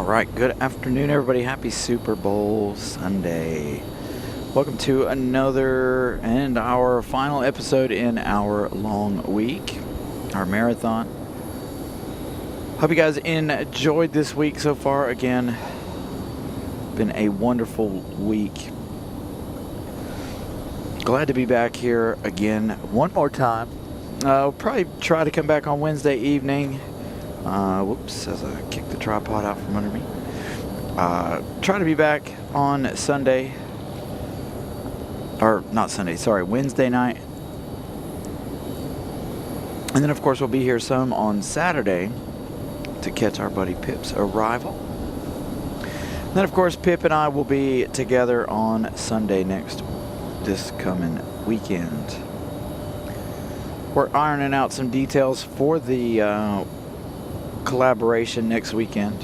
Alright, good afternoon everybody. Happy Super Bowl Sunday. Welcome to another and our final episode in our long week, our marathon. Hope you guys enjoyed this week so far. Again, been a wonderful week. Glad to be back here again one more time. I'll probably try to come back on Wednesday evening. Whoops, as I kick the tripod out from under me. Try to be back on Sunday. Or, not Sunday, sorry, Wednesday night. And then, of course, we'll be here some on Saturday to catch our buddy Pip's arrival. And then, of course, Pip and I will be together on Sunday this coming weekend. We're ironing out some details for the collaboration next weekend.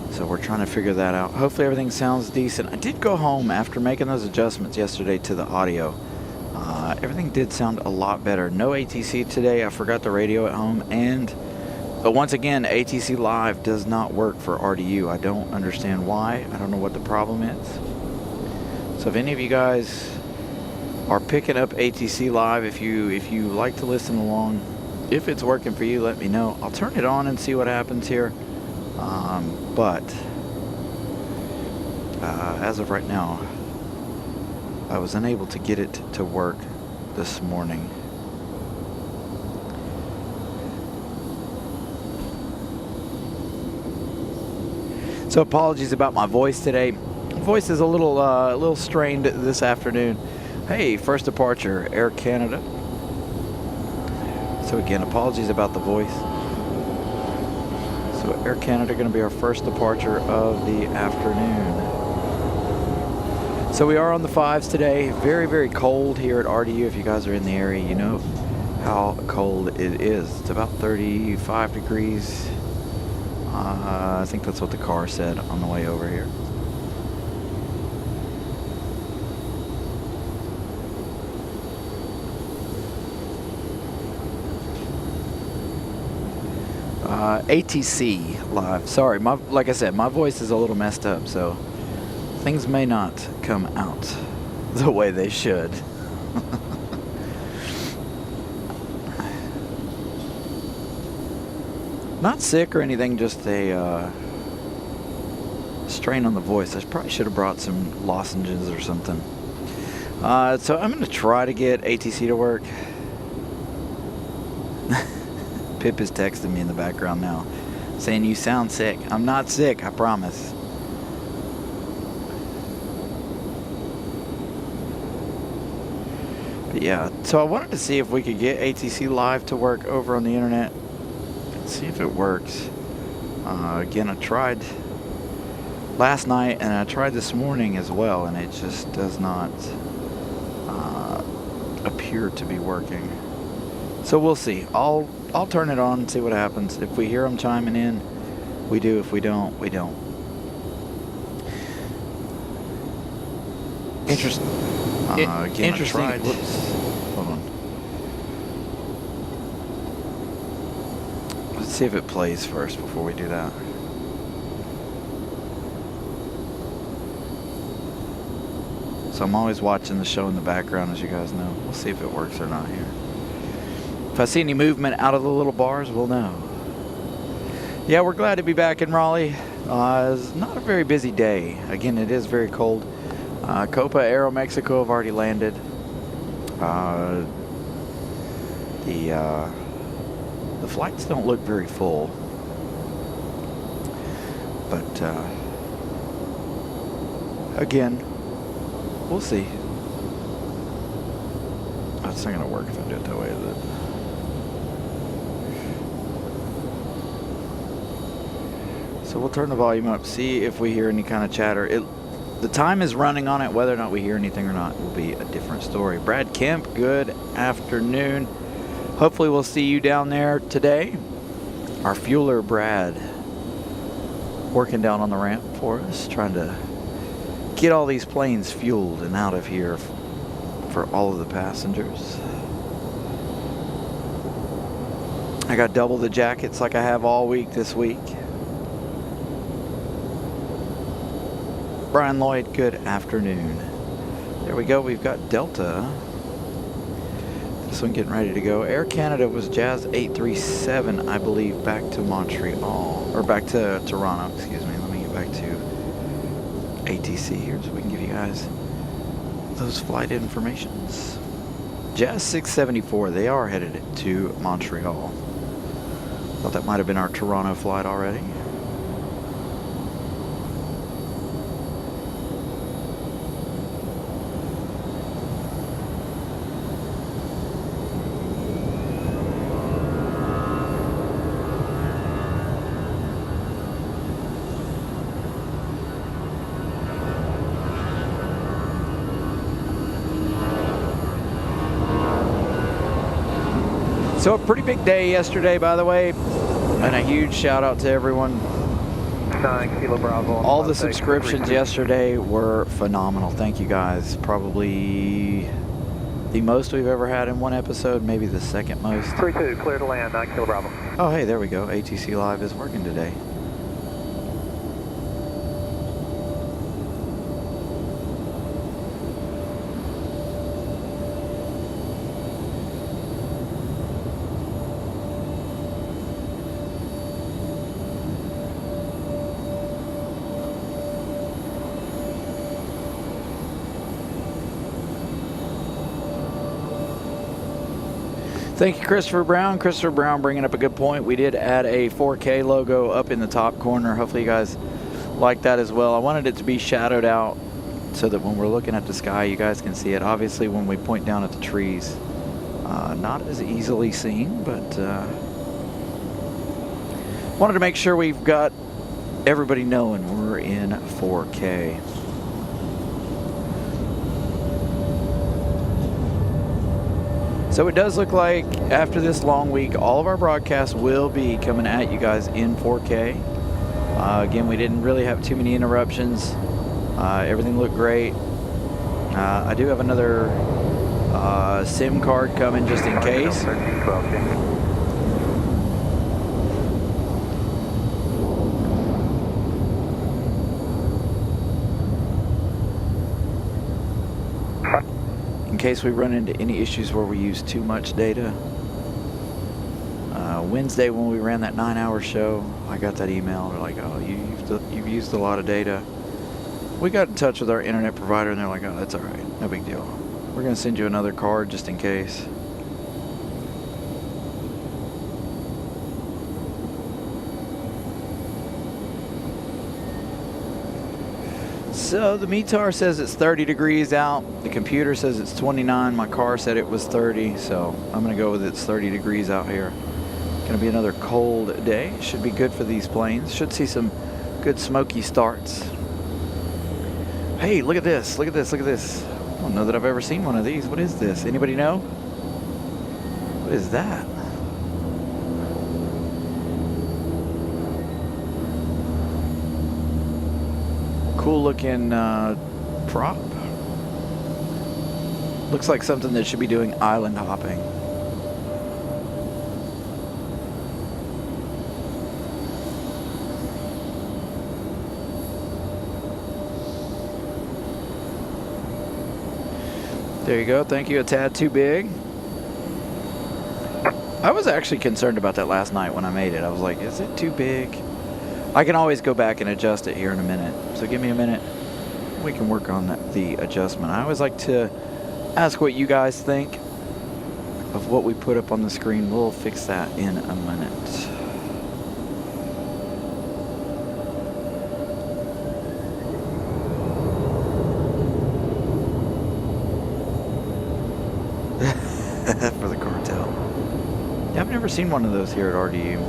So we're trying to figure that out. Hopefully everything sounds decent. I did go home after making those adjustments yesterday to the audio. Everything did sound a lot better. No ATC today. I forgot the radio at home. But once again, ATC Live does not work for RDU. I don't understand why. I don't know what the problem is. So if any of you guys are picking up ATC Live, if you like to listen along, if it's working for you, let me know. I'll turn it on and see what happens here. But as of right now, I was unable to get it to work this morning. So apologies about my voice today. Voice is a little strained this afternoon. Hey, first departure, Air Canada. So again, apologies about the voice. So Air Canada going to be our first departure of the afternoon. So we are on the 5s today. Very, very cold here at RDU. If you guys are in the area, you know how cold it is. It's about 35 degrees. I think that's what the car said on the way over here. ATC Live. Sorry, like I said, my voice is a little messed up, so things may not come out the way they should. Not sick or anything, just a strain on the voice. I probably should have brought some lozenges or something. So I'm going to try to get ATC to work. Pip is texting me in the background now, saying you sound sick. I'm not sick, I promise. But yeah, so I wanted to see if we could get ATC Live to work over on the internet. See if it works. Again, I tried last night and I tried this morning as well, and it just does not appear to be working. So we'll see. I'll turn it on and see what happens. If we hear them chiming in, we do. If we don't, we don't. Interesting. Again, interesting. I tried. Whoops. Hold on. Let's see if it plays first before we do that. So I'm always watching the show in the background, as you guys know. We'll see if it works or not here. If I see any movement out of the little bars, we'll know. Yeah, we're glad to be back in Raleigh. It's not a very busy day. Again, it is very cold. Copa Aeromexico have already landed. The flights don't look very full. But, again, we'll see. It's not going to work if I do it that way, is it? So we'll turn the volume up, see if we hear any kind of chatter. The time is running on it. Whether or not we hear anything or not will be a different story. Brad Kemp, good afternoon. Hopefully we'll see you down there today. Our fueler, Brad, working down on the ramp for us, trying to get all these planes fueled and out of here for all of the passengers. I got double the jackets like I have all week this week. Brian Lloyd, good afternoon. There we go. We've got Delta. This one getting ready to go. Air Canada was Jazz 837, I believe, back to Montreal. Or back to Toronto, excuse me. Let me get back to ATC here so we can give you guys those flight informations. Jazz 674, they are headed to Montreal. Thought that might have been our Toronto flight already. So a pretty big day yesterday, by the way, and a huge shout out to everyone. 9 Kilo Bravo. All the subscriptions yesterday were phenomenal. Thank you guys. Probably the most we've ever had in one episode, maybe the second most. 3-2, clear to land, 9 Kilo Bravo. Oh, hey, there we go. ATC Live is working today. Thank you, Christopher Brown. Christopher Brown bringing up a good point. We did add a 4K logo up in the top corner. Hopefully you guys like that as well. I wanted it to be shadowed out so that when we're looking at the sky, you guys can see it. Obviously, when we point down at the trees, not as easily seen, but wanted to make sure we've got everybody knowing we're in 4K. So it does look like after this long week, all of our broadcasts will be coming at you guys in 4K. Again, we didn't really have too many interruptions. Everything looked great. I do have another SIM card coming just in case. In case we run into any issues where we use too much data. Wednesday when we ran that 9-hour show, I got that email. They're like, oh, you've used a lot of data. We got in touch with our internet provider and they're like, oh, that's all right, no big deal. We're gonna send you another card just in case. So the METAR says it's 30 degrees out. The computer says it's 29. My car said it was 30, so I'm gonna go with it's 30 degrees out here. Gonna be another cold day. Should be good for these planes. Should see some good smoky starts. Hey, look at this, look at this, look at this. I don't know that I've ever seen one of these. What is this? Anybody know? What is that? Cool looking prop. Looks like something that should be doing island hopping. There you go. Thank you. A tad too big. I was actually concerned about that last night when I made it. I was like, is it too big? I can always go back and adjust it here in a minute. So give me a minute. We can work on the adjustment. I always like to ask what you guys think of what we put up on the screen. We'll fix that in a minute. For the cartel. Yeah, I've never seen one of those here at RDU.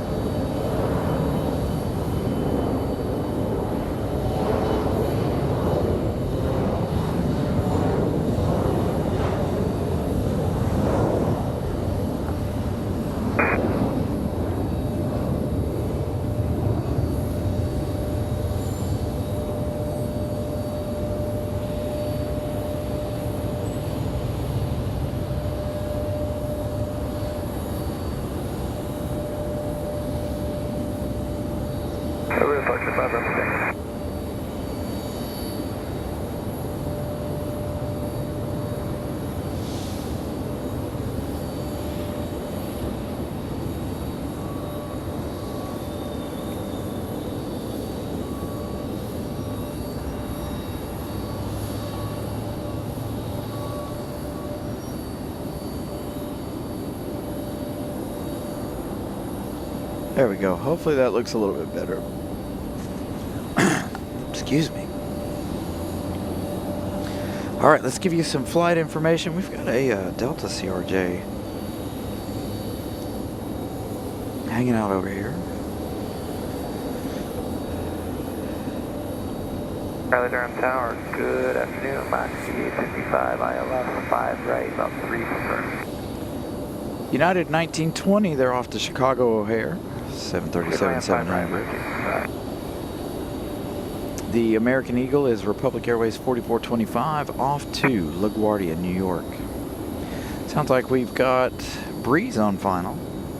There we go. Hopefully that looks a little bit better. Excuse me. All right, let's give you some flight information. We've got a Delta CRJ hanging out over here. Raleigh Durham Tower, good afternoon. Moxie 855, ILS 5 right, about 3 confirmed. United 1920, they're off to Chicago O'Hare, 737-700. The American Eagle is Republic Airways 4425 off to LaGuardia, New York. Sounds like we've got Breeze on final.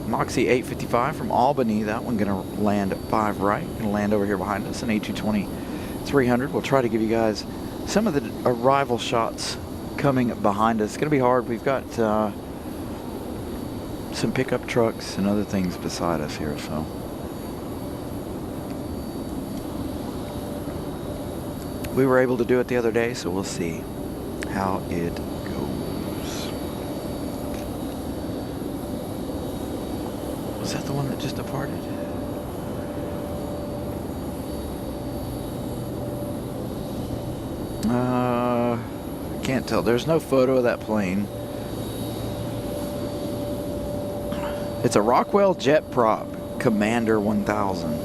Moxie 855 from Albany, that one gonna land at 5 right. Gonna land over here behind us, an A220-300. We'll try to give you guys some of the arrival shots coming behind us. It's gonna be hard. We've got some pickup trucks and other things beside us here, so. We were able to do it the other day, so we'll see how it goes. Was that the one that just departed? I can't tell. There's no photo of that plane. It's a Rockwell jet prop, Commander 1000.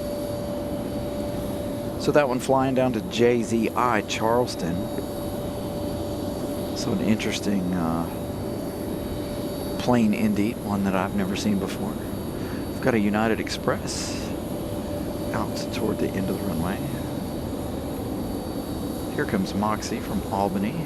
So that one flying down to JZI Charleston. So an interesting plane indeed, one that I've never seen before. We've got a United Express out toward the end of the runway. Here comes Moxie from Albany.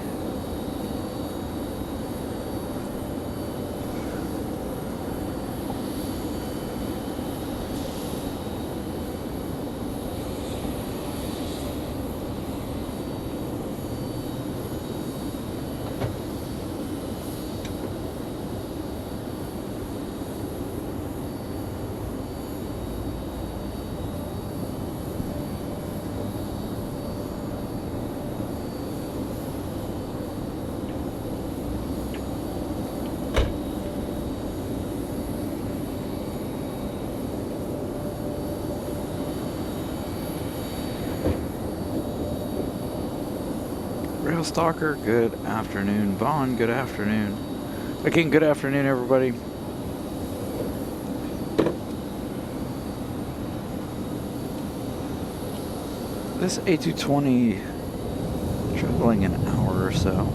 Rail Stalker, good afternoon. Vaughn, good afternoon. Again, good afternoon, everybody. This A220 traveling an hour or so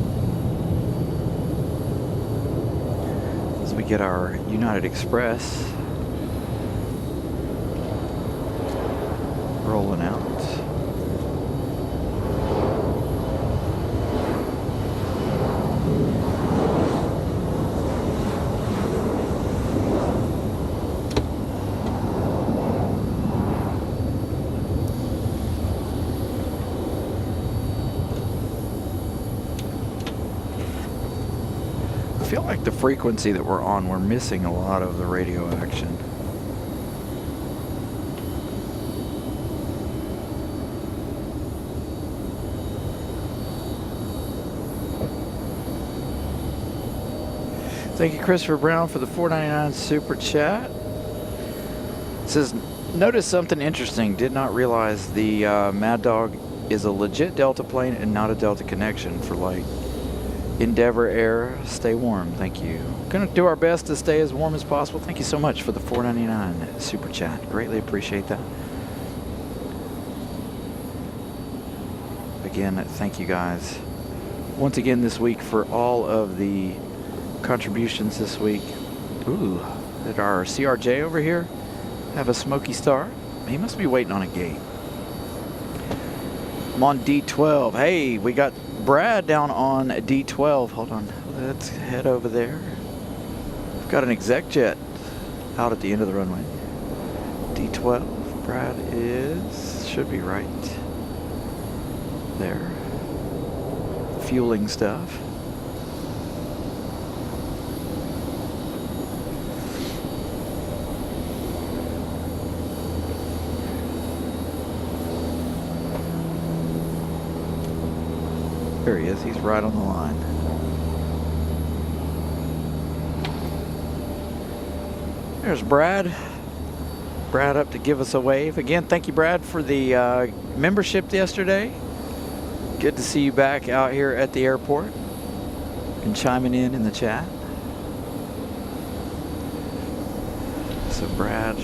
as we get our United Express rolling out. I feel like the frequency that we're on, we're missing a lot of the radio action. Thank you, Christopher Brown, for the $4.99 super chat. It says, notice something interesting. Did not realize the Mad Dog is a legit Delta plane and not a Delta connection for like Endeavor Air. Stay warm. Thank you. Gonna do our best to stay as warm as possible. Thank you so much for the $4.99 super chat. Greatly appreciate that. Again, thank you guys once again this week for all of the contributions this week. Ooh, did our CRJ over here have a smoky start? He must be waiting on a gate. I'm on D12. Hey, we got Brad down on D12. Hold on. Let's head over there. We've got an exec jet out at the end of the runway. D12. Brad should be right there. Fueling stuff. There he is. He's right on the line. There's Brad. Brad up to give us a wave. Again, thank you, Brad, for the membership yesterday. Good to see you back out here at the airport and chiming in the chat. So Brad,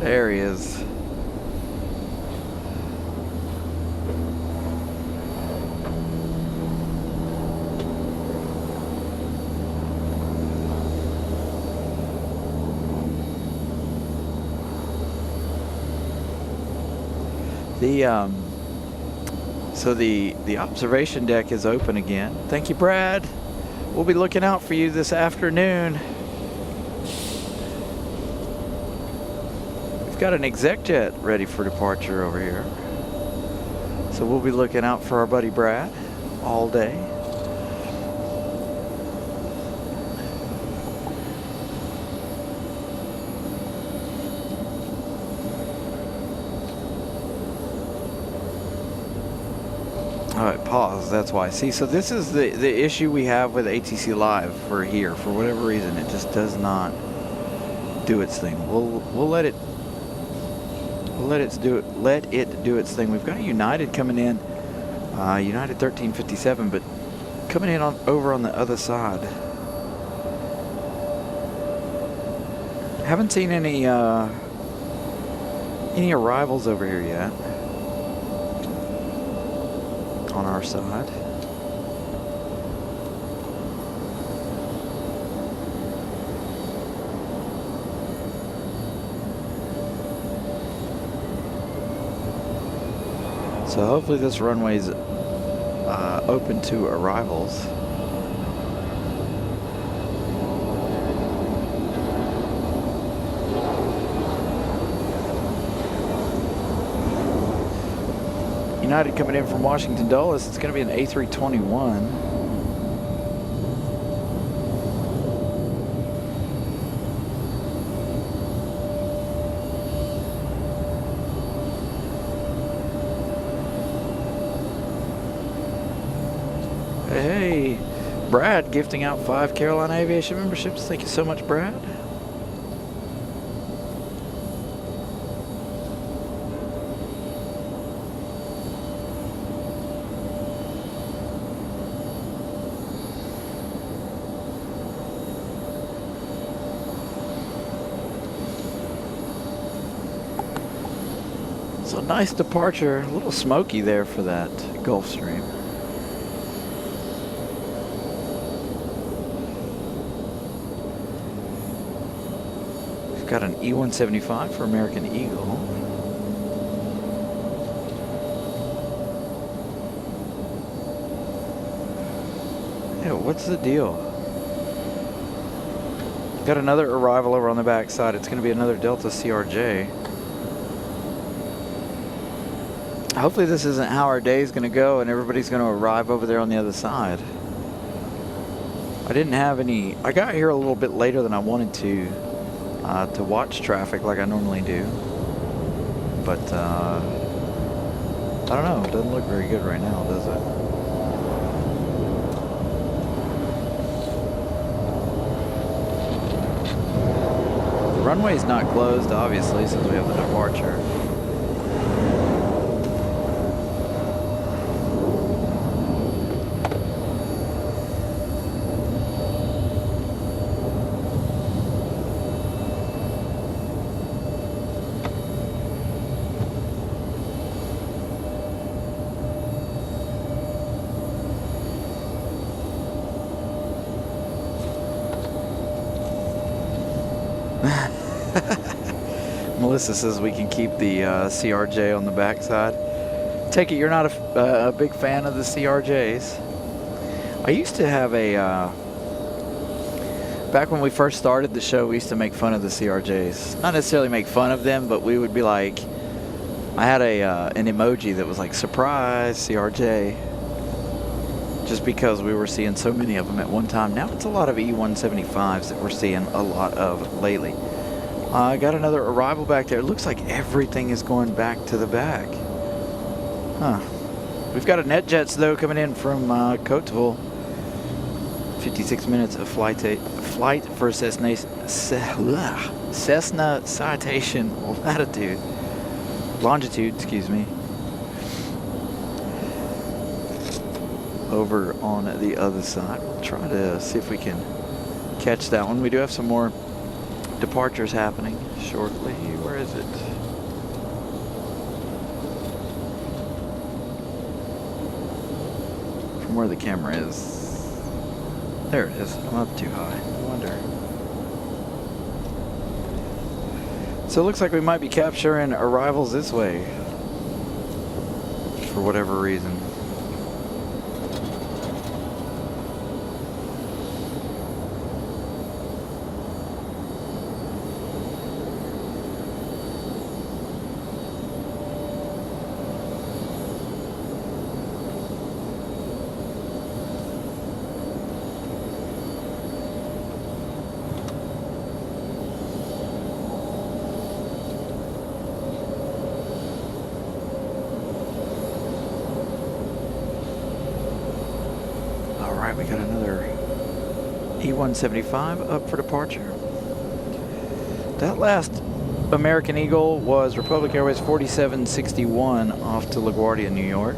there he is. So the observation deck is open again. Thank you, Brad. We'll be looking out for you this afternoon. We've got an exec jet ready for departure over here. So we'll be looking out for our buddy Brad all day. Alright, pause. That's why. See, so this is the issue we have with ATC Live for here. For whatever reason, it just does not do its thing. We'll let it do its thing. We've got a United coming in, United 1357, but coming in over on the other side. Haven't seen any arrivals over here yet. On our side. So hopefully this runway's open to arrivals. United coming in from Washington Dulles. It's going to be an A321. Hey, Brad gifting out 5 Carolina Aviation memberships. Thank you so much, Brad. So nice departure, a little smoky there for that Gulfstream. We've got an E175 for American Eagle. Yeah, what's the deal? Got another arrival over on the backside. It's going to be another Delta CRJ. Hopefully this isn't how our day is going to go and everybody's going to arrive over there on the other side. I didn't have any... I got here a little bit later than I wanted to watch traffic like I normally do. But, I don't know. It doesn't look very good right now, does it? The runway's not closed, obviously, since we have the departure. Melissa says we can keep the CRJ on the backside. Take it you're not a big fan of the CRJs. I used to have a... back when we first started the show, we used to make fun of the CRJs. Not necessarily make fun of them, but we would be like... I had an emoji that was like, surprise, CRJ. Just because we were seeing so many of them at one time. Now it's a lot of E175s that we're seeing a lot of lately. I got another arrival back there. It looks like everything is going back to the back. Huh. We've got a NetJets, though, coming in from Coatesville. 56 minutes of flight for Cessna citation longitude, excuse me, over on the other side. We'll try to see if we can catch that one. We do have some more departures happening shortly. Where is it? From where the camera is. There it is. I'm up too high. I wonder. So it looks like we might be capturing arrivals this way. For whatever reason. We got another E-175 up for departure. That last American Eagle was Republic Airways 4761 off to LaGuardia, New York.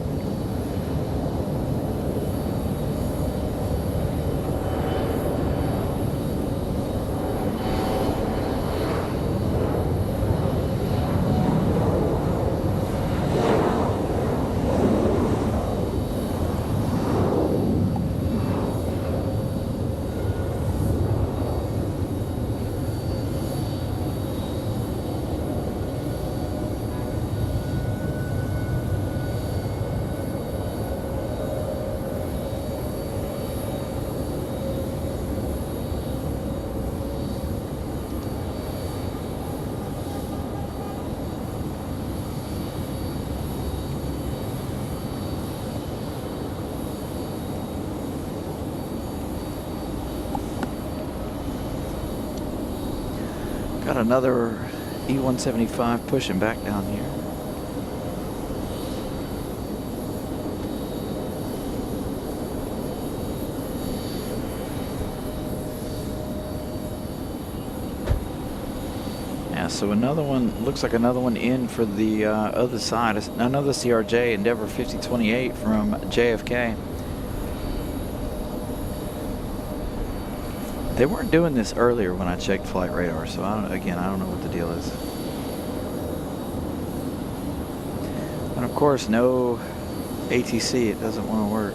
Got another E-175 pushing back down here. Yeah, so another one, looks like another one in for the other side. It's another CRJ, Endeavor 5028 from JFK. They weren't doing this earlier when I checked flight radar, so I don't know what the deal is. And of course, no ATC, it doesn't want to work.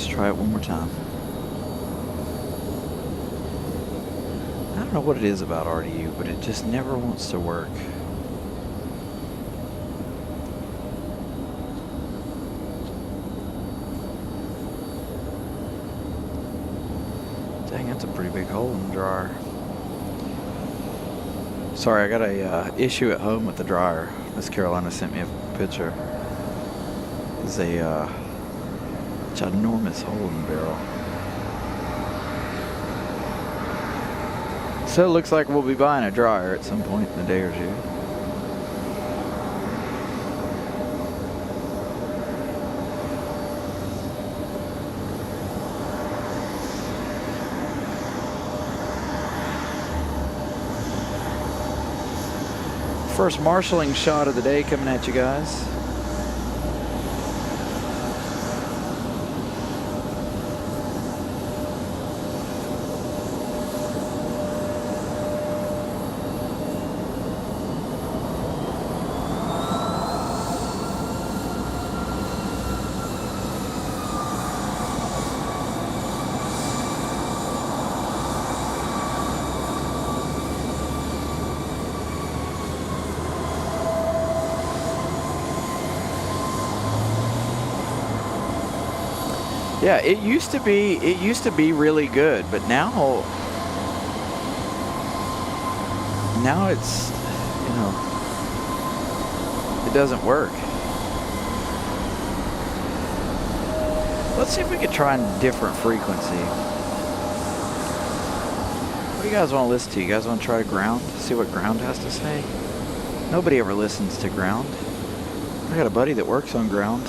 Try it one more time. I don't know what it is about RDU, but it just never wants to work. Dang, that's a pretty big hole in the dryer. Sorry, I got a issue at home with the dryer. Miss Carolina sent me a picture. It's a ginormous hole in the barrel. So it looks like we'll be buying a dryer at some point in a day or two. First marshalling shot of the day coming at you guys. Yeah, it used to be really good, but now it's, you know, it doesn't work. Let's see if we could try a different frequency. What do you guys want to listen to? You guys want to try to ground? See what ground has to say? Nobody ever listens to ground. I got a buddy that works on ground.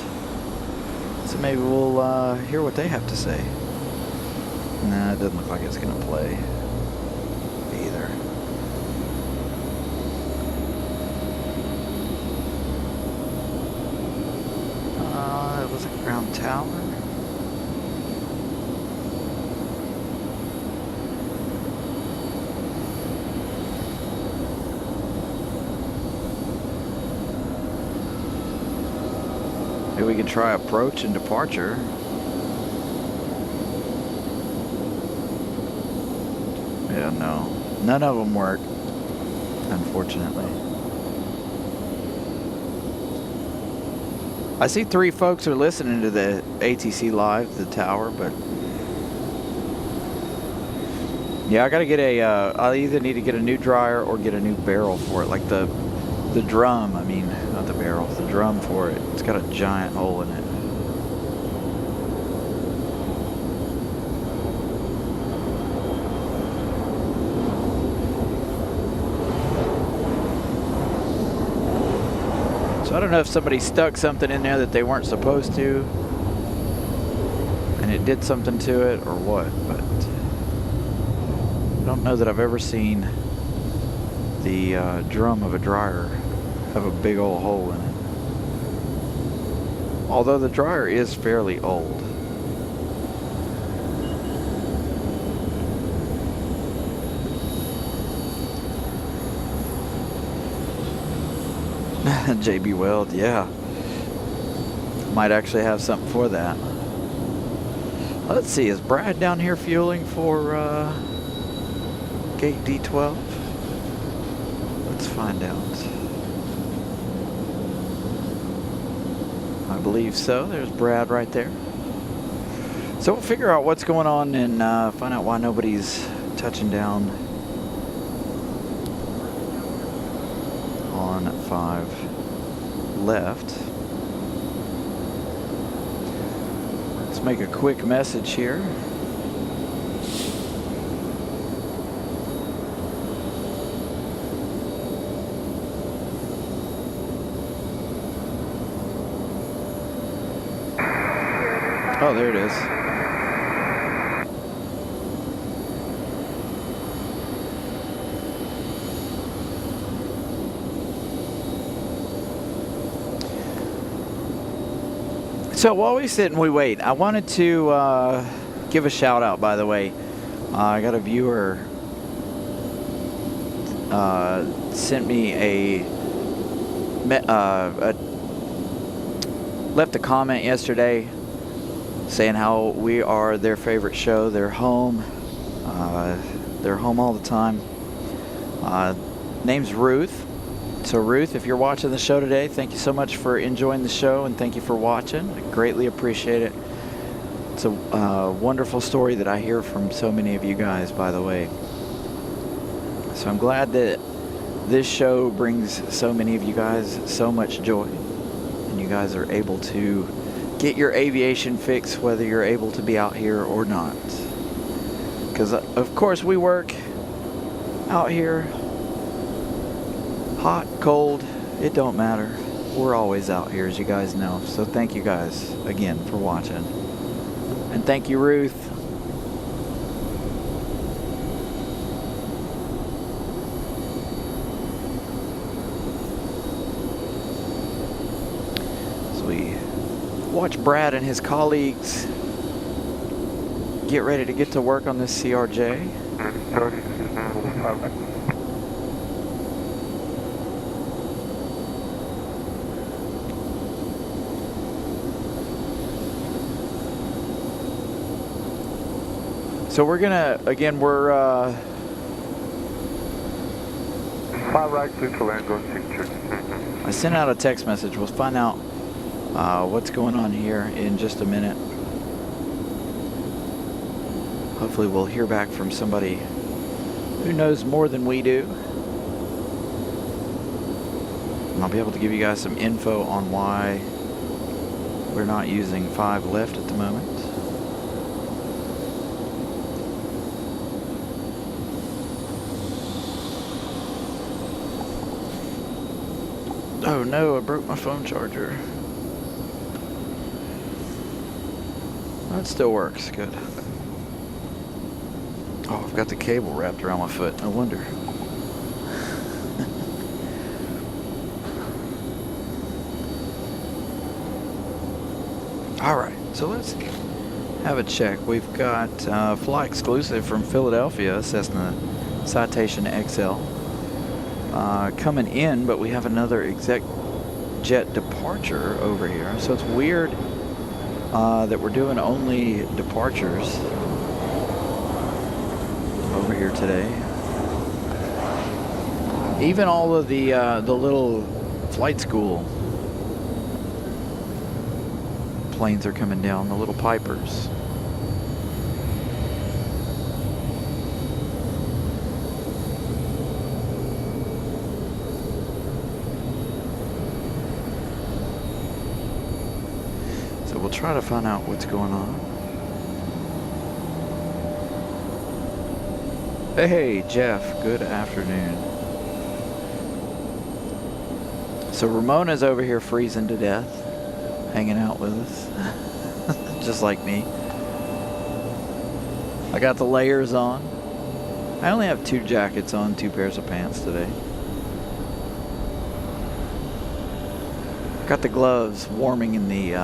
So maybe we'll hear what they have to say. Nah, it doesn't look like it's going to play either. It was a ground tower. Maybe we can try approach and departure. Yeah, no. None of them work, unfortunately. I see 3 folks are listening to the ATC Live, the tower, but yeah, I gotta get a, I'll either need to get a new dryer or get a new barrel for it, like the drum, I mean, not the barrel, the drum for it. It's got a giant hole in it. So I don't know if somebody stuck something in there that they weren't supposed to, and it did something to it or what, but I don't know that I've ever seen the drum of a dryer have a big old hole in it. Although the dryer is fairly old. JB Weld, yeah. Might actually have something for that. Let's see, is Brad down here fueling for gate D12? Let's find out. I believe so. There's Brad right there. So we'll figure out what's going on and find out why nobody's touching down on 5 left. Let's make a quick message here. Oh, there it is. So while we sit and we wait, I wanted to give a shout out, by the way. I got a viewer sent me left a comment yesterday saying how we are their favorite show. They're home all the time. Name's Ruth. So Ruth, if you're watching the show today, thank you so much for enjoying the show and thank you for watching. I greatly appreciate it. It's a wonderful story that I hear from so many of you guys, by the way. So I'm glad that this show brings so many of you guys so much joy and you guys are able to get your aviation fix whether you're able to be out here or not. Because of course we work out here, hot, cold, it don't matter. We're always out here, as you guys know. So thank you guys again for watching. And thank you, Ruth. So we watch Brad and his colleagues get ready to get to work on this CRJ. So we're gonna, again, we're 5 right, clear to land, go 6. I sent out a text message. We'll find out what's going on here in just a minute. Hopefully we'll hear back from somebody who knows more than we do. And I'll be able to give you guys some info on why we're not using 5 left at the moment. Oh no, I broke my phone charger. That still works, good. Oh, I've got the cable wrapped around my foot, no wonder. Alright, so let's have a check. We've got fly exclusive from Philadelphia, Cessna Citation XL. Coming in, but we have another exec jet departure over here. So it's weird that we're doing only departures over here today. Even all of the little flight school planes are coming down, the little Pipers. So we'll try to find out what's going on. Hey, Jeff, good afternoon. So Ramona's over here freezing to death, hanging out with us, just like me. I got the layers on. I only have 2 jackets on, 2 pairs of pants today. Got the gloves warming in the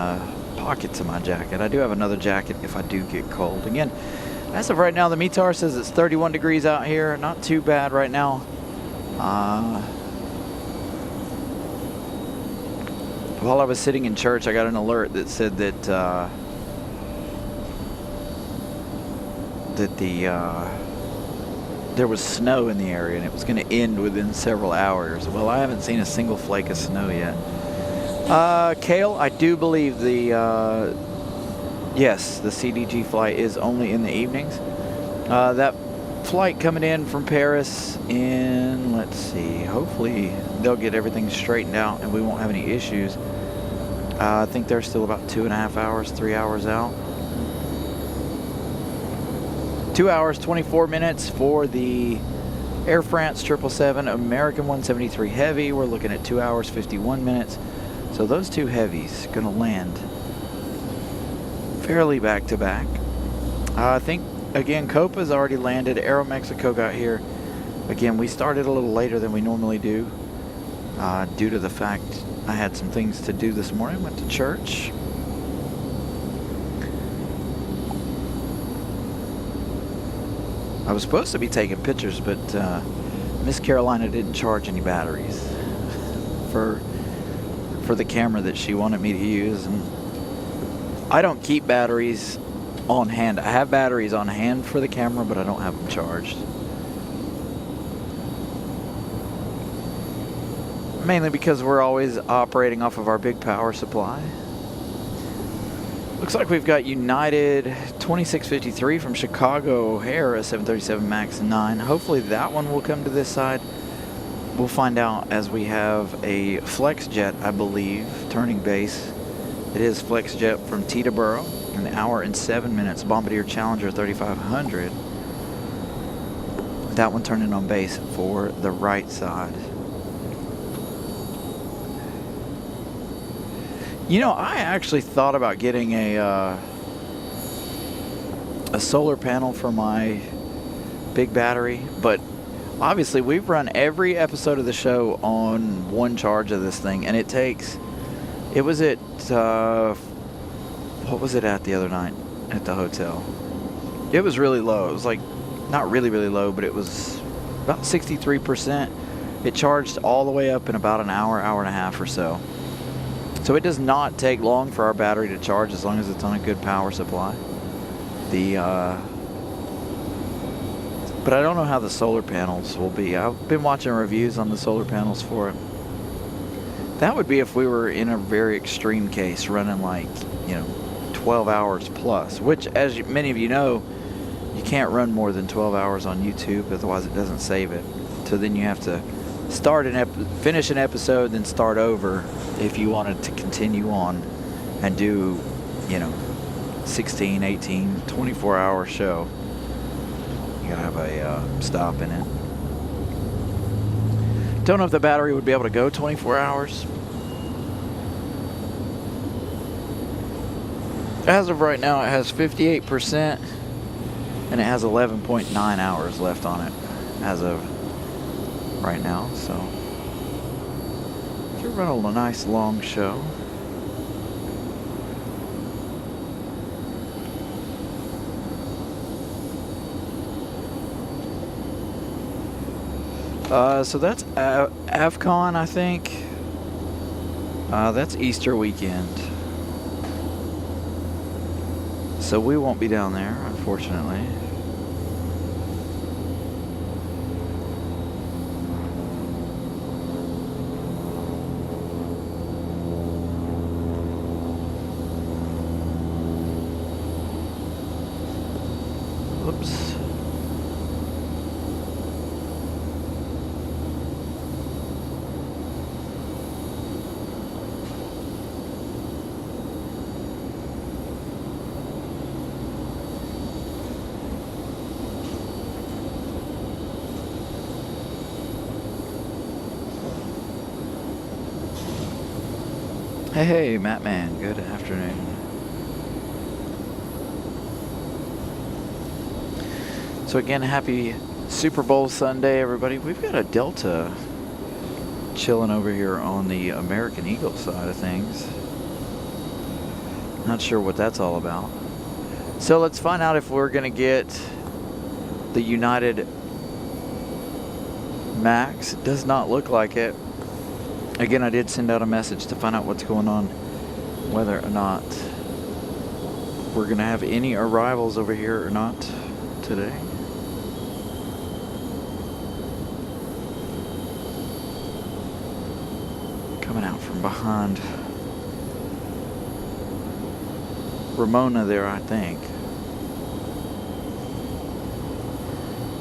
pockets of my jacket. I do have another jacket if I do get cold. Again, as of right now, the METAR says it's 31 degrees out here. Not too bad right now. While I was sitting in church, I got an alert that said that there was snow in the area and it was going to end within several hours. Well, I haven't seen a single flake of snow yet. Kale, I do believe yes, the CDG flight is only in the evenings. That flight coming in from Paris in, let's see, hopefully they'll get everything straightened out and we won't have any issues. I think they're still about 2.5 hours, 3 hours out. 2 hours, 24 minutes for the Air France 777 American 173 Heavy. We're looking at 2 hours, 51 minutes. So those 2 Heavies gonna land fairly back to back. I think, again, Copa's already landed. Aeromexico got here. Again, we started a little later than we normally do due to the fact I had some things to do this morning. Went to church. I was supposed to be taking pictures, but Miss Carolina didn't charge any batteries for the camera that she wanted me to use, and I don't keep batteries on hand. I have batteries on hand for the camera, but I don't have them charged. Mainly because we're always operating off of our big power supply. Looks like we've got United 2653 from Chicago O'Hare, a 737 MAX 9. Hopefully that one will come to this side. We'll find out as we have a flex jet, I believe, turning base. It is flex jet from Teterboro, an hour and 7 minutes. Bombardier Challenger 3500. That one turning on base for the right side. You know, I actually thought about getting a solar panel for my big battery, but obviously we've run every episode of the show on one charge of this thing, and it was at what was it at the other night at the hotel? It was really low. It was like not really low, but it was about 63%. It charged all the way up in about an hour and a half or so. So it does not take long for our battery to charge as long as it's on a good power supply. But I don't know how the solar panels will be. I've been watching reviews on the solar panels for it. That would be if we were in a very extreme case running like, 12 hours plus, which, as many of you know, you can't run more than 12 hours on YouTube, otherwise it doesn't save it. So then you have to finish an episode, then start over if you wanted to continue on and do, 16, 18, 24-hour show. You gotta have a stop in it. Don't know if the battery would be able to go 24 hours. As of right now, it has 58%, and it has 11.9 hours left on it as of right now. So you're running a nice long show. So that's AvCon, I think. That's Easter weekend. So we won't be down there, unfortunately. Oops. Hey, Matt Man, good afternoon. So again, happy Super Bowl Sunday, everybody. We've got a Delta chilling over here on the American Eagle side of things. Not sure what that's all about. So let's find out if we're going to get the United Max. It does not look like it. Again, I did send out a message to find out what's going on, whether or not we're going to have any arrivals over here or not today. Coming out from behind Ramona there, I think,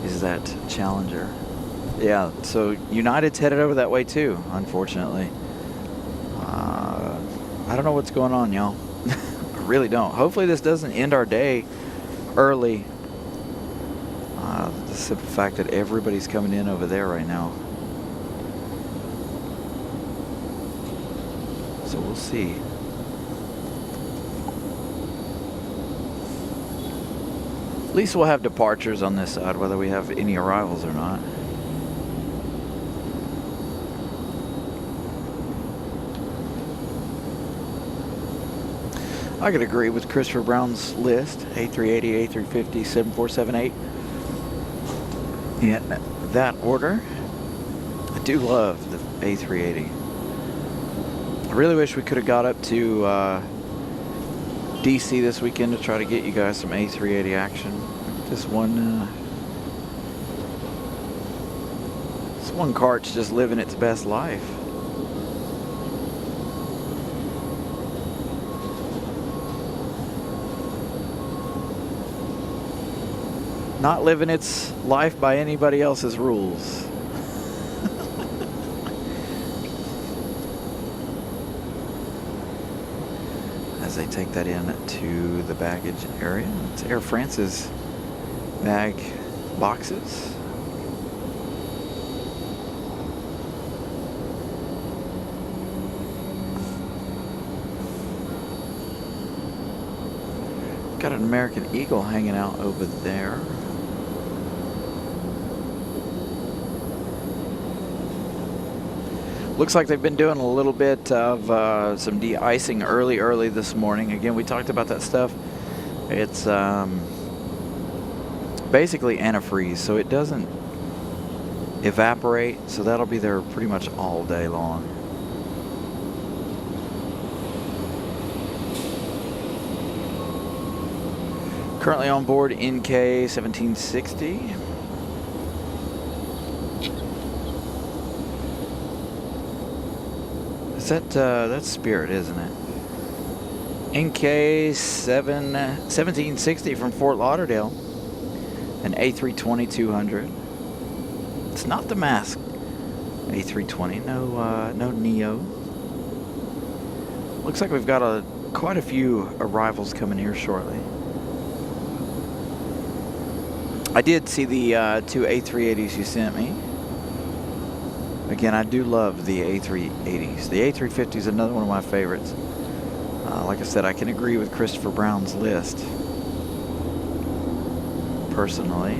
is that Challenger. Yeah, so United's headed over that way too, unfortunately. I don't know what's going on, y'all. I really don't. Hopefully this doesn't end our day early. The simple fact that everybody's coming in over there right now. So we'll see. At least we'll have departures on this side, whether we have any arrivals or not. I could agree with Christopher Brown's list. A380, A350, 7478. In that order. I do love the A380. I really wish we could have got up to DC this weekend to try to get you guys some A380 action. This one cart's just living its best life. Not living its life by anybody else's rules. As they take that in to the baggage area. It's Air France's bag boxes. Got an American Eagle hanging out over there. Looks like they've been doing a little bit of some de-icing early this morning. Again, we talked about that stuff. It's basically antifreeze, so it doesn't evaporate, so that'll be there pretty much all day long. Currently on board NK 1760. That's Spirit, isn't it? NK 1760 from Fort Lauderdale. An A320-200. It's not the mask A320, no Neo. Looks like we've got quite a few arrivals coming here shortly. I did see the 2 A380s you sent me. Again, I do love the A380s. The A350 is another one of my favorites. Like I said, I can agree with Christopher Brown's list, personally.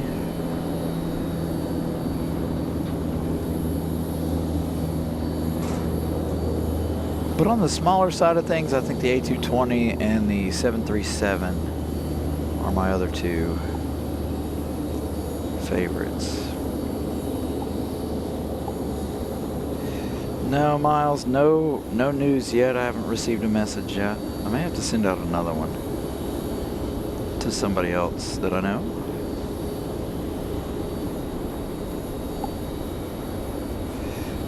But on the smaller side of things, I think the A220 and the 737 are my other two favorites. No, Miles, no news yet. I haven't received a message yet. I may have to send out another one to somebody else that I know.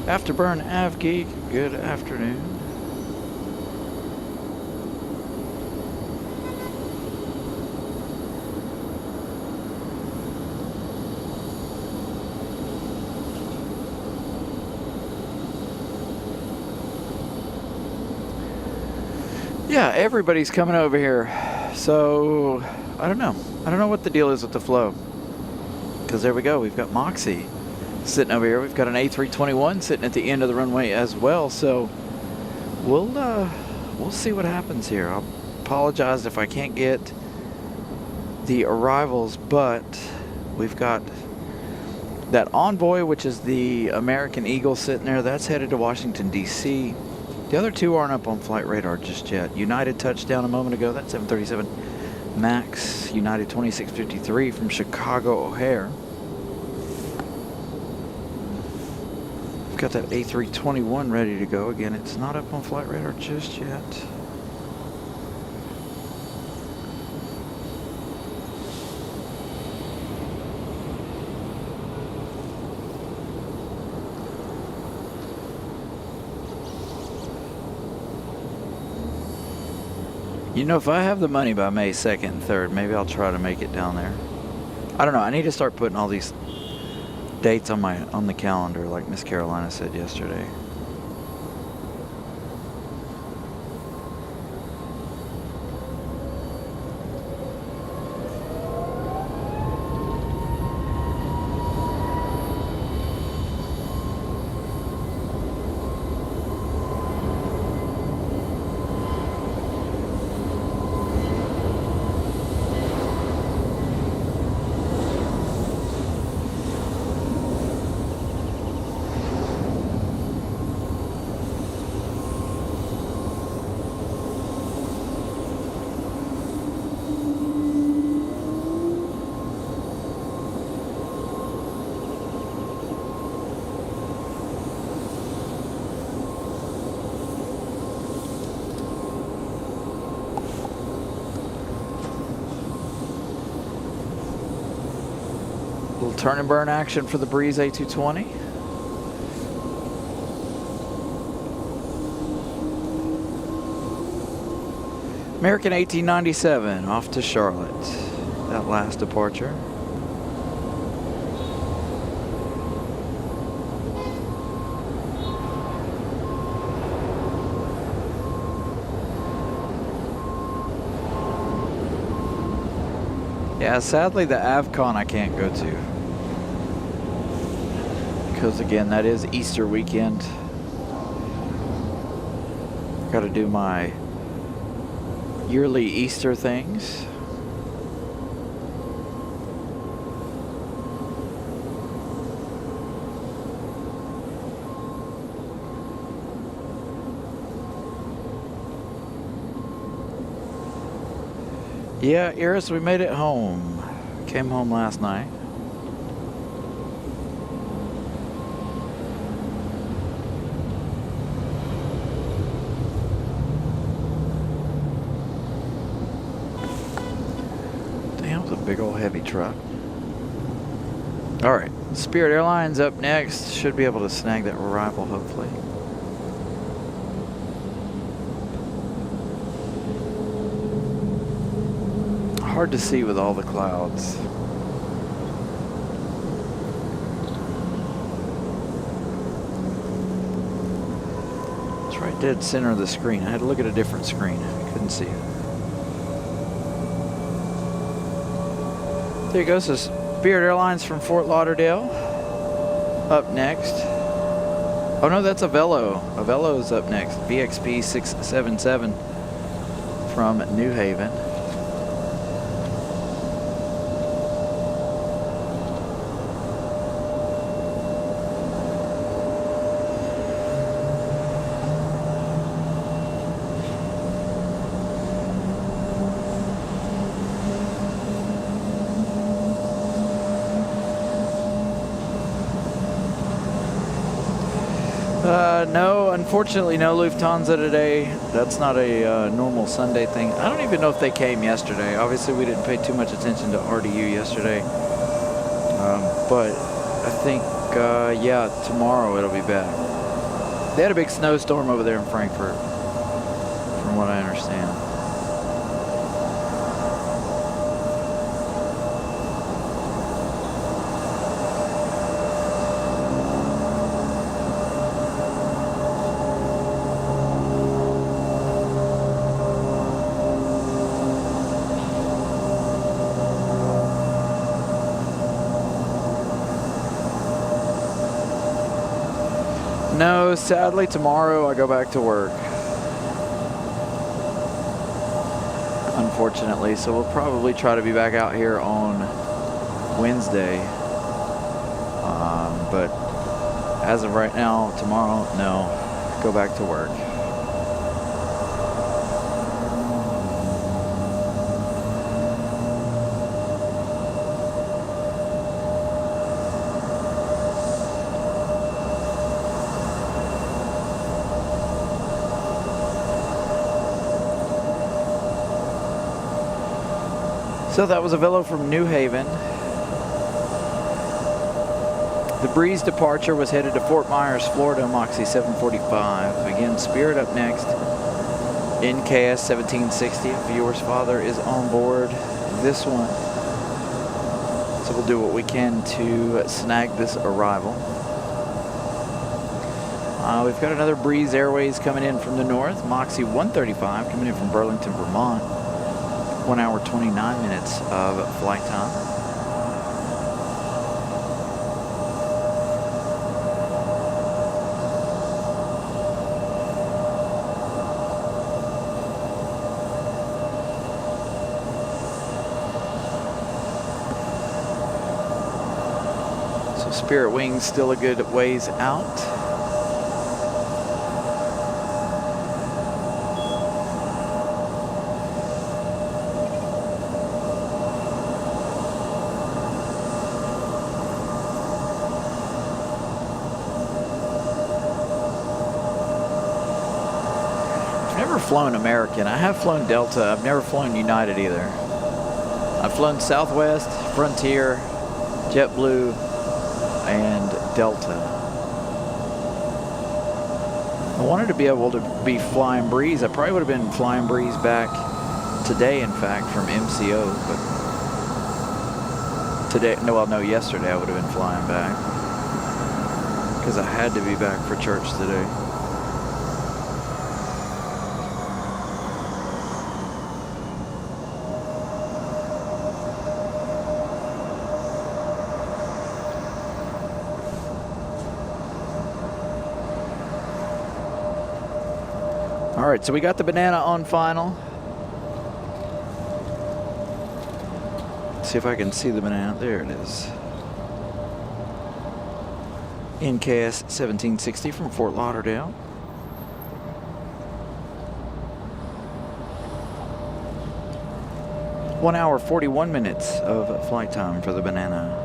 Afterburn AvGeek, good afternoon. Yeah, everybody's coming over here. So, I don't know. I don't know what the deal is with the flow. Because there we go. We've got Moxie sitting over here. We've got an A321 sitting at the end of the runway as well. So, we'll see what happens here. I'll apologize if I can't get the arrivals, but we've got that Envoy, which is the American Eagle, sitting there. That's headed to Washington, D.C. The other two aren't up on flight radar just yet. United touched down a moment ago. That's 737 MAX United 2653 from Chicago O'Hare. We've got that A321 ready to go. Again, it's not up on flight radar just yet. You know, if I have the money by May 2nd and 3rd, maybe I'll try to make it down there. I don't know. I need to start putting all these dates on the calendar, like Miss Carolina said yesterday. Little turn and burn action for the Breeze A220. American 1897 off to Charlotte. That last departure. Yeah, sadly the AvCon I can't go to. Because again, that is Easter weekend. Got to do my yearly Easter things. Yeah, Iris, we made it home. Came home last night. Damn, it's a big old heavy truck. All right, Spirit Airlines up next. Should be able to snag that arrival, hopefully. Hard to see with all the clouds. right dead center of the screen. I had to look at a different screen. I couldn't see it. There you go. So Spirit Airlines from Fort Lauderdale. Up next. Oh no, that's a Velo. A Velo is up next. VXP 677 from New Haven. No, unfortunately, no Lufthansa today. That's not a normal Sunday thing. I don't even know if they came yesterday. Obviously, we didn't pay too much attention to RDU yesterday. But I think, yeah, tomorrow it'll be back. They had a big snowstorm over there in Frankfurt, from what I understand. No, sadly tomorrow I go back to work. Unfortunately, so we'll probably try to be back out here on Wednesday. But as of right now, tomorrow, no, go back to work. So that was a Velo from New Haven. The Breeze departure was headed to Fort Myers, Florida, Moxie 745. Again, Spirit up next. NKS 1760. Viewer's father is on board this one. So we'll do what we can to snag this arrival. We've got another Breeze Airways coming in from the north. Moxie 135 coming in from Burlington, Vermont. 1 hour, 29 minutes of flight time. So Spirit Wings still a good ways out. Flown American. I have flown Delta. I've never flown United either. I've flown Southwest, Frontier, JetBlue, and Delta. I wanted to be able to be Flying Breeze. I probably would have been Flying Breeze back today, in fact, from MCO, but today, no, yesterday I would have been flying back because I had to be back for church today. All right, so we got the banana on final. Let's see if I can see the banana. There it is. NKS 1760 from Fort Lauderdale. 1 hour, 41 minutes of flight time for the banana.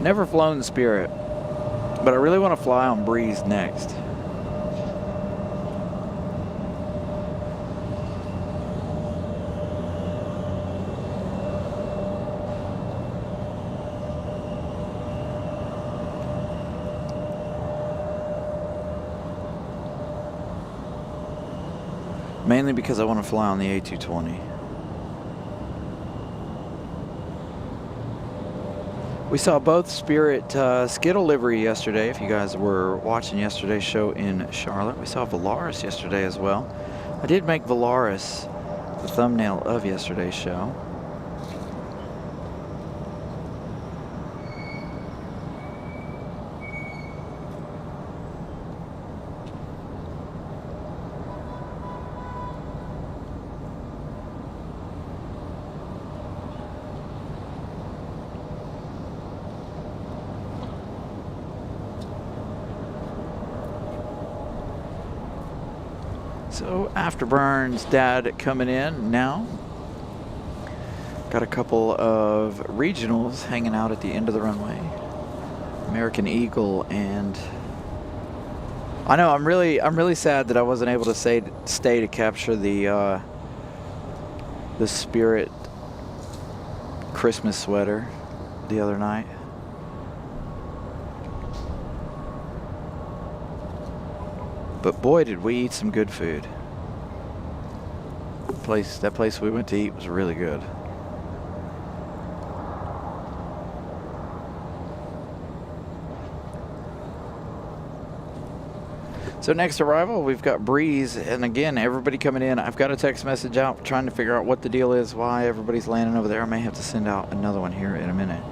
Never flown Spirit, but I really want to fly on Breeze next. Mainly because I want to fly on the A220. We saw both Spirit Skittle livery yesterday. If you guys were watching yesterday's show in Charlotte, we saw Valaris yesterday as well. I did make Valaris the thumbnail of yesterday's show. So Afterburn's dad coming in now. Got a couple of regionals hanging out at the end of the runway. American Eagle, and I know I'm really sad that I wasn't able to stay to capture the Spirit Christmas sweater the other night. But boy, did we eat some good food. That place we went to eat was really good. So next arrival, we've got Breeze, and again, everybody coming in. I've got a text message out trying to figure out what the deal is, why everybody's landing over there. I may have to send out another one here in a minute.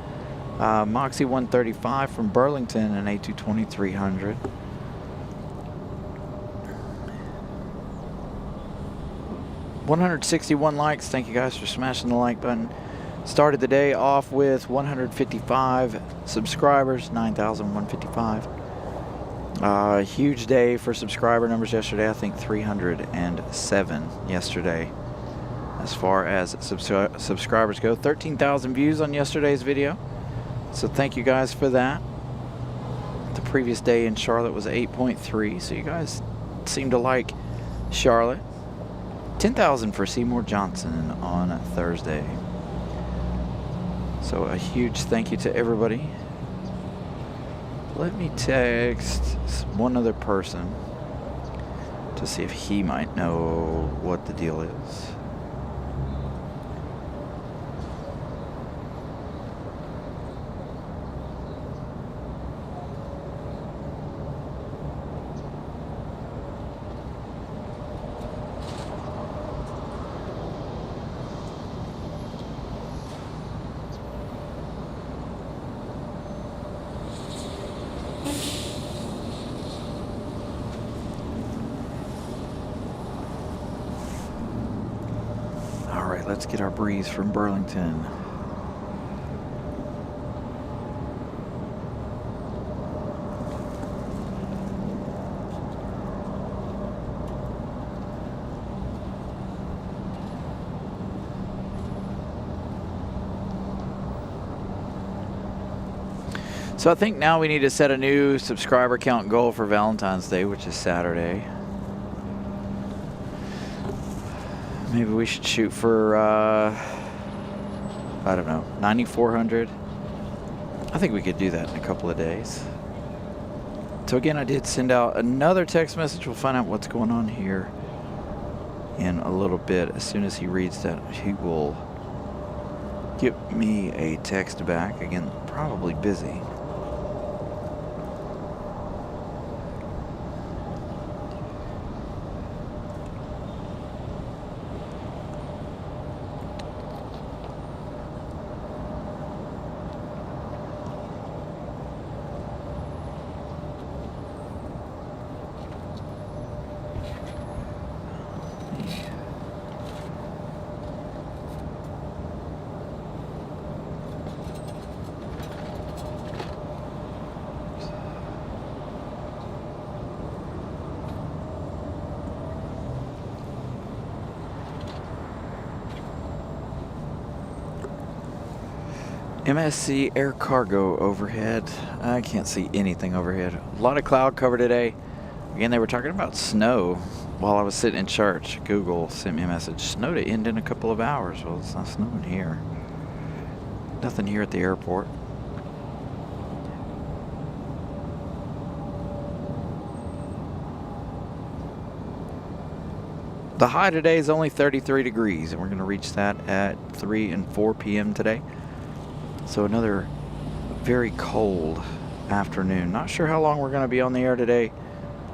Moxie 135 from Burlington, an A220-300. $161 likes. Thank you guys for smashing the like button. Started the day off with 155 subscribers, 9,155. Huge day for subscriber numbers yesterday. I think 307 yesterday as far as subscribers go. 13,000 views on yesterday's video. So thank you guys for that. The previous day in Charlotte was 8.3. So you guys seem to like Charlotte. 10,000 for Seymour Johnson on Thursday. So a huge thank you to everybody. Let me text one other person to see if he might know what the deal is. Let's get our Breeze from Burlington. So I think now we need to set a new subscriber count goal for Valentine's Day, which is Saturday. Maybe we should shoot for, I don't know, 9,400. I think we could do that in a couple of days. So again, I did send out another text message. We'll find out what's going on here in a little bit. As soon as he reads that, he will give me a text back. Again, probably busy. MSC Air Cargo overhead. I can't see anything overhead. A lot of cloud cover today. Again, they were talking about snow while I was sitting in church. Google sent me a message. Snow to end in a couple of hours. Well, it's not snowing here. Nothing here at the airport. The high today is only 33 degrees, and we're going to reach that at 3 and 4 p.m. today. So another very cold afternoon. Not sure how long we're going to be on the air today.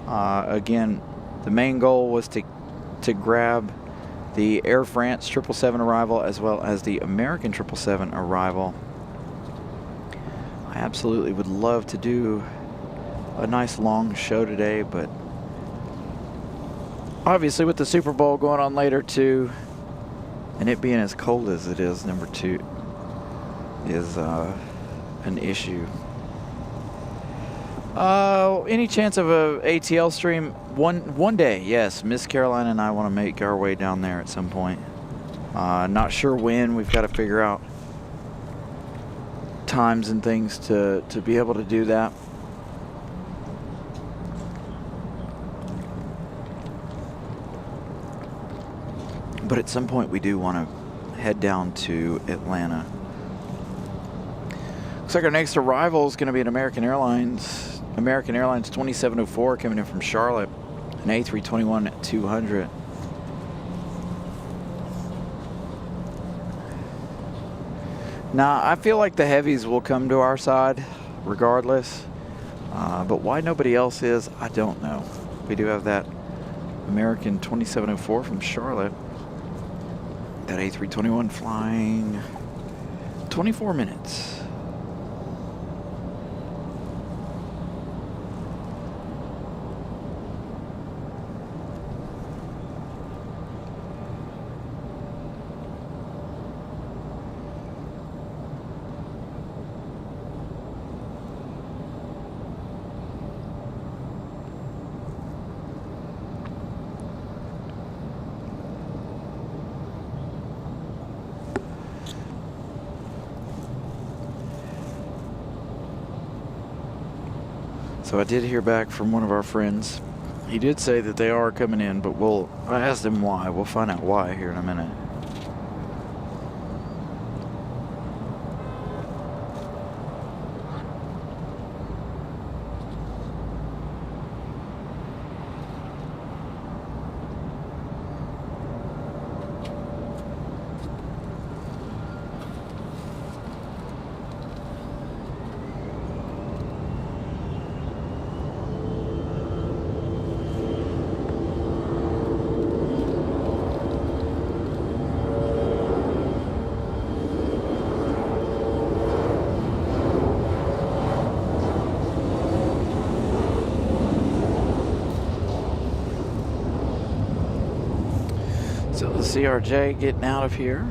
Again, the main goal was to grab the Air France 777 arrival as well as the American 777 arrival. I absolutely would love to do a nice long show today, but obviously with the Super Bowl going on later too, and it being as cold as it is, number 2 is an issue. Any chance of a ATL stream? One day, yes. Miss Caroline and I want to make our way down there at some point. Not sure when. We've got to figure out times and things to be able to do that. But at some point we do want to head down to Atlanta. Looks like our next arrival is going to be an American Airlines 2704 coming in from Charlotte, an A321-200. Now, I feel like the Heavies will come to our side regardless, but why nobody else is, I don't know. We do have that American 2704 from Charlotte, that A321 flying 24 minutes. So I did hear back from one of our friends. He did say that they are coming in, but I asked him why. We'll find out why here in a minute. So the CRJ getting out of here.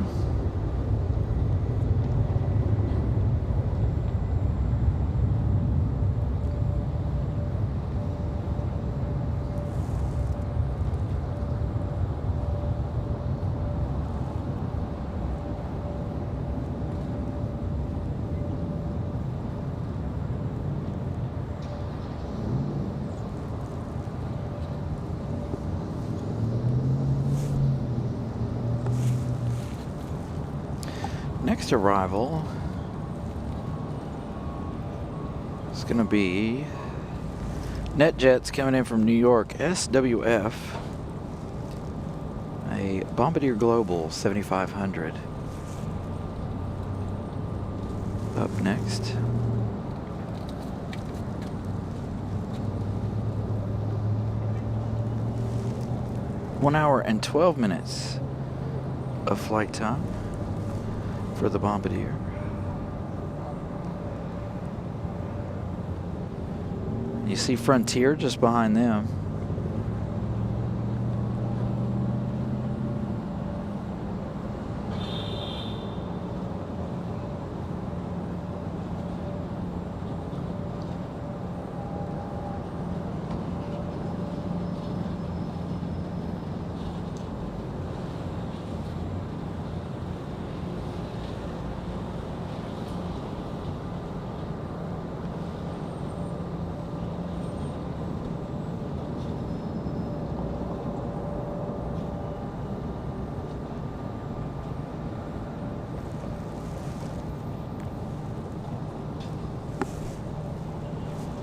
Next arrival is going to be NetJets coming in from New York, SWF, a Bombardier Global 7500. Up next. One hour and 12 minutes of flight time for the Bombardier. You see Frontier just behind them.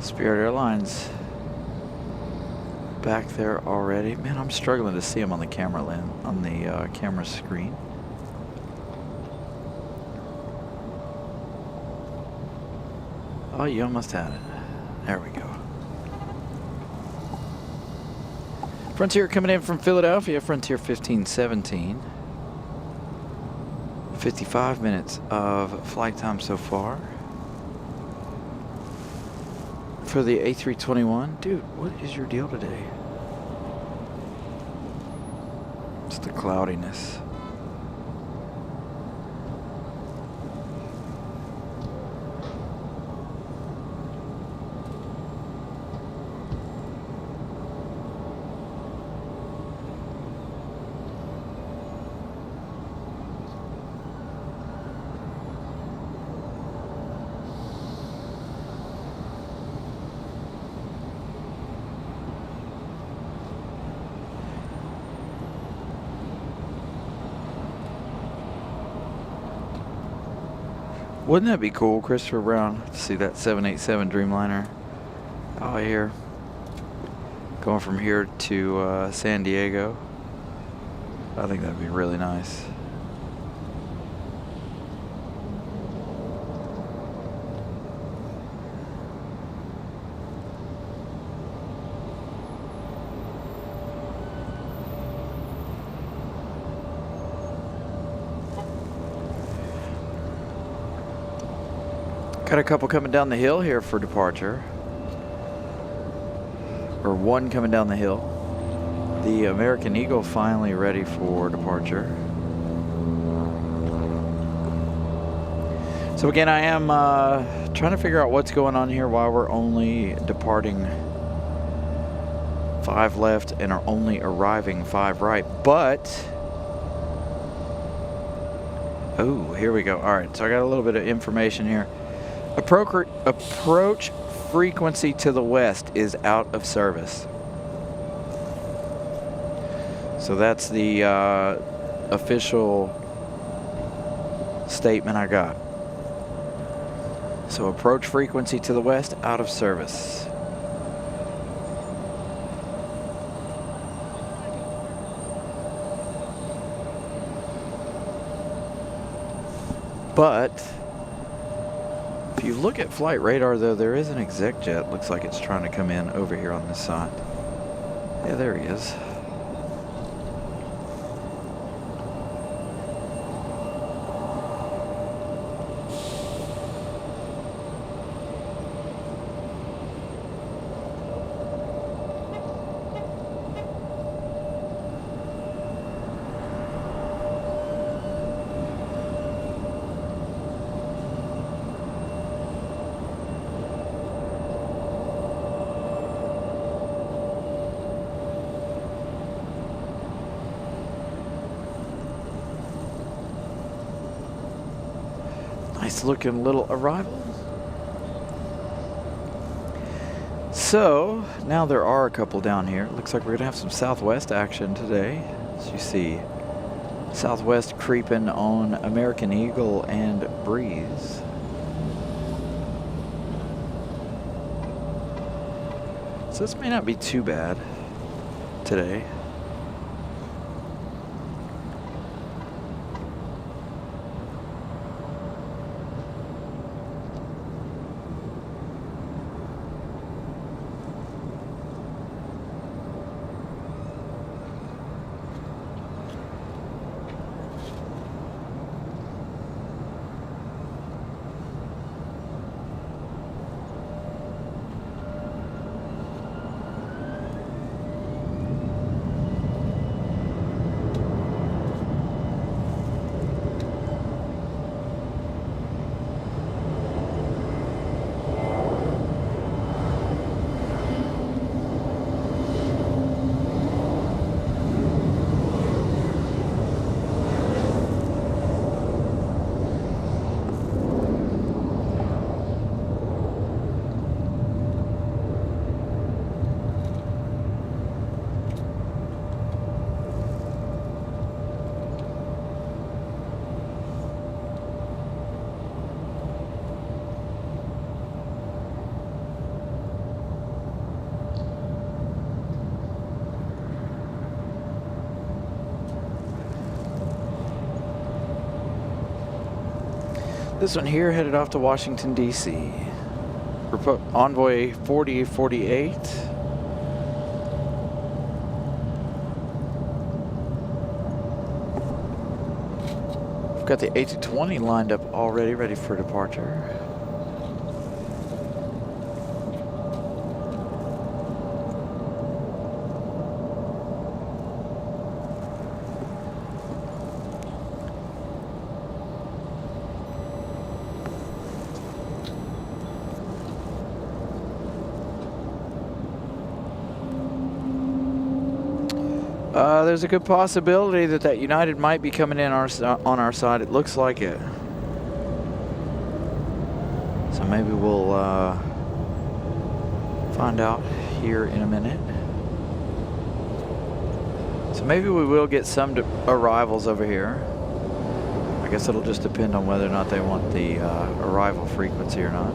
Spirit Airlines back there already. Man, I'm struggling to see them on the camera camera screen. Oh, you almost had it. There we go. Frontier coming in from Philadelphia, Frontier 1517. 55 minutes of flight time so far. For the A321. Dude, what is your deal today? It's the cloudiness. Wouldn't that be cool, Christopher Brown, to see that 787 Dreamliner out here going from here to San Diego? I think that'd be really nice. Got a couple coming down the hill here for departure. Or one coming down the hill. The American Eagle finally ready for departure. So again, I am trying to figure out what's going on here, why we're only departing 5 left and are only arriving 5 right. But, oh, here we go. All right, so I got a little bit of information here. Approach frequency to the west is out of service. So that's the official statement I got. So approach frequency to the west, out of service. But if you look at flight radar, though, there is an exec jet. Looks like it's trying to come in over here on this side. Yeah, there he is. Nice looking little arrival. So now there are a couple down here. Looks like we're gonna have some Southwest action today. As you see, Southwest creeping on American Eagle and Breeze. So this may not be too bad today. This one here headed off to Washington, D.C. Envoy 4048. We've got the A220 lined up already, ready for departure. There's a good possibility that United might be coming in on our side. It looks like it. So maybe we'll find out here in a minute. So maybe we will get some arrivals over here. I guess it'll just depend on whether or not they want the arrival frequency or not,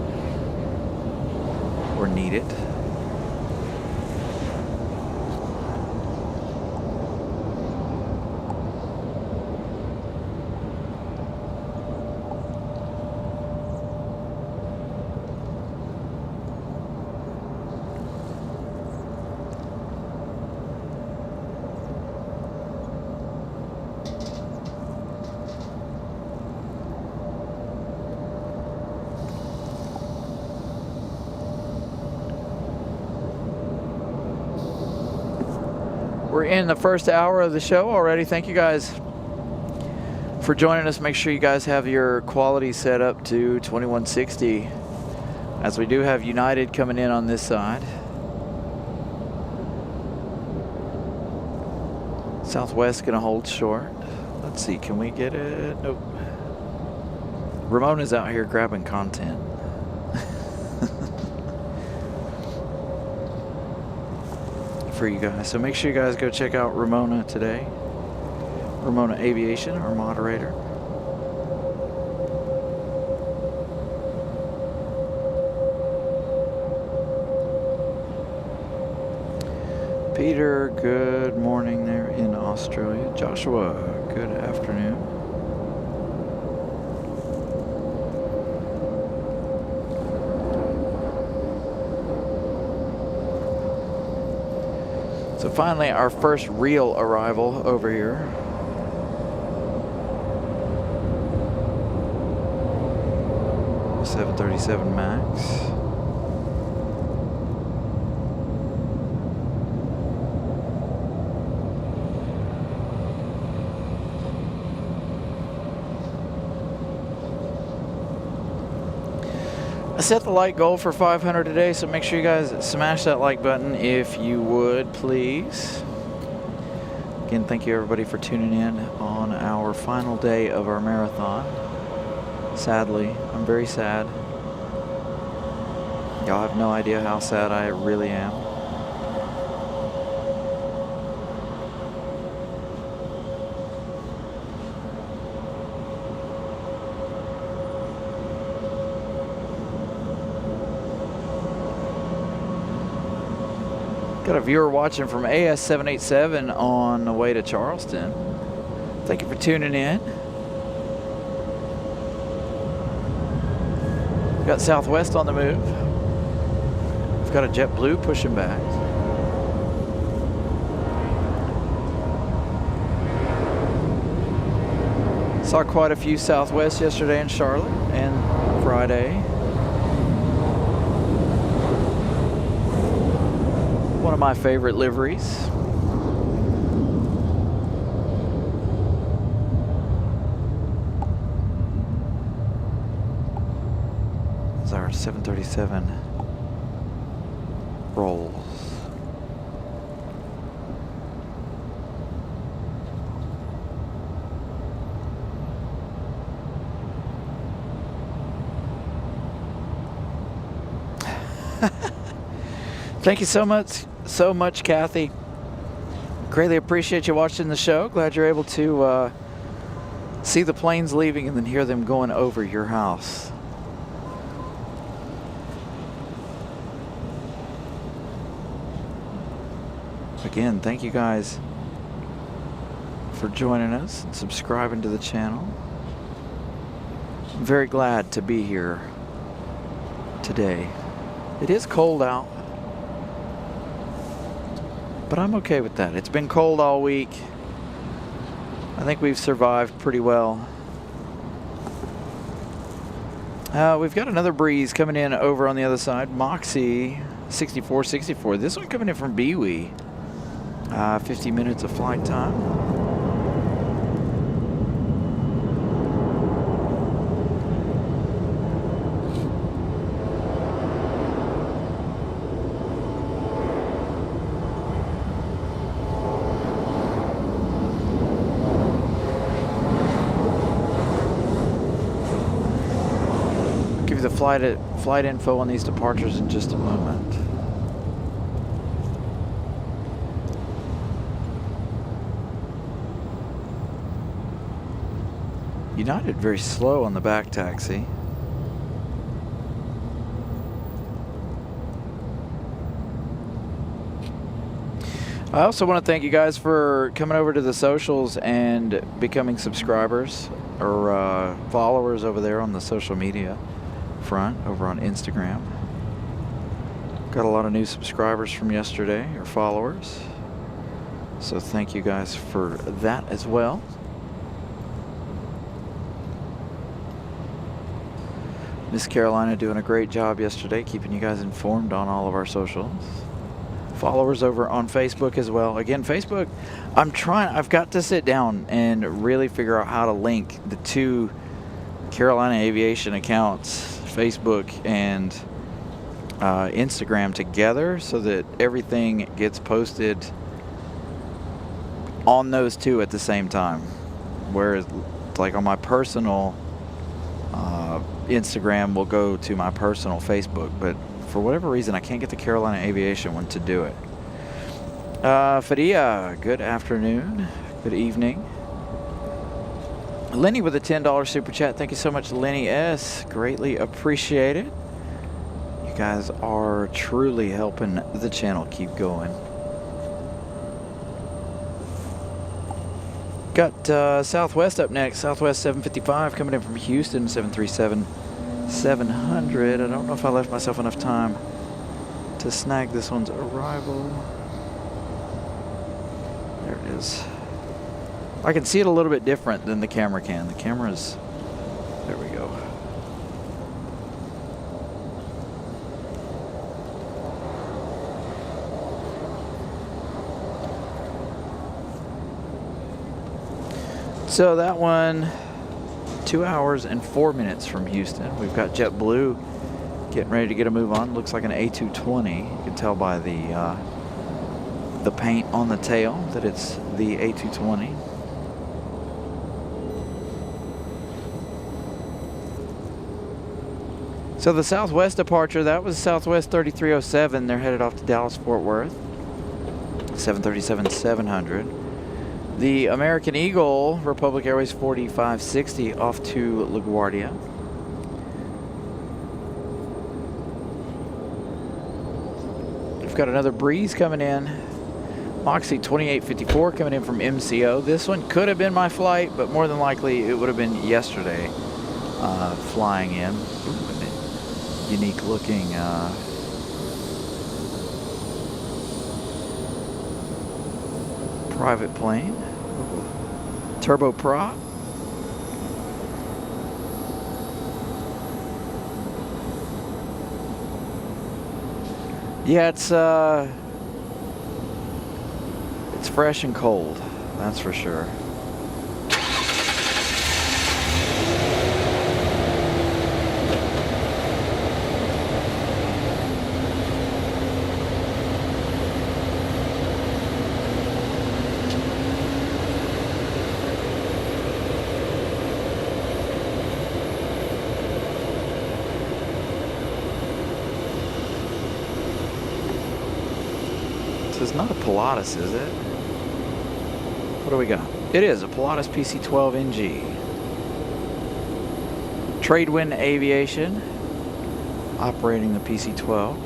or need it. We're in the first hour of the show already. Thank you guys for joining us. Make sure you guys have your quality set up to 2160, as we do have United coming in on this side. Southwest gonna hold short. Let's see, can we get it? Nope. Ramona's out here grabbing content. For you guys, so make sure you guys go check out Ramona today. Ramona Aviation, our moderator. Peter, good morning there in Australia. Joshua, good afternoon. So finally, our first real arrival over here. .737 Max. I set the like goal for 500 today, so make sure you guys smash that like button if you would, please. Again, thank you everybody for tuning in on our final day of our marathon. Sadly, I'm very sad. Y'all have no idea how sad I really am. Got a viewer watching from AS787 on the way to Charleston. Thank you for tuning in. We've got Southwest on the move. We've got a JetBlue pushing back. Saw quite a few Southwest yesterday in Charlotte and Friday. One of my favorite liveries. It's our 737 rolls. Thank you so much, Kathy. Greatly appreciate you watching the show. Glad you're able to see the planes leaving and then hear them going over your house. Again, thank you guys for joining us and subscribing to the channel. I'm very glad to be here today. It is cold out, but I'm okay with that. It's been cold all week. I think we've survived pretty well. We've got another breeze coming in over on the other side. Moxie 6464. This one coming in from BWE. 50 minutes of flight time. Give you the flight info on these departures in just a moment. United very slow on the back taxi. I also want to thank you guys for coming over to the socials and becoming subscribers or followers over there on the social media front over on Instagram. Got a lot of new subscribers from yesterday, or followers. So thank you guys for that as well. Miss Carolina doing a great job yesterday, keeping you guys informed on all of our socials. Followers over on Facebook as well. Again, Facebook, I've got to sit down and really figure out how to link the two Carolina Aviation accounts, Facebook and Instagram, together so that everything gets posted on those two at the same time. Whereas, like on my personal Instagram will go to my personal Facebook, but for whatever reason I can't get the Carolina Aviation one to do it. Fadia, good afternoon, good evening. Lenny with a $10 super chat. Thank you so much, Lenny S. Greatly appreciated. You guys are truly helping the channel keep going. Got Southwest up next. Southwest 755 coming in from Houston, 737-700. I don't know if I left myself enough time to snag this one's arrival. There it is. I can see it a little bit different than the camera can. The camera's, there we go. So that one, 2 hours and 4 minutes from Houston. We've got JetBlue getting ready to get a move on. Looks like an A220. You can tell by the paint on the tail that it's the A220. So the Southwest departure, that was Southwest 3307. They're headed off to Dallas-Fort Worth. 737-700. The American Eagle, Republic Airways 4560, off to LaGuardia. We've got another breeze coming in. Moxie 2854 coming in from MCO. This one could have been my flight, but more than likely it would have been yesterday flying in. Ooh, unique looking private plane. Turboprop. Yeah, it's fresh and cold, that's for sure. It's not a Pilatus, is it? What do we got? It is a Pilatus PC-12NG. Tradewind Aviation operating the PC-12.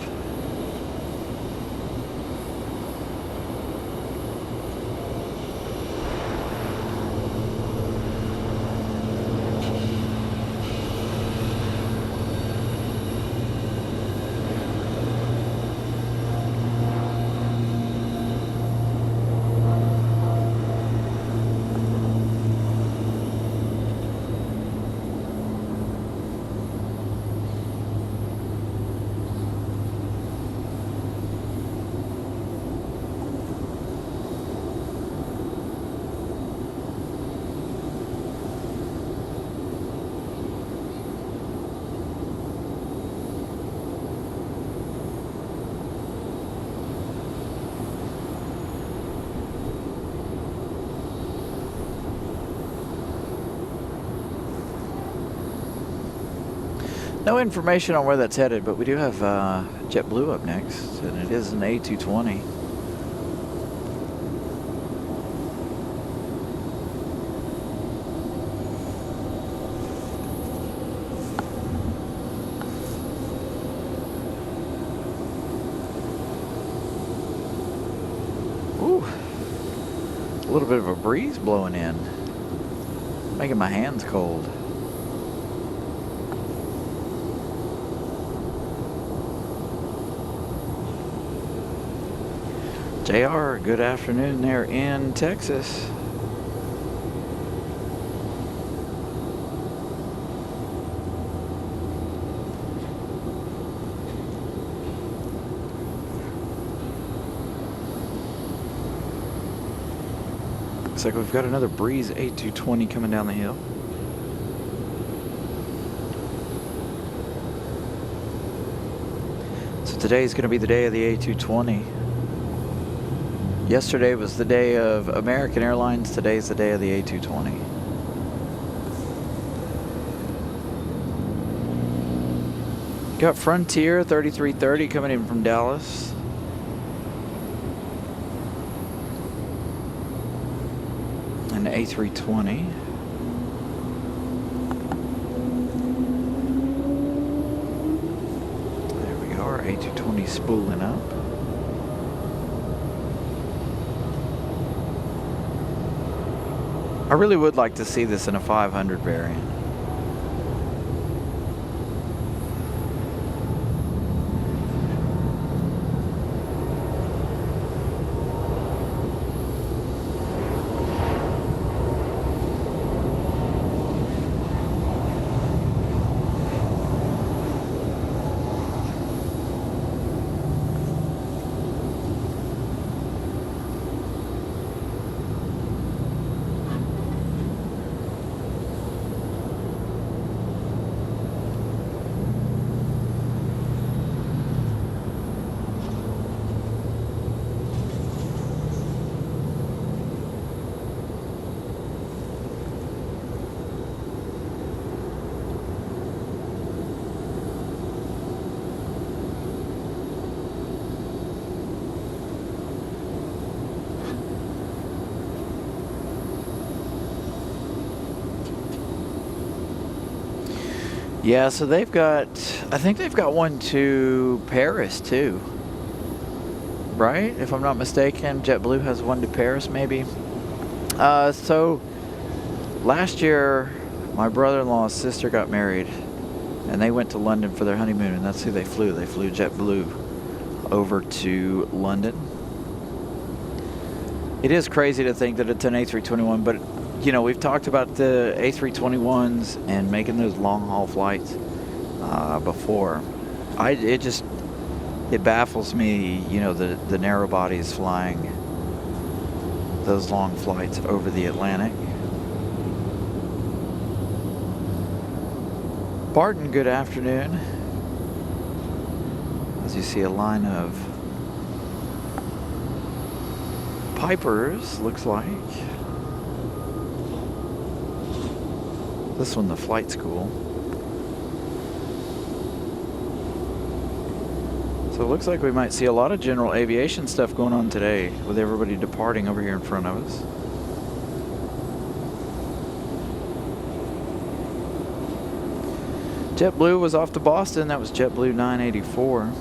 No information on where that's headed, but we do have JetBlue up next, and it is an A220. Ooh, a little bit of a breeze blowing in, making my hands cold. JR, good afternoon there in Texas. Looks like we've got another Breeze A220 coming down the hill. So today's going to be the day of the A220. Yesterday was the day of American Airlines. Today's the day of the A220. Got Frontier 3330 coming in from Dallas. An A320. There we go, our A220 spooling up. I really would like to see this in a 500 variant. Yeah, so they've got, I think they've got one to Paris too, right? If I'm not mistaken, JetBlue has one to Paris maybe. So last year, my brother-in-law's sister got married and they went to London for their honeymoon, and that's who they flew. They flew JetBlue over to London. It is crazy to think that it's an A321, but you know, we've talked about the A321s and making those long haul flights before. It baffles me, you know, the narrow bodies flying those long flights over the Atlantic. Barton, good afternoon. As you see a line of Pipers, looks like. This one, the flight school. So it looks like we might see a lot of general aviation stuff going on today with everybody departing over here in front of us. JetBlue was off to Boston. That was JetBlue 984.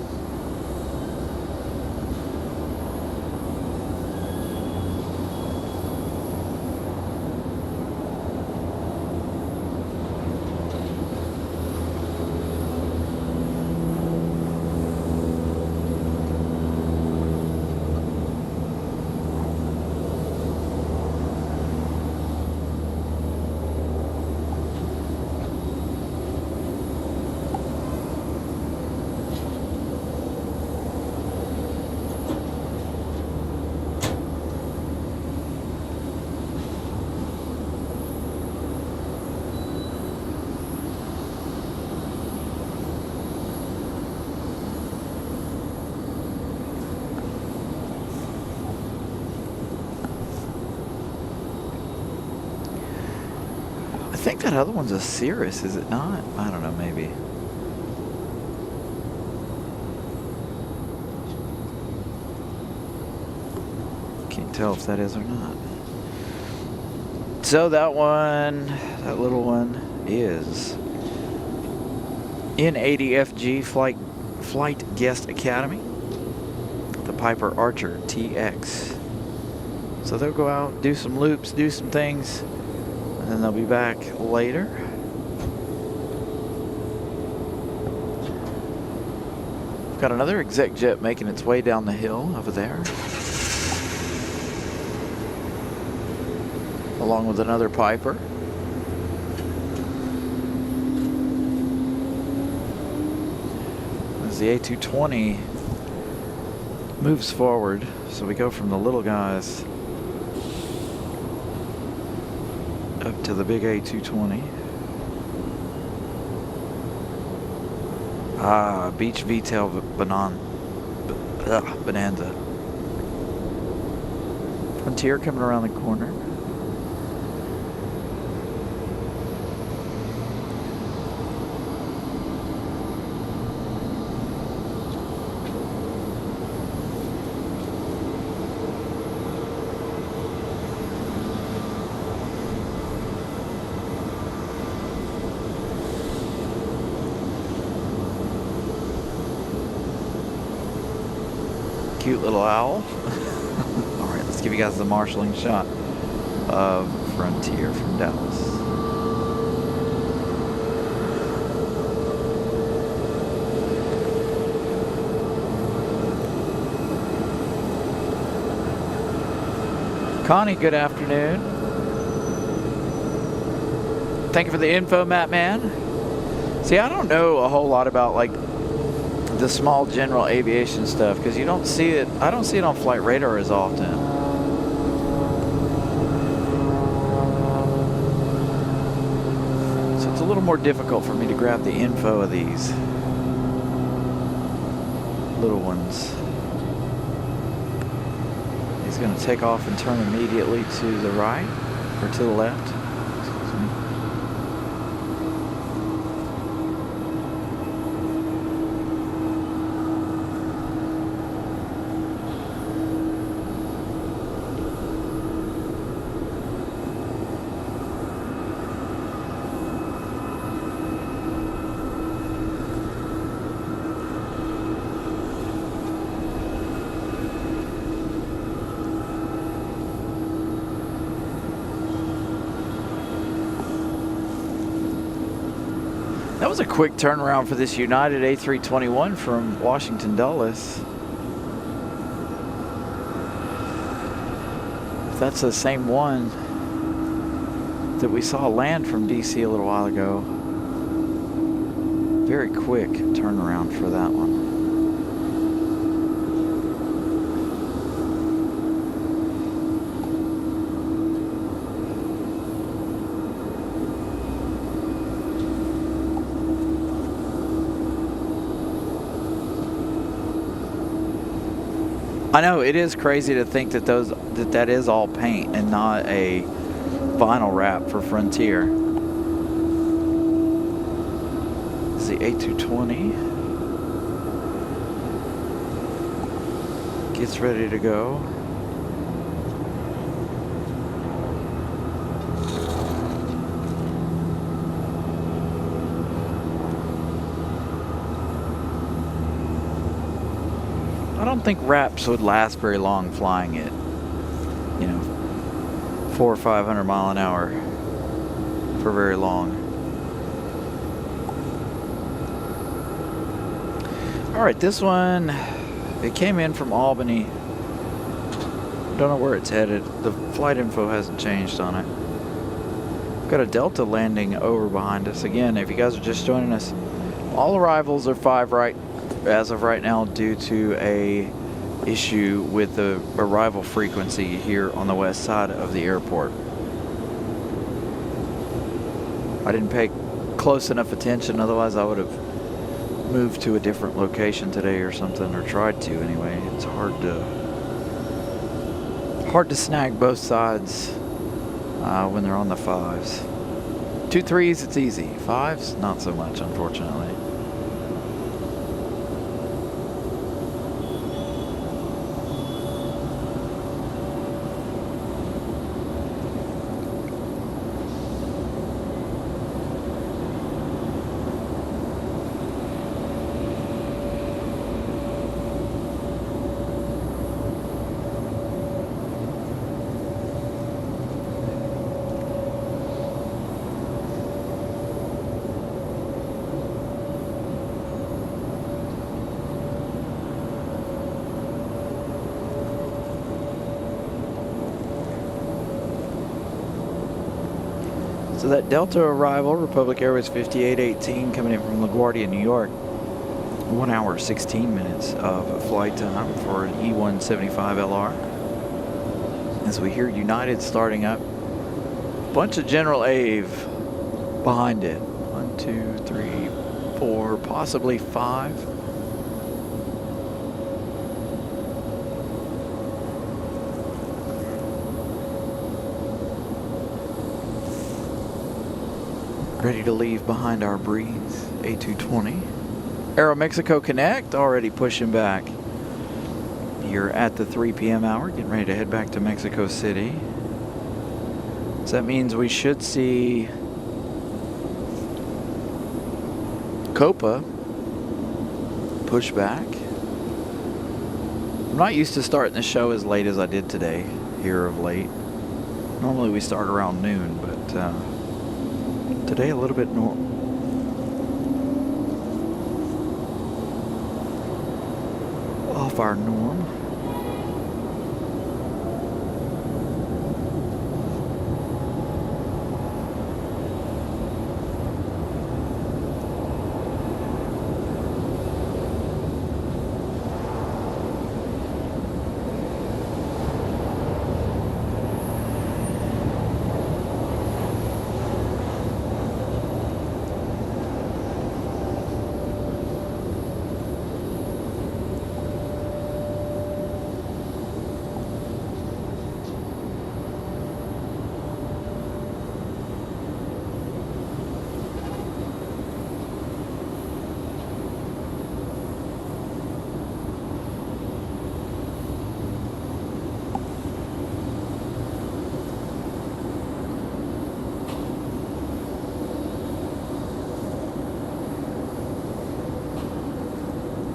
I think that other one's a Cirrus, is it not? I don't know, maybe. Can't tell if that is or not. So that one, that little one is N80FG Flight Guest Academy, the Piper Archer TX. So they'll go out, do some loops, do some things, and then they'll be back later. We've got another exec jet making its way down the hill over there, along with another Piper. As the A220 moves forward, so we go from the little guys up to the big A220. Beach V-tail Bonanza. Frontier coming around the corner. Cute little owl. Alright, let's give you guys the marshalling shot of Frontier from Dallas. Connie, good afternoon. Thank you for the info, Matt Man. See, I don't know a whole lot about like the small general aviation stuff because you don't see it. I don't see it on flight radar as often. So it's a little more difficult for me to grab the info of these little ones. He's going to take off and turn immediately to the right or to the left. Excuse me. That was a quick turnaround for this United A321 from Washington Dulles. If that's the same one that we saw land from DC a little while ago. Very quick turnaround for that one. I know it is crazy to think that that is all paint and not a vinyl wrap for Frontier. This is the A220. Gets ready to go. I don't think wraps would last very long flying it, 400 or 500 mile an hour for very long. All right, this one, it came in from Albany. Don't know where it's headed. The flight info hasn't changed on it. Got a Delta landing over behind us. Again, if you guys are just joining us, all arrivals are 5 right as of right now due to a issue with the arrival frequency here on the west side of the airport. I didn't pay close enough attention, otherwise I would have moved to a different location today or something, or tried to anyway. It's hard to snag both sides when they're on the 5s. 2 3s, it's easy. 5s, not so much, unfortunately. So that Delta arrival, Republic Airways 5818, coming in from LaGuardia, New York. 1 hour, 16 minutes of flight time for an E175LR. As we hear United starting up. Bunch of General Ave behind it. 1, 2, 3, 4, possibly 5. Ready to leave behind our Breeze A220. Aeromexico Connect already pushing back. You're at the 3 p.m. hour, getting ready to head back to Mexico City. So that means we should see Copa push back. I'm not used to starting the show as late as I did today, here of late. Normally we start around noon, but today a little bit off our norm.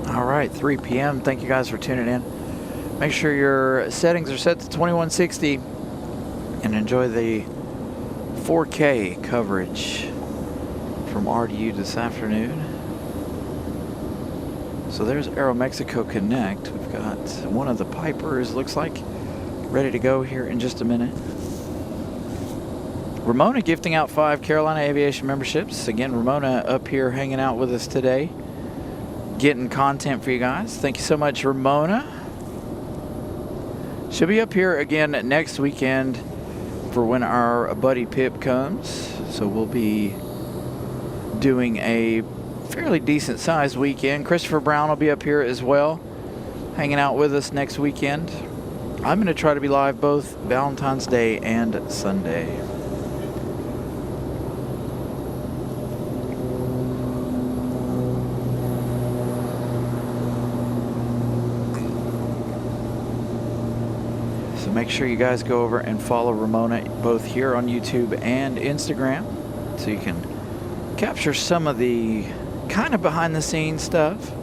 All right, 3 p.m. Thank you guys for tuning in. Make sure your settings are set to 2160 and enjoy the 4K coverage from RDU this afternoon. So there's Aeromexico Connect. We've got one of the Pipers, looks like, ready to go here in just a minute. Ramona gifting out 5 Carolina Aviation memberships. Again, Ramona up here hanging out with us today, getting content for you guys. Thank you so much, Ramona. She'll be up here again next weekend for when our buddy Pip comes. So we'll be doing a fairly decent sized weekend. Christopher Brown will be up here as well, hanging out with us next weekend. I'm going to try to be live both Valentine's Day and Sunday. Make sure you guys go over and follow Ramona both here on YouTube and Instagram so you can capture some of the kind of behind the scenes stuff.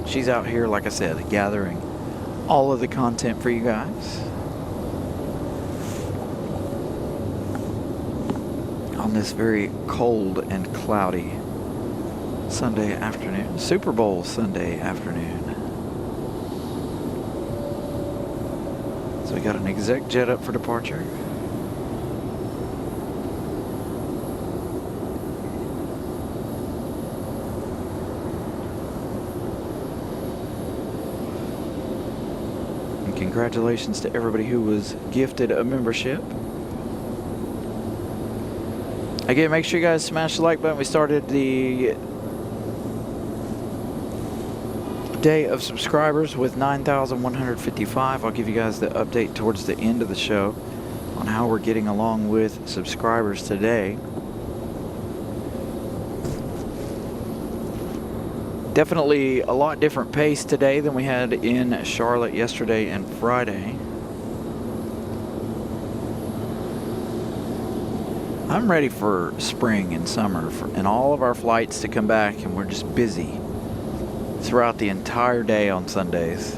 She's out here, like I said, gathering all of the content for you guys on this very cold and cloudy Sunday afternoon, Super Bowl Sunday afternoon. So we got an exec jet up for departure. And congratulations to everybody who was gifted a membership. Again, make sure you guys smash the like button. We started the day of subscribers with 9,155. I'll give you guys the update towards the end of the show on how we're getting along with subscribers today. Definitely a lot different pace today than we had in Charlotte yesterday and Friday. I'm ready for spring and summer and all of our flights to come back, and we're just busy throughout the entire day on Sundays.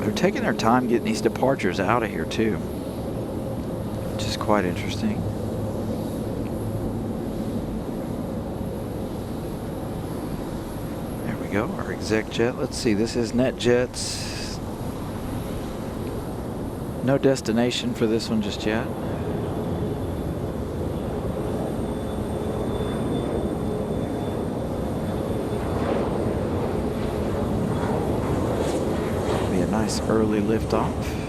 They're taking their time getting these departures out of here too, which is quite interesting. There we go, our exec jet. Let's see, this is NetJets. No destination for this one just yet. Be a nice early liftoff.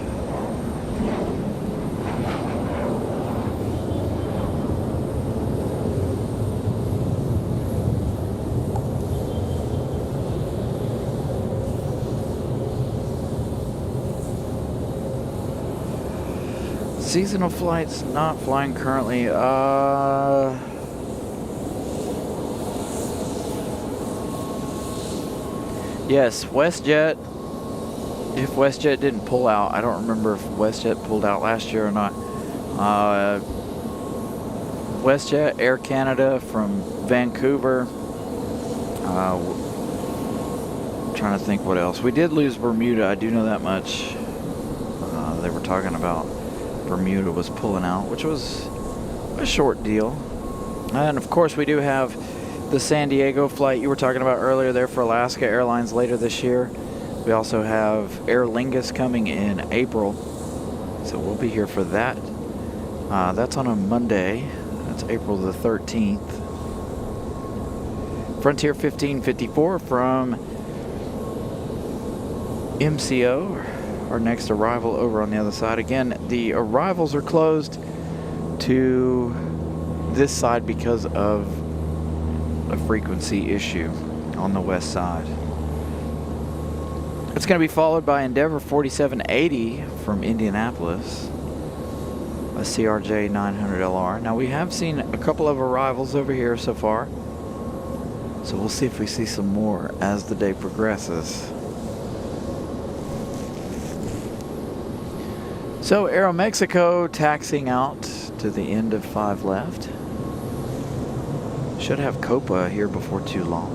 Seasonal flights not flying currently. Yes, WestJet. If WestJet didn't pull out, I don't remember if WestJet pulled out last year or not. WestJet, Air Canada from Vancouver. Trying to think what else. We did lose Bermuda, I do know that much. They were talking about Bermuda was pulling out, which was a short deal. And of course we do have the San Diego flight you were talking about earlier there for Alaska Airlines later this year. We also have Aer Lingus coming in April, so we'll be here for that. That's on a Monday. That's April the 13th. Frontier 1554 from MCO, our next arrival over on the other side. Again, the arrivals are closed to this side because of a frequency issue on the west side. It's going to be followed by Endeavour 4780 from Indianapolis, a CRJ 900LR. Now we have seen a couple of arrivals over here so far, so we'll see if we see some more as the day progresses. So Aeromexico taxiing out to the end of 5 left. Should have Copa here before too long.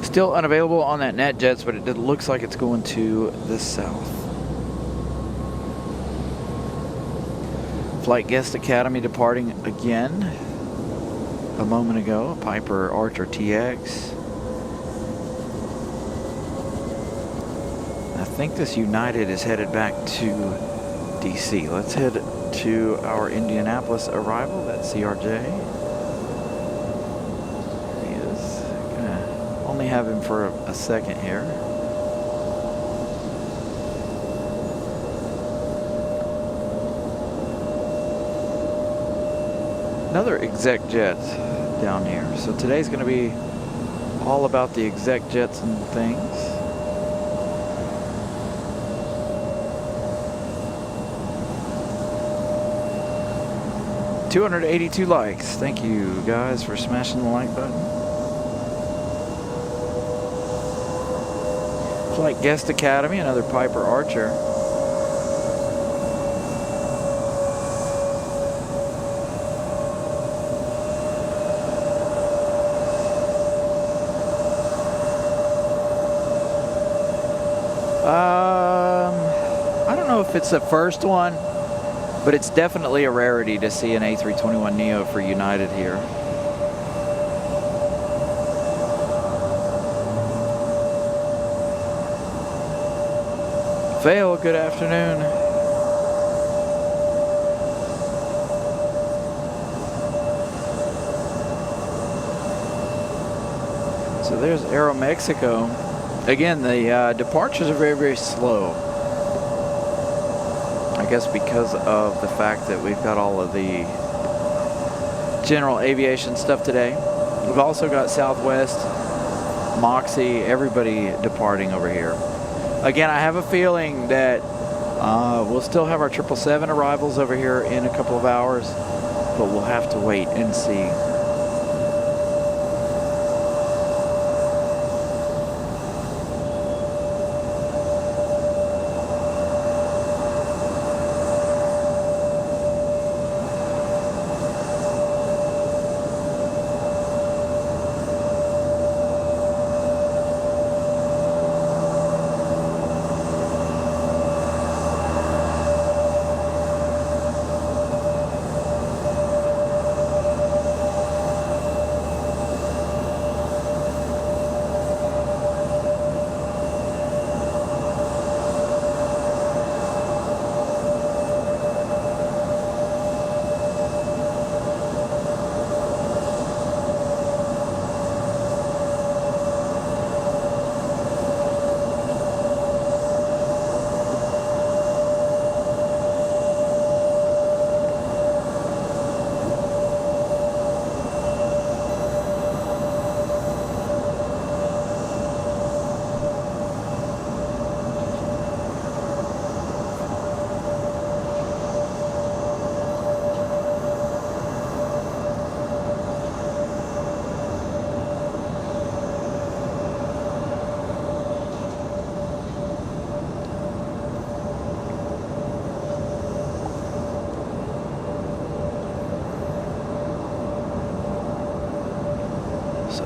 Still unavailable on that NetJets, but it looks like it's going to the south. Flight Guest Academy departing again a moment ago. A Piper Archer TX. I think this United is headed back to DC. Let's head to our Indianapolis arrival. That's CRJ. He is. Gonna only have him for a second here. Another exec jet down here. So today's going to be all about the exec jets and things. $282 likes. Thank you guys for smashing the like button. Flight Guest Academy, another Piper Archer. I don't know if it's the first one, but it's definitely a rarity to see an A321neo for United here. Vail, good afternoon. So there's Aeromexico. Again, the departures are very, very slow. I guess because of the fact that we've got all of the general aviation stuff today. We've also got Southwest, Moxie, everybody departing over here. Again, I have a feeling that we'll still have our 777 arrivals over here in a couple of hours, but we'll have to wait and see.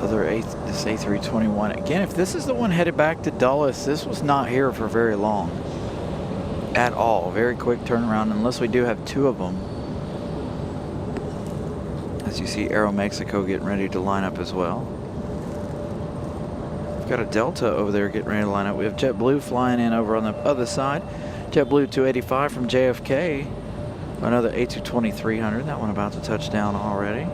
This A321. Again, if this is the one headed back to Dulles, this was not here for very long at all. Very quick turnaround, unless we do have two of them. As you see, Aero Mexico getting ready to line up as well. We've got a Delta over there getting ready to line up. We have JetBlue flying in over on the other side. JetBlue 285 from JFK. Another A220-300. That one about to touch down already.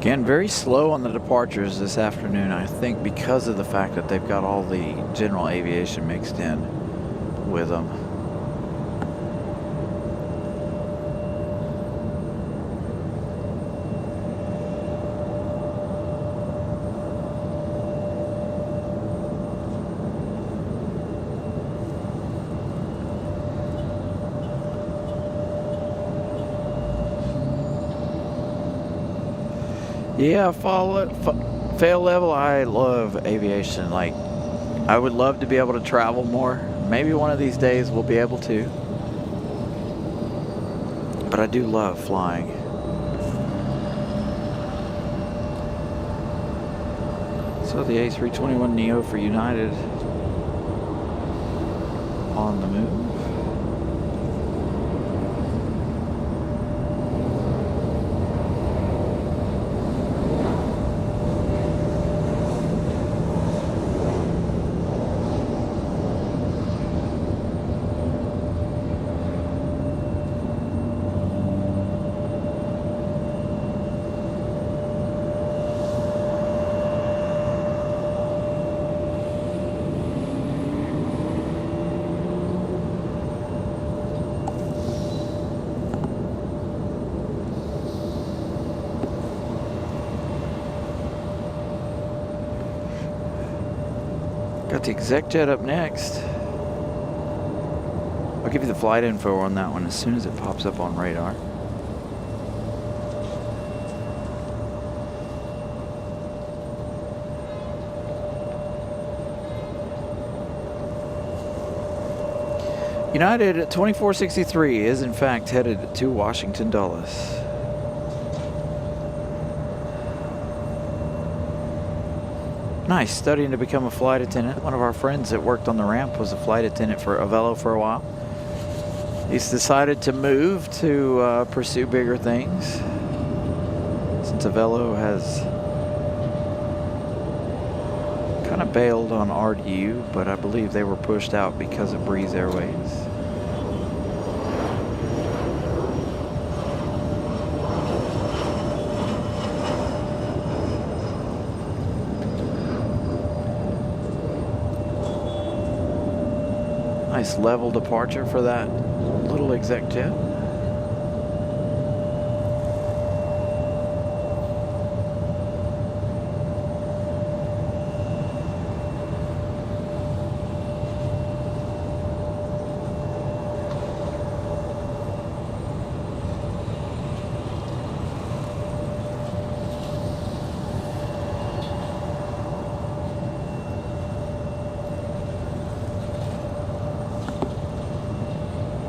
Again, very slow on the departures this afternoon, I think because of the fact that they've got all the general aviation mixed in with them. Yeah, fail level, I love aviation. Like, I would love to be able to travel more. Maybe one of these days we'll be able to. But I do love flying. So the A321neo for United on the move. Got the exec jet up next. I'll give you the flight info on that one as soon as it pops up on radar. United at 2463 is in fact headed to Washington Dulles. Nice, studying to become a flight attendant. One of our friends that worked on the ramp was a flight attendant for Avello for a while. He's decided to move to pursue bigger things, since Avello has kind of bailed on RDU, but I believe they were pushed out because of Breeze Airways. Nice level departure for that little exec jet.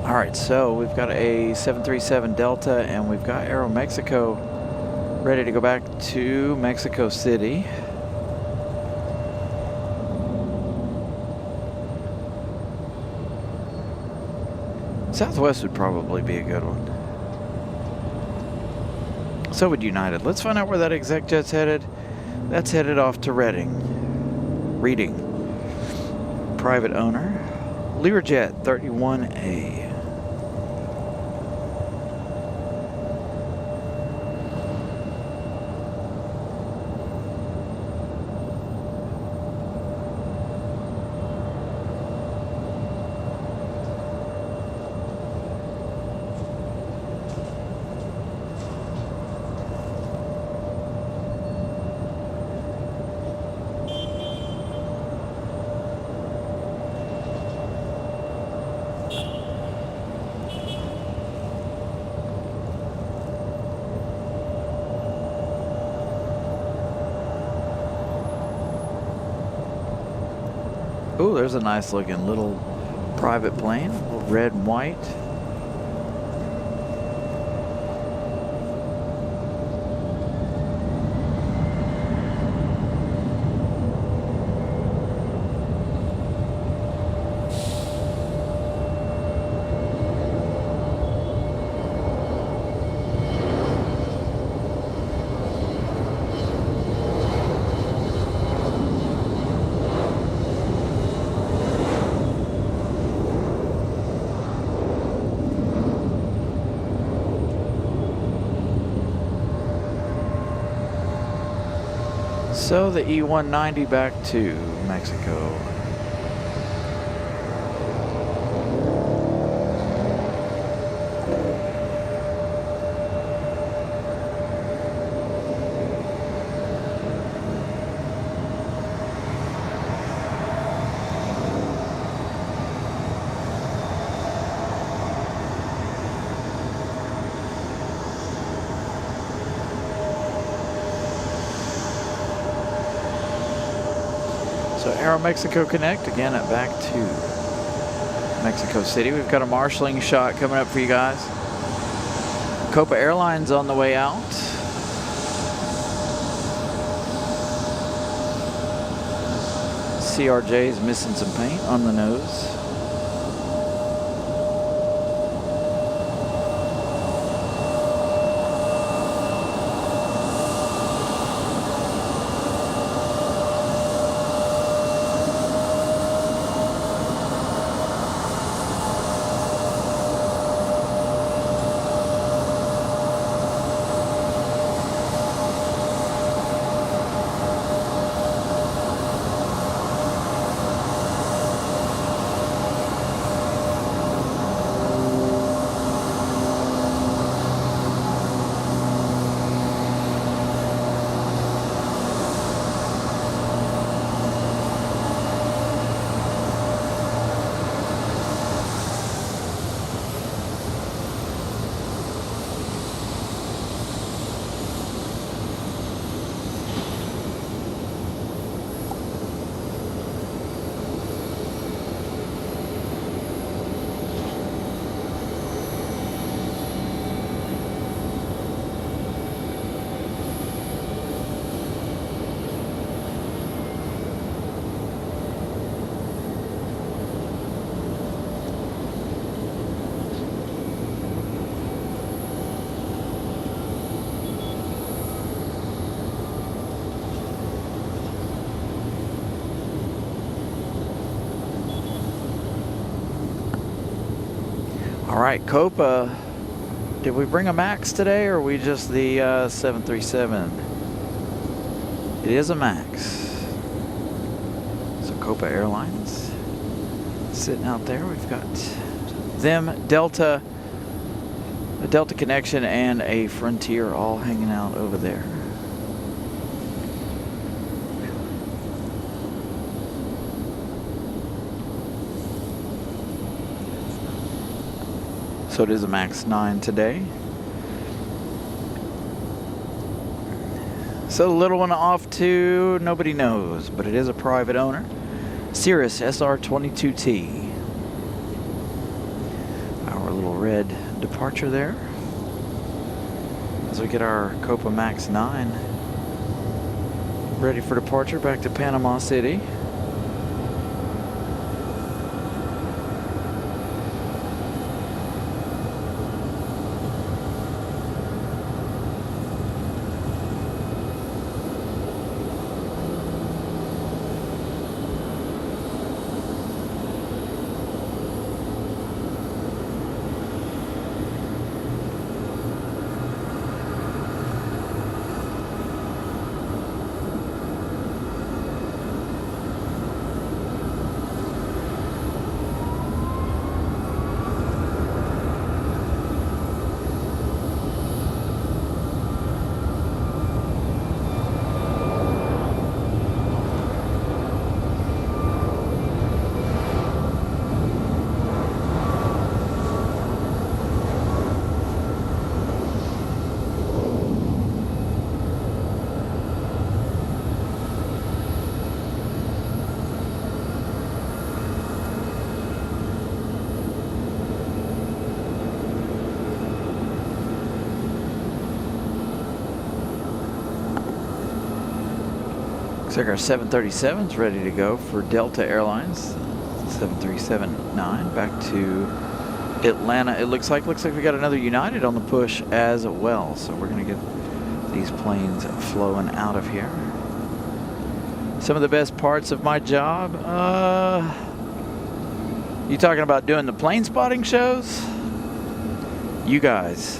All right, so we've got a 737 Delta and we've got Aero Mexico ready to go back to Mexico City. Southwest would probably be a good one. So would United. Let's find out where that exec jet's headed. That's headed off to Reading. Private owner. Learjet 31A. Oh, there's a nice looking little private plane, red and white. So the E-190 back to Mexico. So Aeromexico Connect, again, back to Mexico City. We've got a marshalling shot coming up for you guys. Copa Airlines on the way out. CRJ is missing some paint on the nose. All right, Copa, did we bring a MAX today, or are we just the 737? It is a MAX. So Copa Airlines sitting out there. We've got them, Delta, a Delta Connection, and a Frontier all hanging out over there. So it is a MAX 9 today. So the little one off to nobody knows, but it is a private owner. Cirrus SR22T. Our little red departure there. As we get our Copa MAX 9 ready for departure back to Panama City. Looks like our 737's ready to go for Delta Airlines. 737-9 back to Atlanta. It looks like we got another United on the push as well. So we're going to get these planes flowing out of here. Some of the best parts of my job. You talking about doing the plane spotting shows? You guys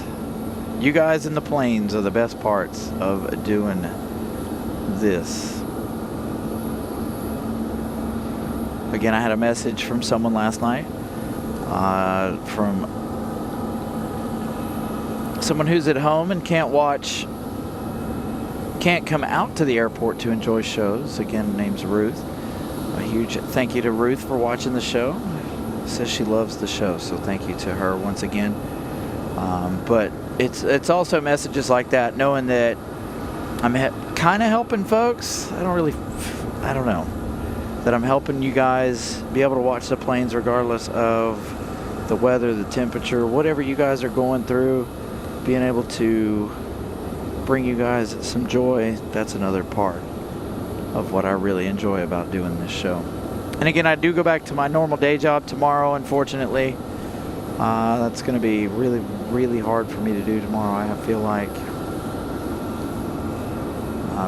in the planes are the best parts of doing this. Again, I had a message from someone last night, from someone who's at home and can't come out to the airport to enjoy shows. Again, name's Ruth. A huge thank you to Ruth for watching the show. Says she loves the show, so thank you to her once again. But it's also messages like that, knowing that I'm kind of helping folks. I don't know. That I'm helping you guys be able to watch the planes regardless of the weather, the temperature, whatever you guys are going through. Being able to bring you guys some joy, that's another part of what I really enjoy about doing this show. And again, I do go back to my normal day job tomorrow, unfortunately. That's going to be really, really hard for me to do tomorrow, I feel like.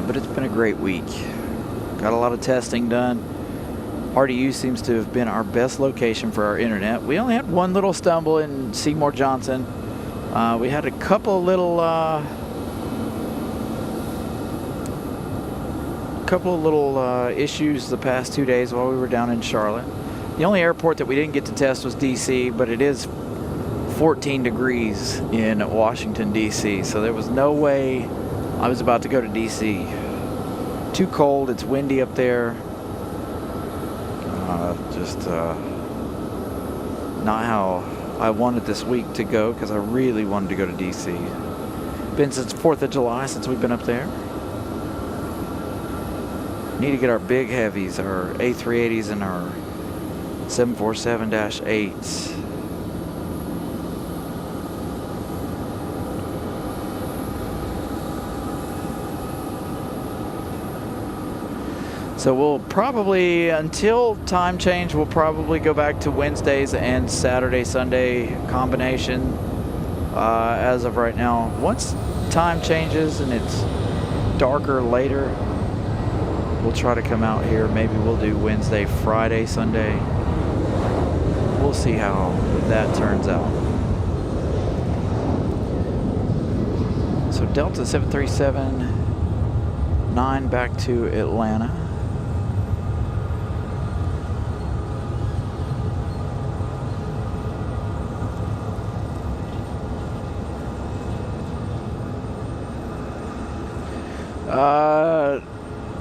But it's been a great week. Got a lot of testing done. RDU seems to have been our best location for our internet. We only had one little stumble in Seymour Johnson. We had a couple little issues the past 2 days while we were down in Charlotte. The only airport that we didn't get to test was DC, but it is 14 degrees in Washington, DC, so there was no way I was about to go to DC. Too cold, it's windy up there. Not how I wanted this week to go, because I really wanted to go to DC. Been since 4th of July since we've been up there. Need to get our big heavies, our A380s and our 747-8s. So we'll probably, until time change, we'll probably go back to Wednesdays and Saturday, Sunday combination as of right now. Once time changes and it's darker later, we'll try to come out here. Maybe we'll do Wednesday, Friday, Sunday. We'll see how that turns out. So Delta 737-9 back to Atlanta.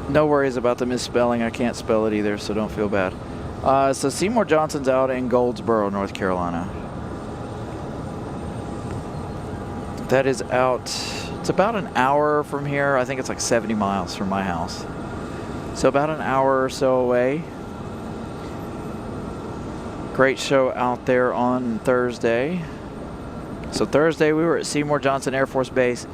No worries about the misspelling. I can't spell it either, so don't feel bad. So Seymour Johnson's out in Goldsboro, North Carolina. That is out, it's about an hour from here. I think it's like 70 miles from my house. So about an hour or so away. Great show out there on Thursday. So Thursday we were at Seymour Johnson Air Force Base.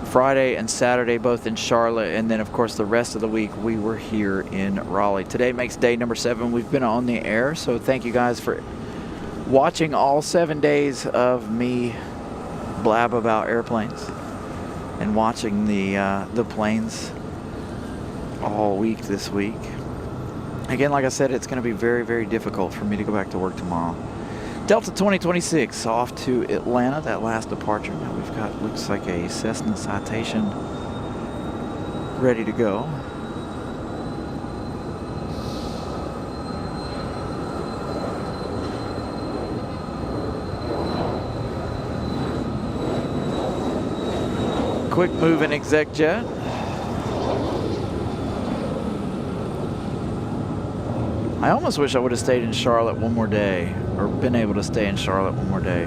Friday and Saturday both in Charlotte, and then of course the rest of the week we were here in Raleigh. Today makes day number 7 we've been on the air, so thank you guys for watching all 7 days of me blab about airplanes and watching the planes all week this week. Again, like I said, it's going to be very, very difficult for me to go back to work tomorrow. Delta 2026 off to Atlanta, that last departure. Now we've got, looks like a Cessna Citation ready to go. Quick move in exec jet. I almost wish I would have stayed in Charlotte one more day, or been able to stay in Charlotte one more day.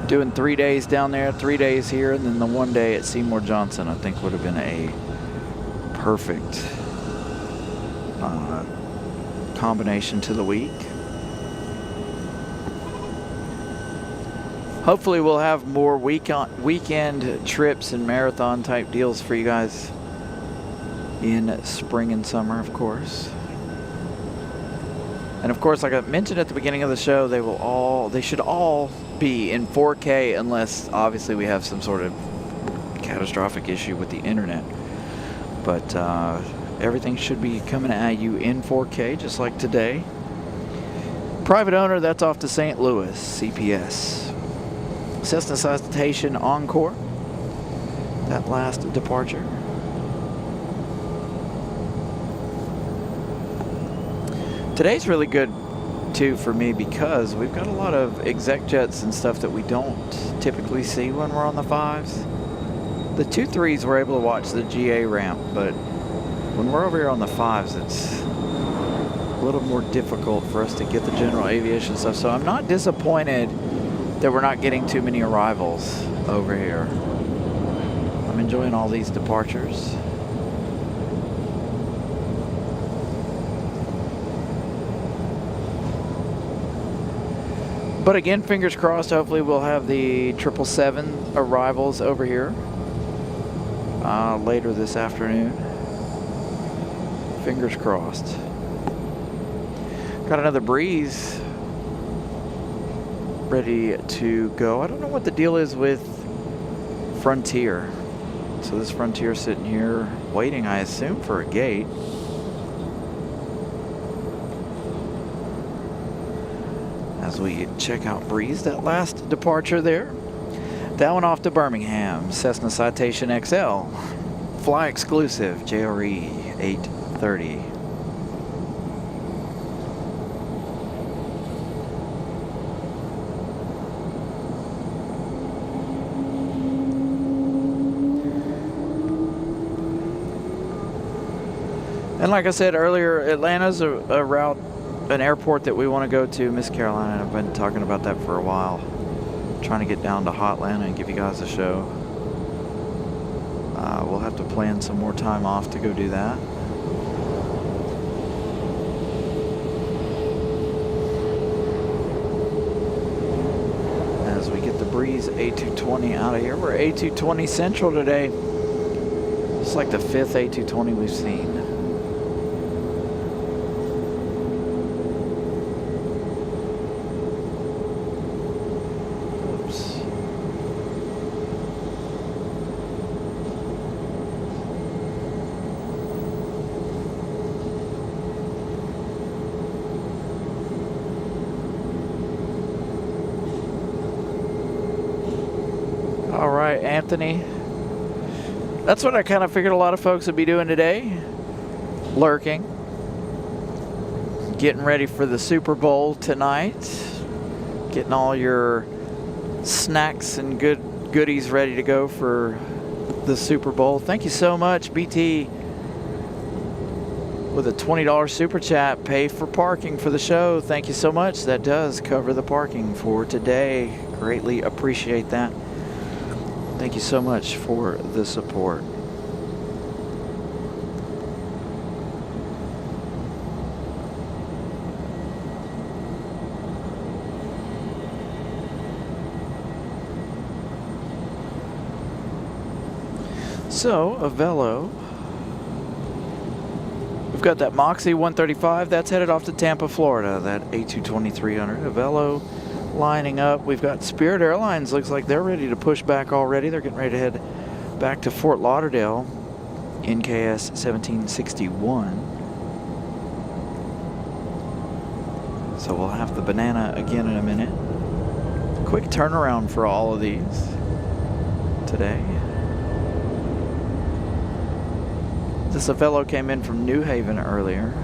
Doing 3 days down there, 3 days here, and then the 1 day at Seymour Johnson, I think would have been a perfect combination to the week. Hopefully we'll have more weekend trips and marathon type deals for you guys in spring and summer, of course. And of course, like I mentioned at the beginning of the show, they should all be in 4K unless obviously we have some sort of catastrophic issue with the internet. But everything should be coming at you in 4K, just like today. Private owner, that's off to St. Louis, CPS. Cessna Citation Encore, that last departure. Today's really good too for me because we've got a lot of exec jets and stuff that we don't typically see when we're on the 5s. The 2-3s we're able to watch the GA ramp, but when we're over here on the 5s, it's a little more difficult for us to get the general aviation stuff. So I'm not disappointed that we're not getting too many arrivals over here. I'm enjoying all these departures. But again, fingers crossed, hopefully we'll have the 777 arrivals over here later this afternoon. Fingers crossed. Got another breeze ready to go. I don't know what the deal is with Frontier. So this Frontier sitting here waiting, I assume, for a gate. As we check out Breeze, that last departure there. That one off to Birmingham, Cessna Citation XL. Fly exclusive, JRE 830. And like I said earlier, Atlanta's a route, an airport that we want to go to, Miss Carolina. I've been talking about that for a while. Trying to get down to Hotlanta and give you guys a show. We'll have to plan some more time off to go do that. As we get the Breeze A220 out of here. We're A220 Central today. It's like the 5th A220 we've seen. All right, Anthony. That's what I kind of figured a lot of folks would be doing today. Lurking. Getting ready for the Super Bowl tonight. Getting all your snacks and goodies ready to go for the Super Bowl. Thank you so much, BT, with a $20 super chat. Pay for parking for the show. Thank you so much. That does cover the parking for today. Greatly appreciate that. Thank you so much for the support. So, a Velo. We've got that Moxie 135. That's headed off to Tampa, Florida. That A220-300. A Velo lining up. We've got Spirit Airlines. Looks like they're ready to push back already. They're getting ready to head back to Fort Lauderdale. NKS 1761. So we'll have the banana again in a minute. Quick turnaround for all of these today. This Avello came in from New Haven earlier.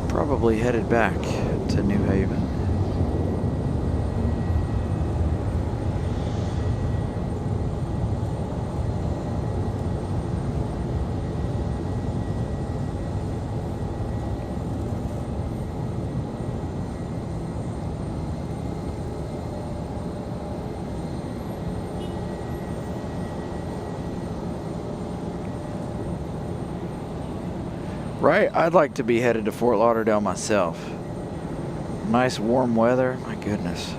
Probably headed back to New Haven. Right? I'd like to be headed to Fort Lauderdale myself. Nice warm weather. My goodness.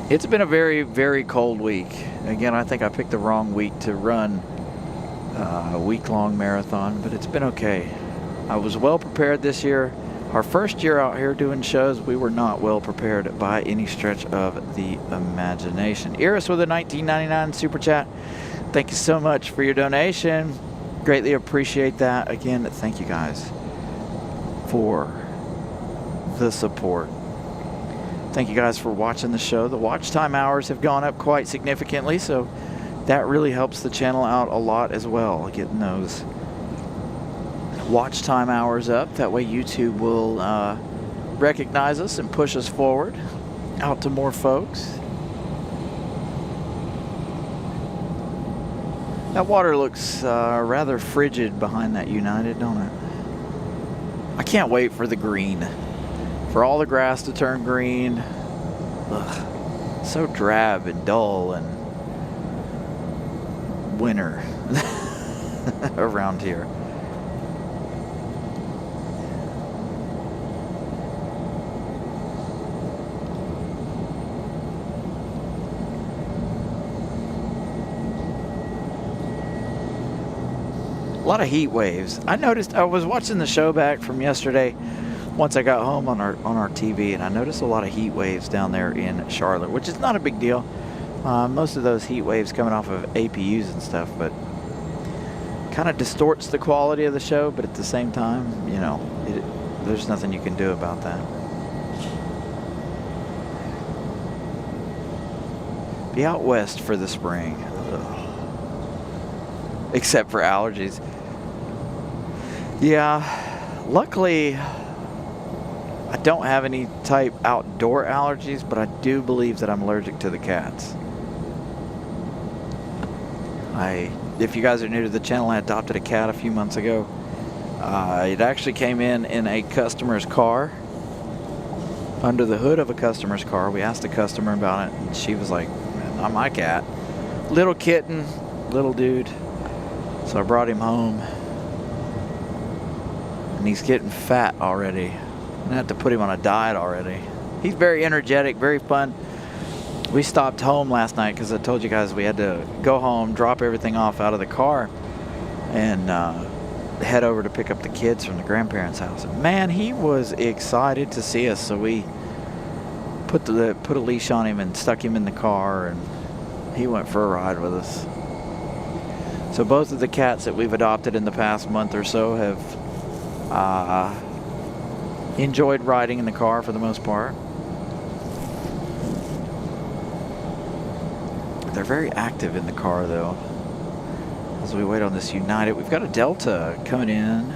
It's been a very, very cold week. Again, I think I picked the wrong week to run a week-long marathon, but it's been okay. I was well prepared this year. Our first year out here doing shows, we were not well prepared by any stretch of the imagination. Iris with a $19.99 super chat. Thank you so much for your donation. Greatly appreciate that. Again, thank you guys for the support. Thank you guys for watching the show. The watch time hours have gone up quite significantly, so that really helps the channel out a lot as well, getting those watch time hours up. That way YouTube will recognize us and push us forward out to more folks. That water looks rather frigid behind that United, don't it? I can't wait for the green. For all the grass to turn green. Ugh, so drab and dull and winter around here. A lot of heat waves. I noticed, I was watching the show back from yesterday once I got home on our TV, and I noticed a lot of heat waves down there in Charlotte, which is not a big deal. Most of those heat waves coming off of APUs and stuff, but kind of distorts the quality of the show, but at the same time, you know, there's nothing you can do about that. Be out west for the spring. Ugh. Except for allergies. Yeah, luckily I don't have any type outdoor allergies, but I do believe that I'm allergic to the cats. If you guys are new to the channel, I adopted a cat a few months ago. It actually came in a customer's car, under the hood of a customer's car. We asked the customer about it, and she was like, "Not my cat." Little kitten, little dude. So I brought him home, and he's getting fat already. I'm gonna have to put him on a diet already. He's very energetic, very fun. We stopped home last night because I told you guys we had to go home, drop everything off out of the car, and head over to pick up the kids from the grandparents' house. And man, he was excited to see us. So we put a leash on him and stuck him in the car, and he went for a ride with us. So both of the cats that we've adopted in the past month or so have enjoyed riding in the car for the most part. They're very active in the car though. As we wait on this United, we've got a Delta coming in.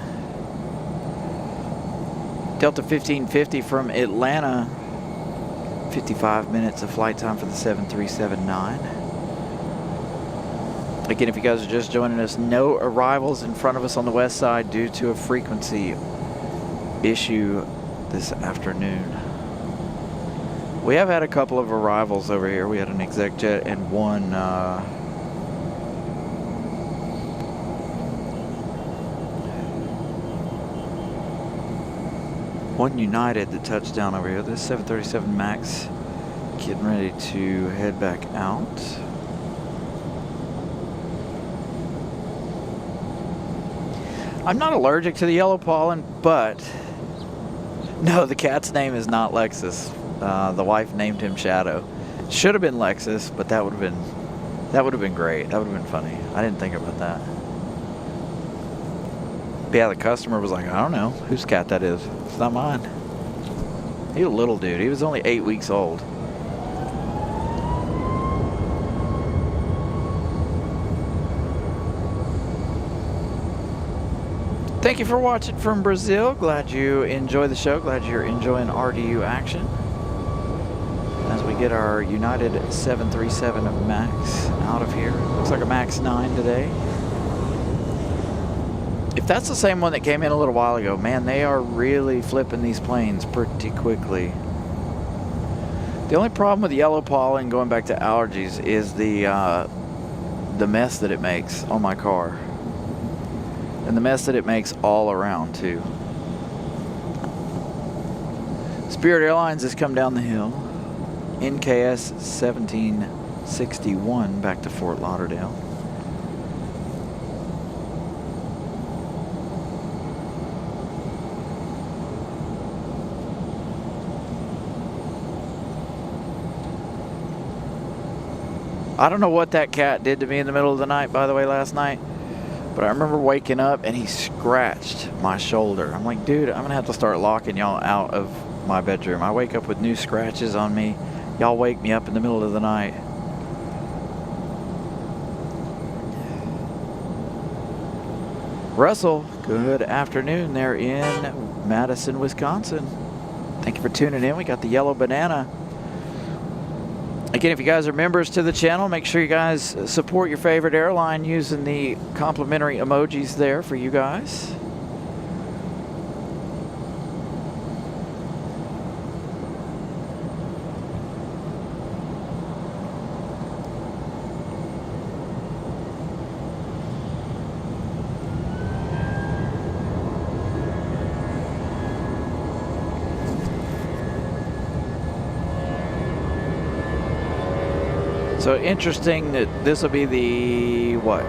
Delta 1550 from Atlanta. 55 minutes of flight time for the 737-9. Again, if you guys are just joining us, no arrivals in front of us on the west side due to a frequency issue this afternoon. We have had a couple of arrivals over here. We had an exec jet and one United that touched down over here. This 737 MAX getting ready to head back out. I'm not allergic to the yellow pollen, but no, the cat's name is not Lexus. The wife named him Shadow. Should have been Lexus, but that would have been great. That would have been funny. I didn't think about that. But yeah, the customer was like, I don't know whose cat that is. It's not mine. He's a little dude. He was only 8 weeks old. Thank you for watching from Brazil. Glad you enjoy the show. Glad you're enjoying RDU action. As we get our United 737 MAX out of here. Looks like a MAX 9 today. If that's the same one that came in a little while ago, man, they are really flipping these planes pretty quickly. The only problem with yellow pollen, going back to allergies, is the mess that it makes on my car. And the mess that it makes all around too. Spirit Airlines has come down the hill. NKS 1761 back to Fort Lauderdale. I don't know what that cat did to me in the middle of the night, by the way, last night. But I remember waking up and he scratched my shoulder. I'm like, dude, I'm going to have to start locking y'all out of my bedroom. I wake up with new scratches on me. Y'all wake me up in the middle of the night. Russell, good afternoon there in Madison, Wisconsin. Thank you for tuning in. We got the yellow banana. Again, if you guys are members to the channel, make sure you guys support your favorite airline using the complimentary emojis there for you guys. So interesting that this will be the, what,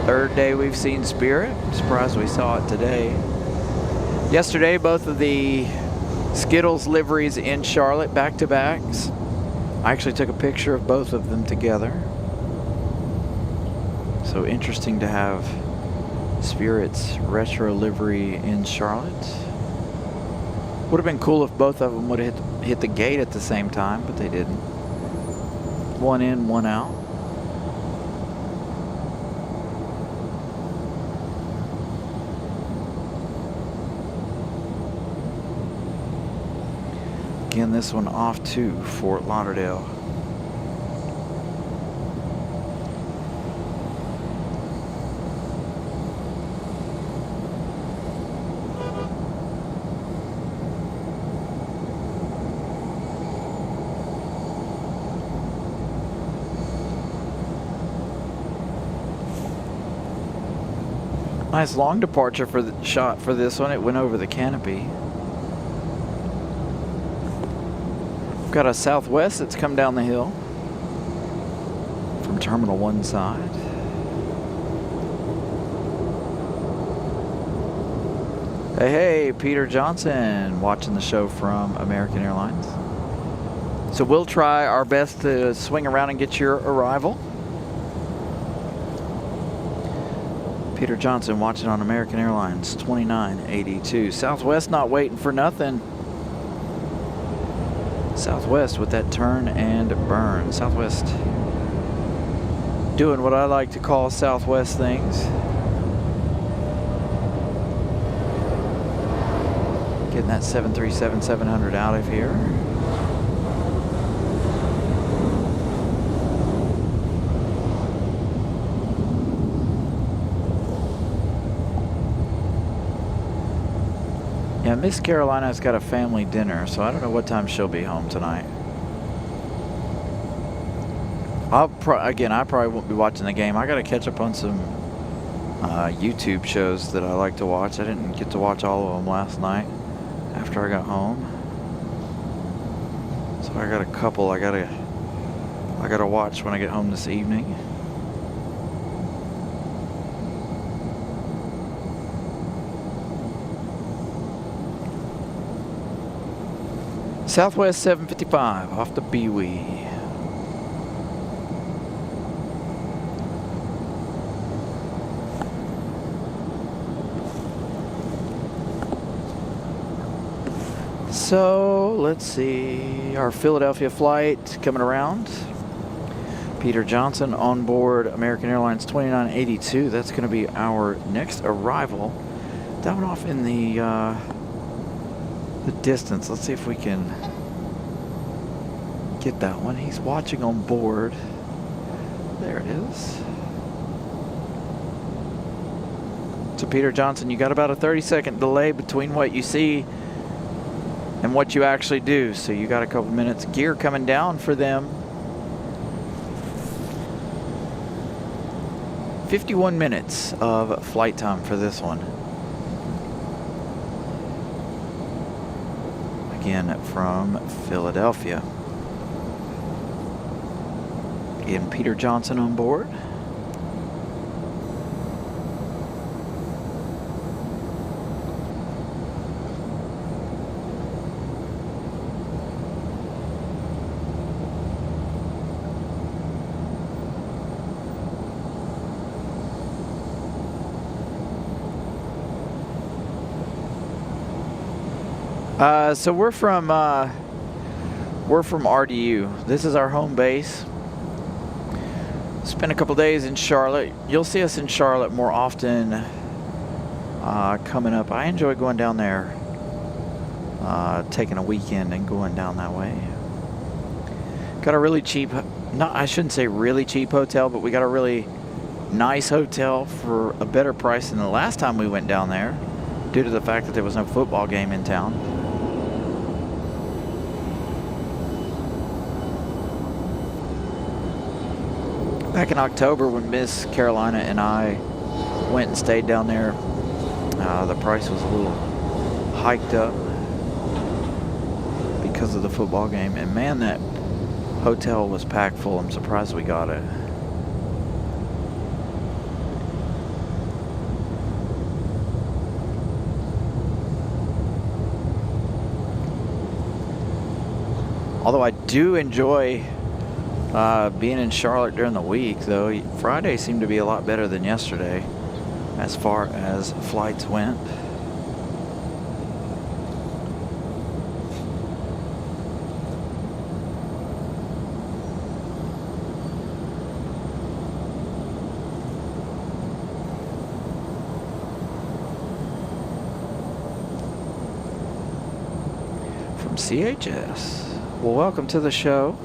third day we've seen Spirit. I'm surprised we saw it today. Yesterday, both of the Skittles liveries in Charlotte, back-to-backs. I actually took a picture of both of them together. So interesting to have Spirit's retro livery in Charlotte. Would have been cool if both of them would have hit the gate at the same time, but they didn't. One in, one out. Again, this one off to Fort Lauderdale. Nice long departure for the shot for this one. It went over the canopy. We've got a Southwest that's come down the hill from Terminal 1 side. Hey, Peter Johnson watching the show from American Airlines. So we'll try our best to swing around and get your arrival. Peter Johnson watching on American Airlines 2982. Southwest not waiting for nothing. Southwest with that turn and burn. Southwest doing what I like to call Southwest things. Getting that 737-700 out of here. Yeah, Miss Carolina's got a family dinner, so I don't know what time she'll be home tonight. Again, I probably won't be watching the game. I got to catch up on some YouTube shows that I like to watch. I didn't get to watch all of them last night after I got home. So I got a couple I gotta watch when I get home this evening. Southwest 755 off the Bewee. So let's see, our Philadelphia flight coming around. Peter Johnson on board American Airlines 2982. That's going to be our next arrival. That one off in the distance. Let's see if we can get that one. He's watching on board. There it is. So Peter Johnson, you got about a 30-second delay between what you see and what you actually do. So you got a couple minutes. Gear coming down for them. 51 minutes of flight time for this one. Again, from Philadelphia. Again, Peter Johnson on board. So we're from RDU. This is our home base. Spent a couple days in Charlotte. You'll see us in Charlotte more often coming up. I enjoy going down there, taking a weekend and going down that way. Got a really cheap, I shouldn't say really cheap hotel, but we got a really nice hotel for a better price than the last time we went down there, due to the fact that there was no football game in town. Back in October, when Miss Carolina and I went and stayed down there, the price was a little hiked up because of the football game. And man, that hotel was packed full. I'm surprised we got it. Although I do enjoy being in Charlotte during the week, though, Friday seemed to be a lot better than yesterday as far as flights went. From CHS. Well, welcome to the show.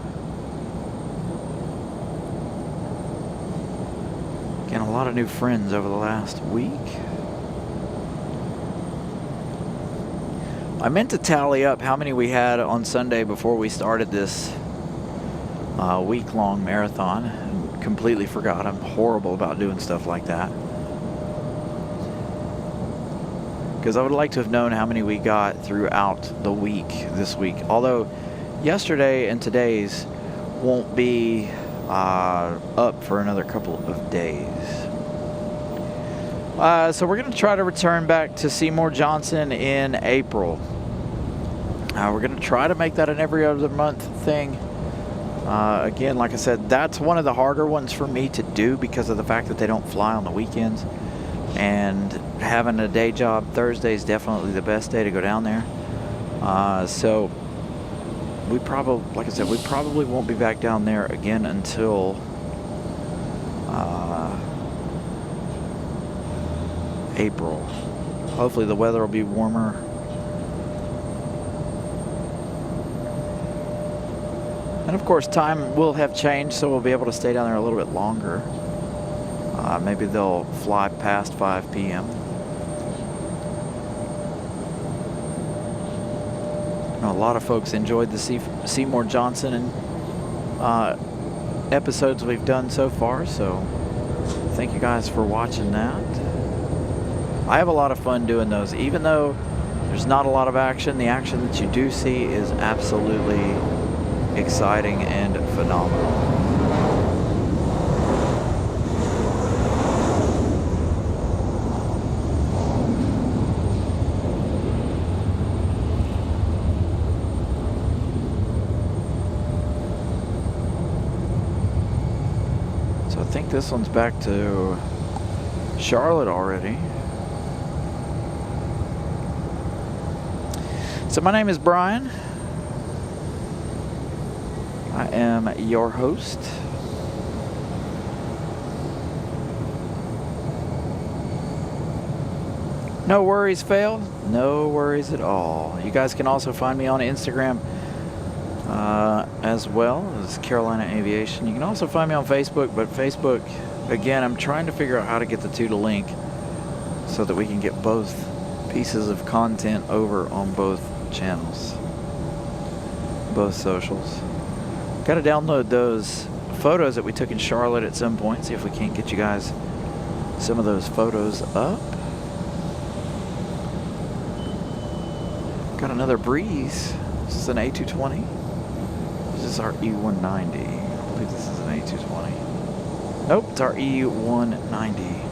Getting a lot of new friends over the last week. I meant to tally up how many we had on Sunday before we started this week-long marathon. And completely forgot. I'm horrible about doing stuff like that. Because I would like to have known how many we got throughout the week this week. Although yesterday and today's won't be up for another couple of days. So we're going to try to return back to Seymour Johnson in April. We're going to try to make that an every other month thing. Again, like I said, that's one of the harder ones for me to do because of the fact that they don't fly on the weekends. And having a day job, Thursday is definitely the best day to go down there. So we probably, like I said, we probably won't be back down there again until April. Hopefully the weather will be warmer. And of course, time will have changed, so we'll be able to stay down there a little bit longer. Maybe they'll fly past 5 p.m. I know a lot of folks enjoyed the Seymour Johnson and episodes we've done so far, so thank you guys for watching that. I have a lot of fun doing those. Even though there's not a lot of action, the action that you do see is absolutely exciting and phenomenal. So I think this one's back to Charlotte already. So my name is Brian. I am your host. No worries, Fail. No worries at all. You guys can also find me on Instagram as well as Carolina Aviation. You can also find me on Facebook, but Facebook, again, I'm trying to figure out how to get the two to link so that we can get both pieces of content over on both channels, both socials. Got to download those photos that we took in Charlotte at some point, see if we can't get you guys some of those photos up. Got another breeze. This is an A220. This is our E190. I believe this is an A220. Nope, it's our E190.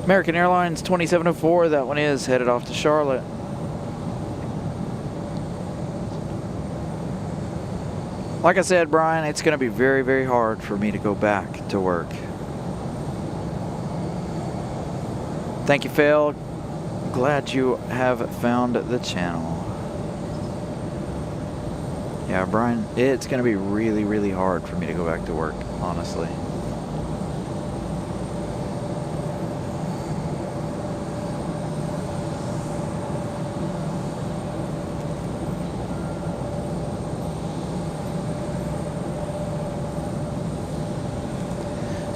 American Airlines 2704. That one is headed off to Charlotte. Like I said, Brian, it's going to be very, very hard for me to go back to work. Thank you, Phil. Glad you have found the channel. Yeah, Brian, it's going to be really, really hard for me to go back to work, honestly.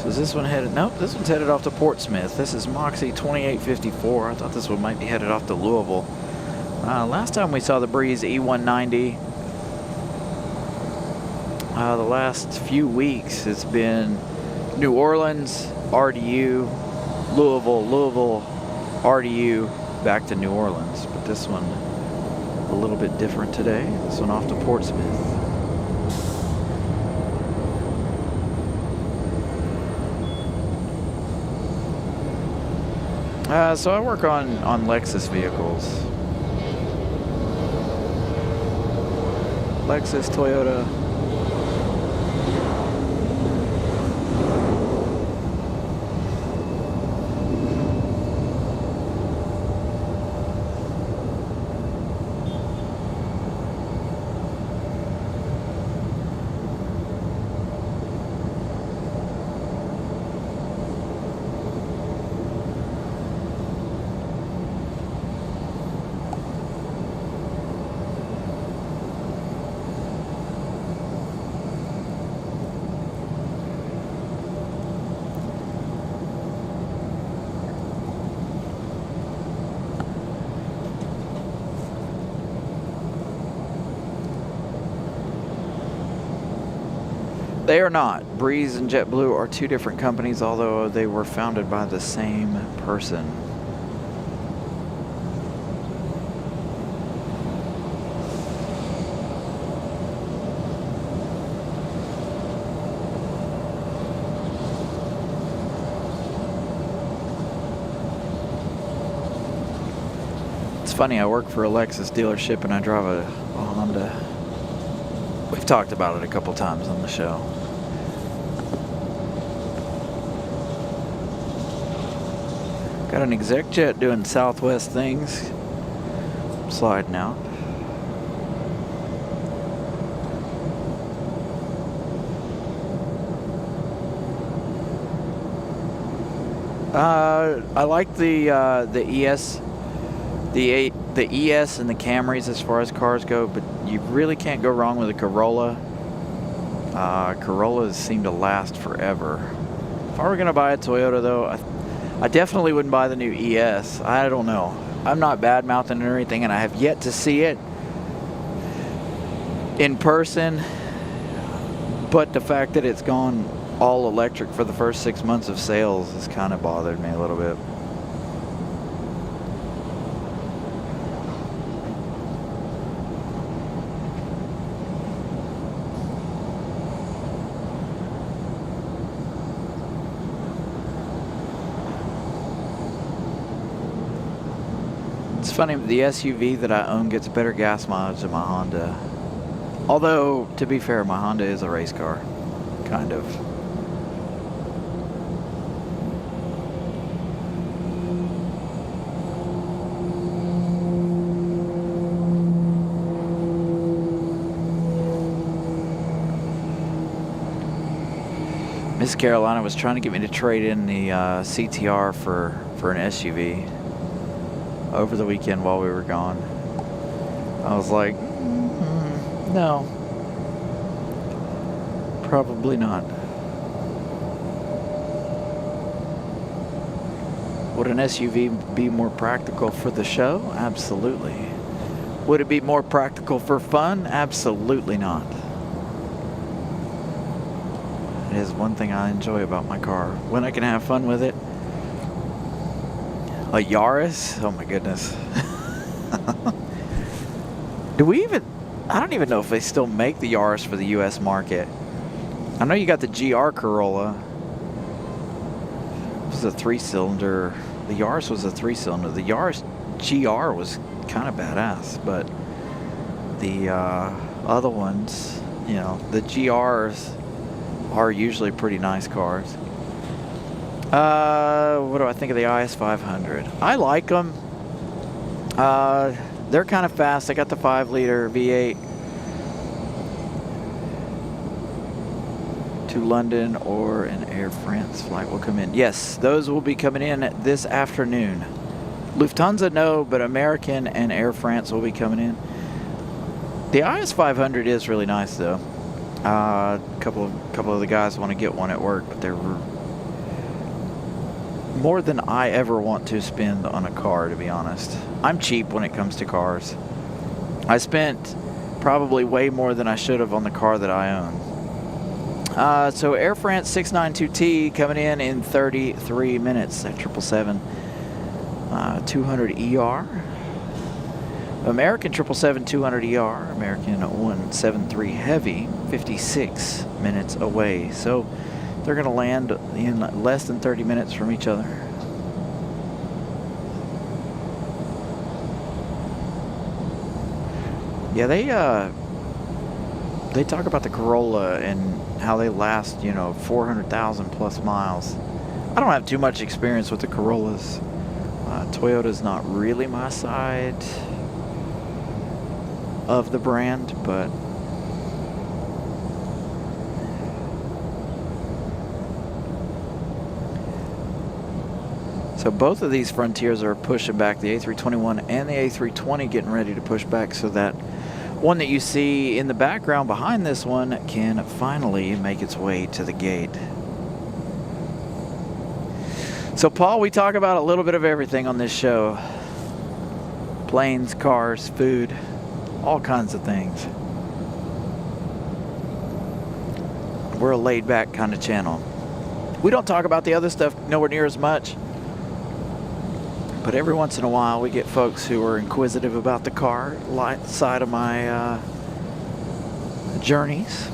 So is this one headed? Nope, this one's headed off to Portsmouth. This is Moxie 2854. I thought this one might be headed off to Louisville. Last time we saw the Breeze E190, the last few weeks it's been New Orleans, RDU, Louisville, RDU, back to New Orleans. But this one a little bit different today. This one off to Portsmouth. So I work on Lexus vehicles. Lexus, Toyota. They are not. Breeze and JetBlue are two different companies, although they were founded by the same person. It's funny, I work for a Lexus dealership and I drive a Honda. We've talked about it a couple times on the show. Got an exec jet doing Southwest things. Sliding out. I like the ES, the ES and the Camrys as far as cars go, but you really can't go wrong with a Corolla. Corollas seem to last forever. If I were gonna buy a Toyota though, I definitely wouldn't buy the new ES. I don't know. I'm not bad mouthing or anything, and I have yet to see it in person, but the fact that it's gone all electric for the first 6 months of sales has kind of bothered me a little bit. It's funny, the SUV that I own gets better gas mileage than my Honda. Although, to be fair, my Honda is a race car. Kind of. Miss Carolina was trying to get me to trade in the CTR for an SUV over the weekend while we were gone. I was like, no, probably not. Would an SUV be more practical for the show? Absolutely. Would it be more practical for fun? Absolutely not. It is one thing I enjoy about my car. When I can have fun with it. A Yaris? Oh my goodness. Do we even... I don't even know if they still make the Yaris for the U.S. market. I know you got the GR Corolla. It was a 3-cylinder. The Yaris was a 3-cylinder. The Yaris GR was kind of badass, but the other ones, you know, the GRs are usually pretty nice cars. What do I think of the IS 500? I like them. They're kind of fast. I got the 5-liter V8 to London, or an Air France flight will come in. Yes, those will be coming in this afternoon. Lufthansa, no, but American and Air France will be coming in. The IS 500 is really nice, though. A couple of the guys want to get one at work, but they're more than I ever want to spend on a car, to be honest. I'm cheap when it comes to cars. I spent probably way more than I should have on the car that I own. So Air France 692T coming in 33 minutes at 777. 200 ER. American 777 200 ER. American 173 Heavy, 56 minutes away. So they're going to land in less than 30 minutes from each other. Yeah, they talk about the Corolla and how they last, you know, 400,000 plus miles. I don't have too much experience with the Corollas. Toyota's not really my side of the brand, but so both of these Frontiers are pushing back. The A321 and the A320 getting ready to push back, so that one that you see in the background behind this one can finally make its way to the gate. So, Paul, we talk about a little bit of everything on this show. Planes, cars, food, all kinds of things. We're a laid-back kind of channel. We don't talk about the other stuff nowhere near as much. But every once in a while, we get folks who are inquisitive about the car side of my journeys.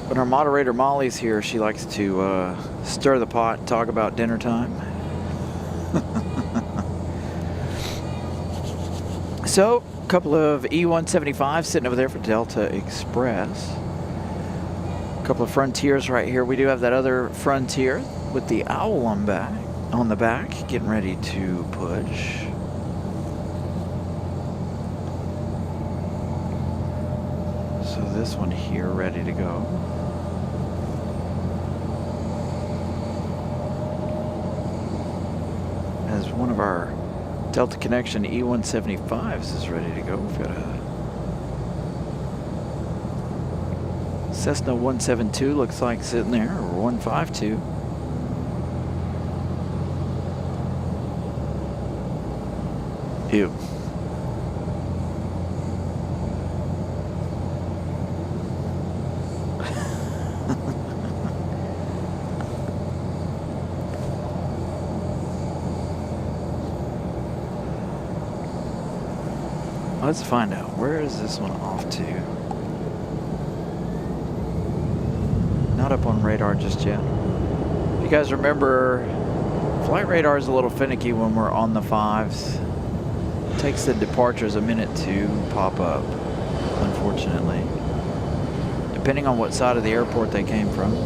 When our moderator Molly's here, she likes to stir the pot and talk about dinner time. So, a couple of E175s sitting over there for Delta Express. A couple of Frontiers right here. We do have that other Frontier with the owl on the back, getting ready to push. So this one here ready to go. As one of our Delta Connection E175s is ready to go. We've got a Cessna 172, looks like, sitting there, or 152. Ew. Let's find out. Where is this one off to? Not up on radar just yet. If you guys remember, flight radar is a little finicky when we're on the 5s. It takes the departures a minute to pop up, unfortunately. Depending on what side of the airport they came from.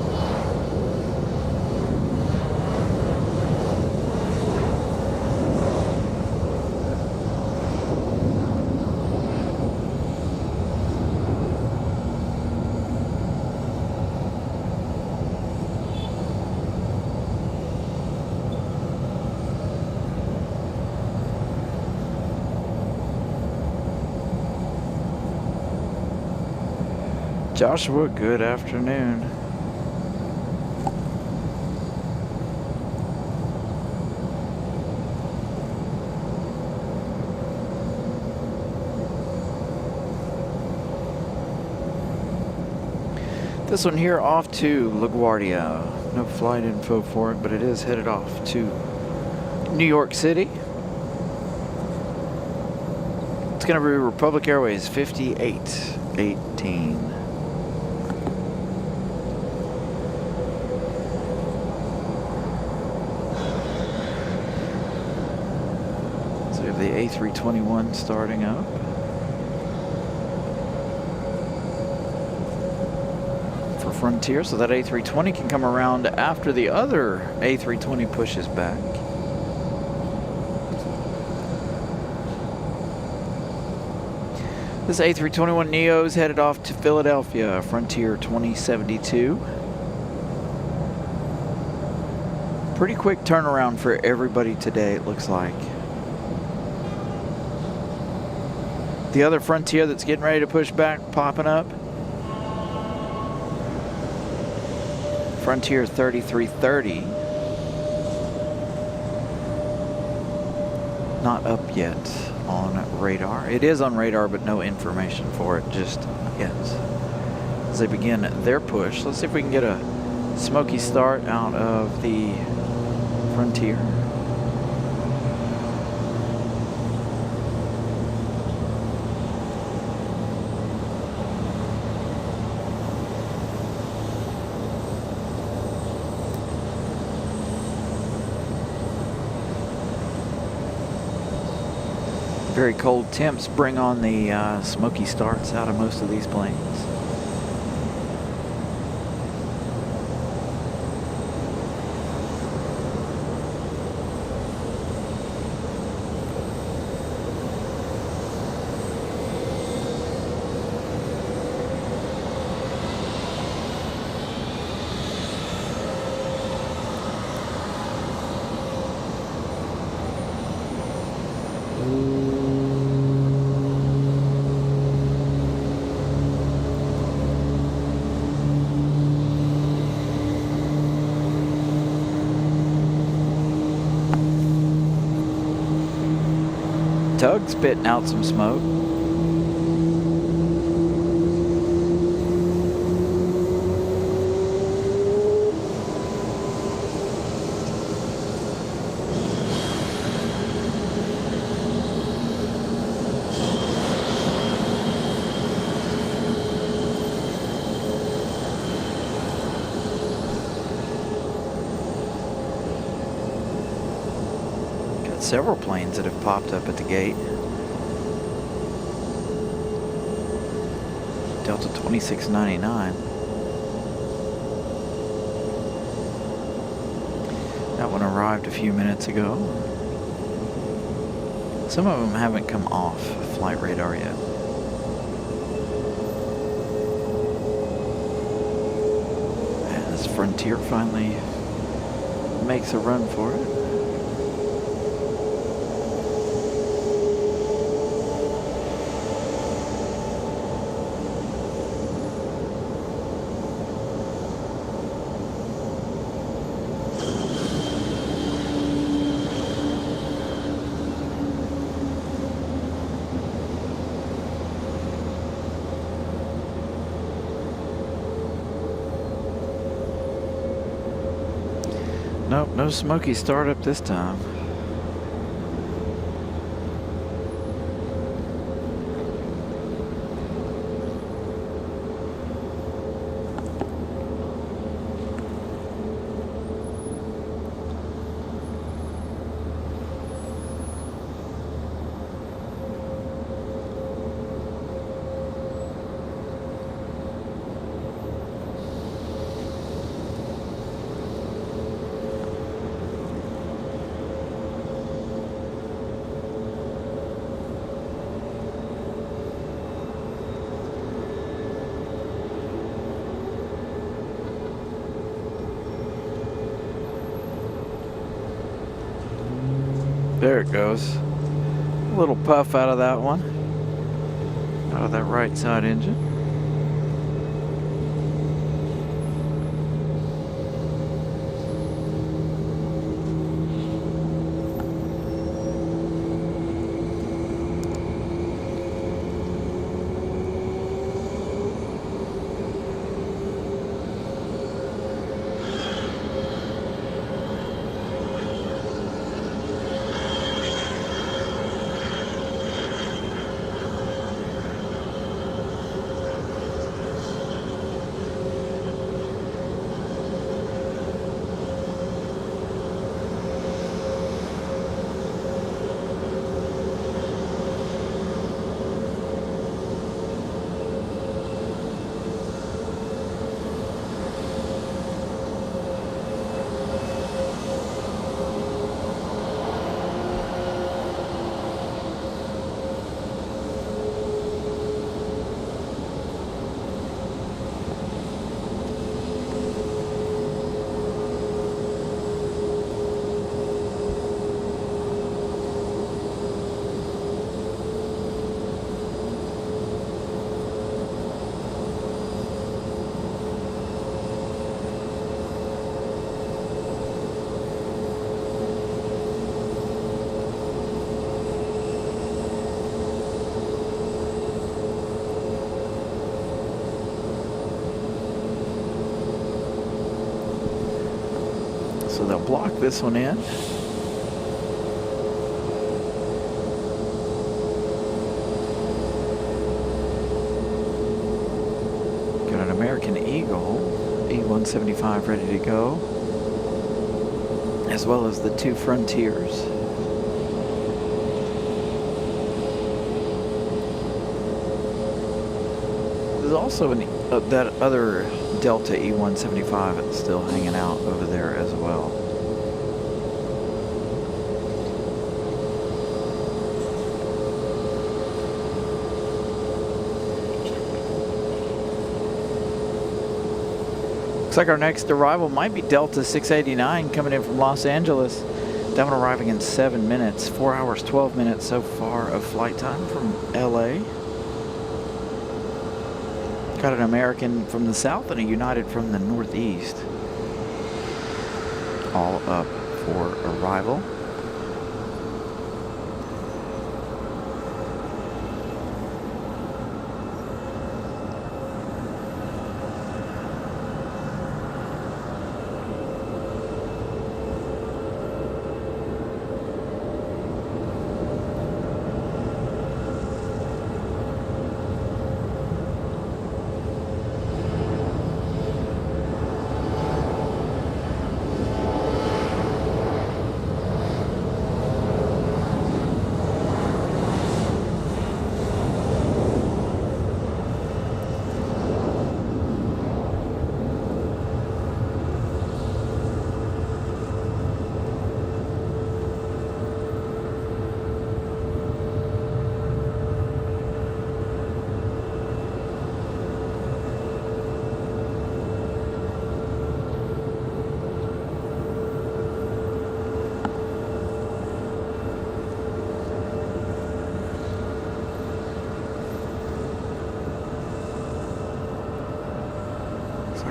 Joshua, good afternoon. This one here off to LaGuardia. No flight info for it, but it is headed off to New York City. It's going to be Republic Airways 5818. So we have the A321 starting up. For Frontier, so that A320 can come around after the other A320 pushes back. This A321 Neo is headed off to Philadelphia, Frontier 2072. Pretty quick turnaround for everybody today, it looks like. The other Frontier that's getting ready to push back, popping up. Frontier 3330. Not up yet on radar. It is on radar, but no information for it just yet. As they begin their push, let's see if we can get a smoky start out of the Frontier. Very cold temps bring on the smoky starts out of most of these planes. Tug spitting out some smoke. Got several planes that have popped up at the gate. Delta 2699. That one arrived a few minutes ago. Some of them haven't come off flight radar yet. As Frontier finally makes a run for it. Nope, no smoky startup this time. There it goes. A little puff out of that one. Out of that right side engine. So they'll block this one in. Got an American Eagle, E-175 ready to go, as well as the two Frontiers. There's also that other Delta E-175 that's still hanging out over there as well. Looks like our next arrival might be Delta 689 coming in from Los Angeles. That one arriving in 7 minutes, 4 hours, 12 minutes so far of flight time from LA. Got an American from the south and a United from the northeast. All up for arrival.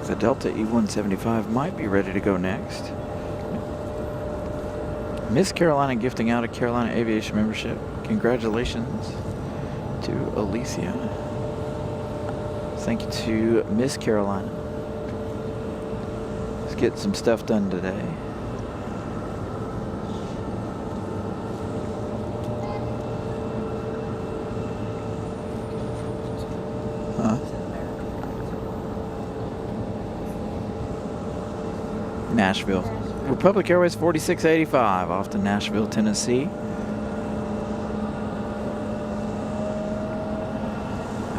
The Delta E-175 might be ready to go next. Miss Carolina gifting out a Carolina Aviation membership. Congratulations to Alicia. Thank you to Miss Carolina. Let's get some stuff done today. Nashville. Republic Airways 4685 off to Nashville, Tennessee.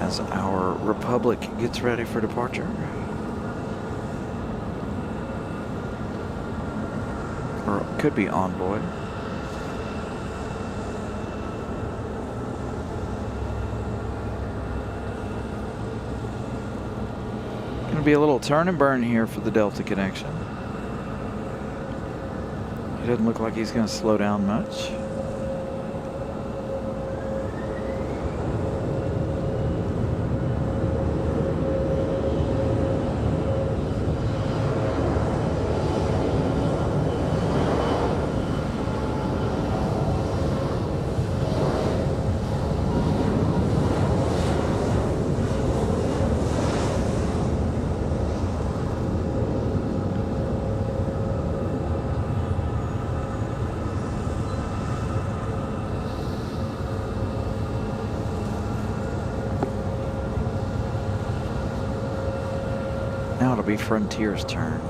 As our Republic gets ready for departure. Or it could be Envoy. Gonna be a little turn and burn here for the Delta connection. It doesn't look like he's going to slow down much. Now it'll be Frontier's turn.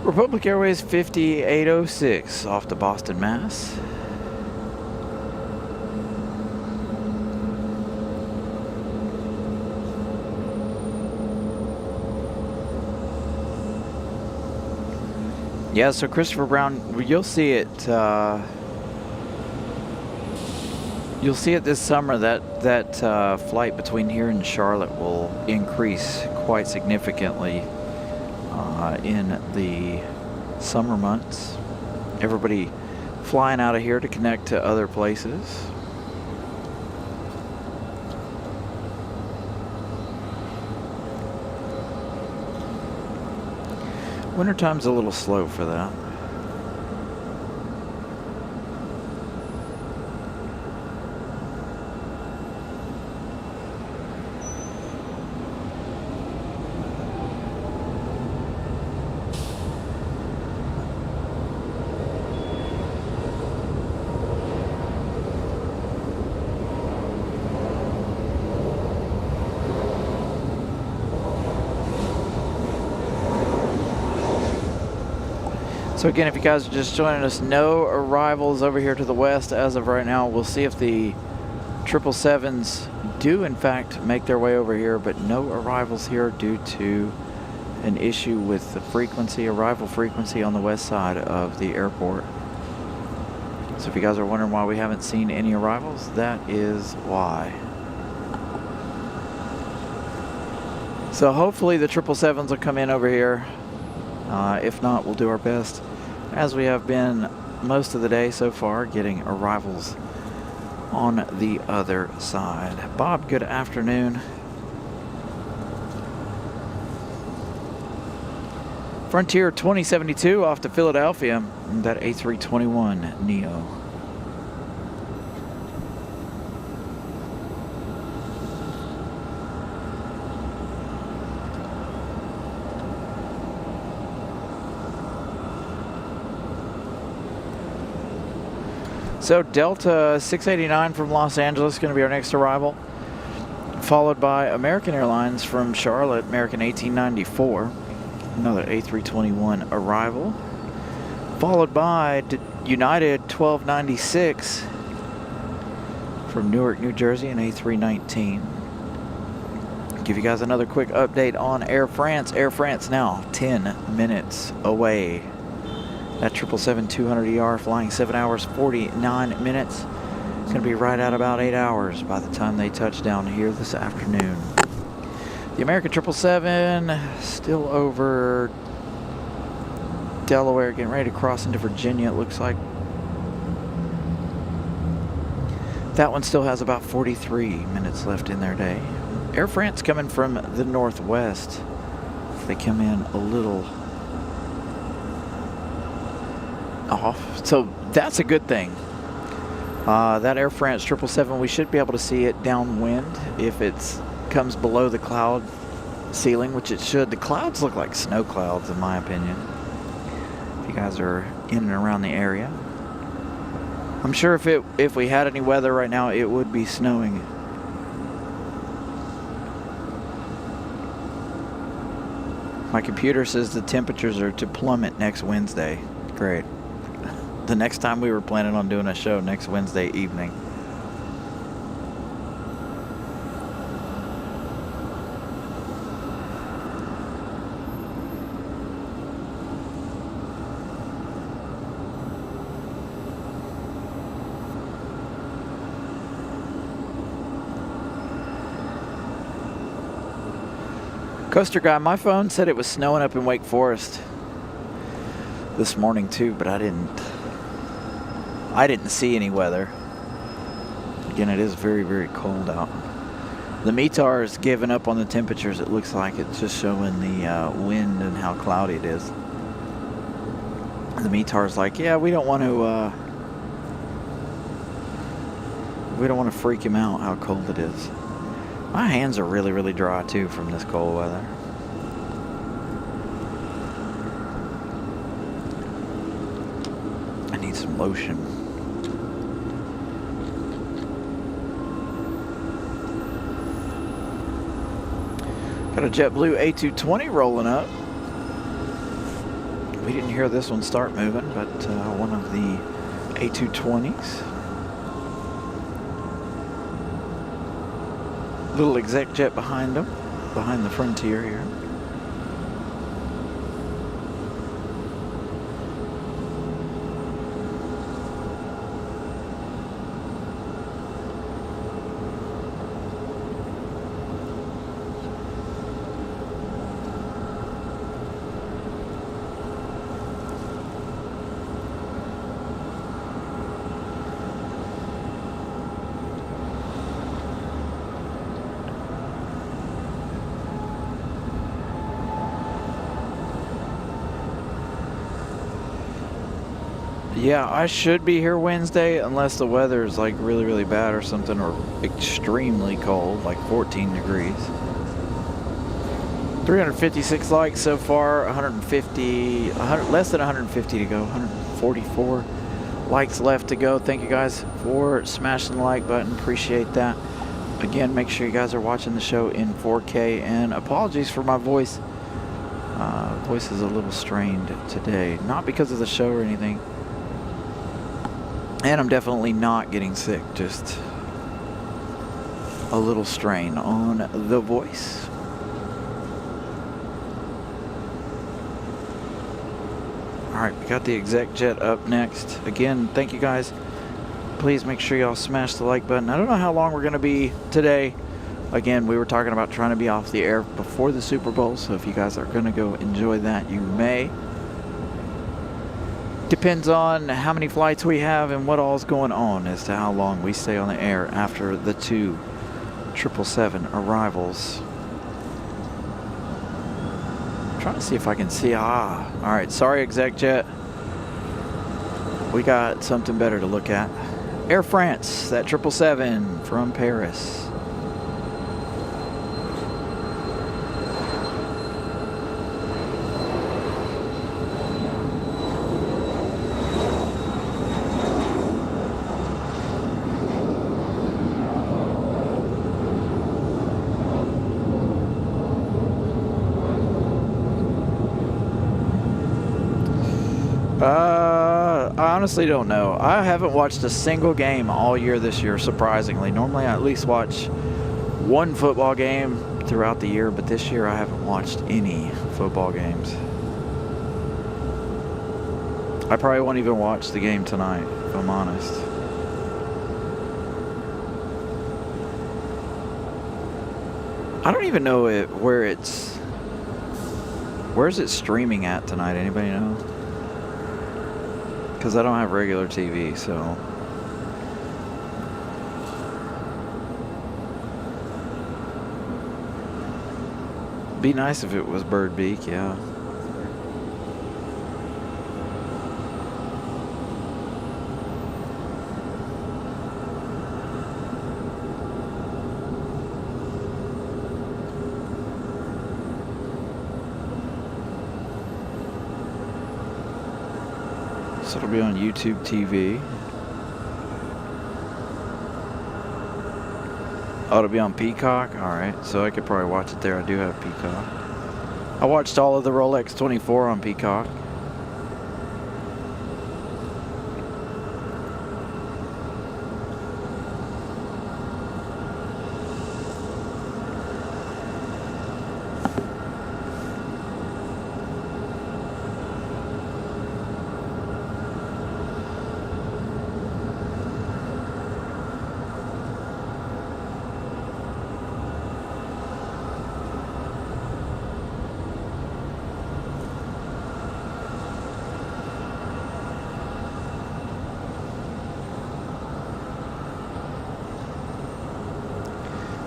Republic Airways 5806 off to Boston, Mass. Yeah, so Christopher Brown, you'll see it. You'll see it this summer. That flight between here and Charlotte will increase quite significantly in the summer months. Everybody flying out of here to connect to other places. Wintertime's a little slow for that. So again, if you guys are just joining us, no arrivals over here to the west as of right now. We'll see if the 777s do in fact make their way over here, but no arrivals here due to an issue with the frequency, arrival frequency on the west side of the airport. So if you guys are wondering why we haven't seen any arrivals, that is why. So hopefully the 777s will come in over here. If not, we'll do our best, as we have been most of the day so far, getting arrivals on the other side. Bob, good afternoon. Frontier 2072 off to Philadelphia, that A321neo. So Delta 689 from Los Angeles is going to be our next arrival, followed by American Airlines from Charlotte, American 1894, another A321 arrival, followed by United 1296 from Newark, New Jersey, an A319. Give you guys another quick update on Air France. Air France now 10 minutes away. That 777-200ER flying 7 hours, 49 minutes. It's going to be right at about 8 hours by the time they touch down here this afternoon. The American 777 still over Delaware, getting ready to cross into Virginia, it looks like. That one still has about 43 minutes left in their day. Air France coming from the northwest. They come in a little off, so that's a good thing. That Air France 777, we should be able to see it downwind if it comes below the cloud ceiling, which it should. The clouds look like snow clouds in my opinion, if you guys are in and around the area. I'm sure if we had any weather right now, it would be snowing. My computer says the temperatures are to plummet next Wednesday. Great. The next time we were planning on doing a show next Wednesday evening. Coaster guy, my phone said it was snowing up in Wake Forest this morning too, but I didn't see any weather. Again, it is very, very cold out. The METAR is giving up on the temperatures. It looks like it's just showing the wind and how cloudy it is. The METAR is like, yeah, we don't want to freak him out how cold it is. My hands are really, really dry too from this cold weather. I need some lotion. Got a JetBlue A220 rolling up. We didn't hear this one start moving, but one of the A220s. Little exec jet behind them, behind the Frontier here. Yeah, I should be here Wednesday unless the weather is like really, really bad or something, or extremely cold, like 14 degrees. 356 likes so far, 100, less than 150 to go, 144 likes left to go. Thank you guys for smashing the like button. Appreciate that. Again, make sure you guys are watching the show in 4K, and apologies for my voice. Voice is a little strained today, not because of the show or anything. And I'm definitely not getting sick, just a little strain on the voice. Alright, we got the exec jet up next. Again, thank you guys. Please make sure y'all smash the like button. I don't know how long we're going to be today. Again, we were talking about trying to be off the air before the Super Bowl, so if you guys are going to go enjoy that, you may. Depends on how many flights we have and what all's going on as to how long we stay on the air after the 2 777 arrivals. I'm trying to see if I can see. All right. Sorry, exec jet. We got something better to look at. Air France, that 777 from Paris. I honestly don't know. I haven't watched a single game all year this year, surprisingly. Normally I at least watch one football game throughout the year, but this year I haven't watched any football games. I probably won't even watch the game tonight, if I'm honest. I don't even know where's it streaming at tonight? Anybody know? Because I don't have regular TV, so. Be nice if it was Bird Beak, yeah. So it'll be on YouTube TV. Oh, it'll be on Peacock? Alright, so I could probably watch it there. I do have Peacock. I watched all of the Rolex 24 on Peacock.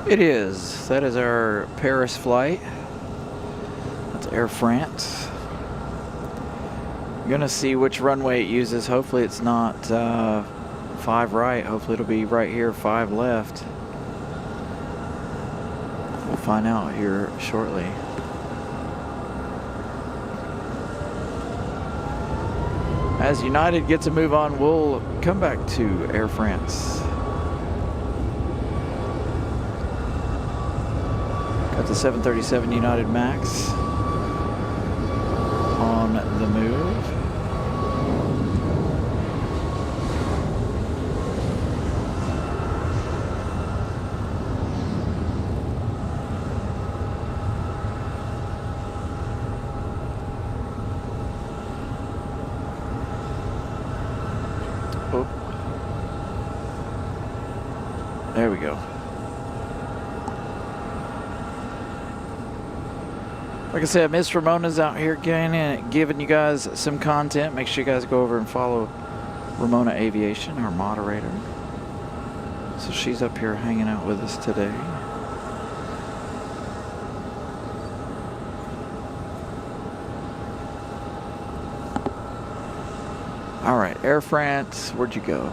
It is. That is our Paris flight. That's Air France. I'm gonna see which runway it uses. Hopefully it's not 5 right. Hopefully it'll be right here, 5 left. We'll find out here shortly. As United gets a move on, we'll come back to Air France. Got the 737 United Max on the move. Oh. There we go. Like I said, Miss Ramona's out here giving you guys some content. Make sure you guys go over and follow Ramona Aviation, our moderator. So she's up here hanging out with us today. All right, Air France, where'd you go?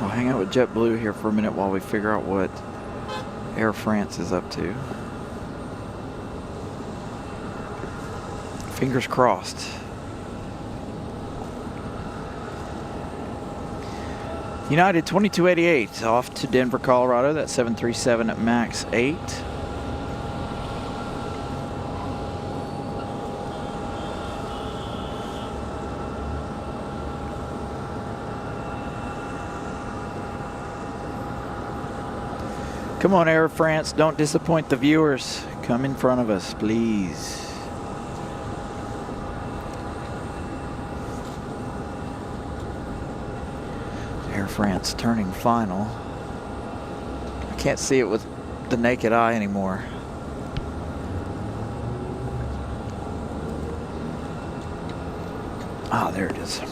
I'll hang out with JetBlue here for a minute while we figure out what Air France is up to. Fingers crossed. United 2288 off to Denver, Colorado. That's 737 at max 8. Come on, Air France, don't disappoint the viewers. Come in front of us, please. Air France turning final. I can't see it with the naked eye anymore. Ah, there it is. I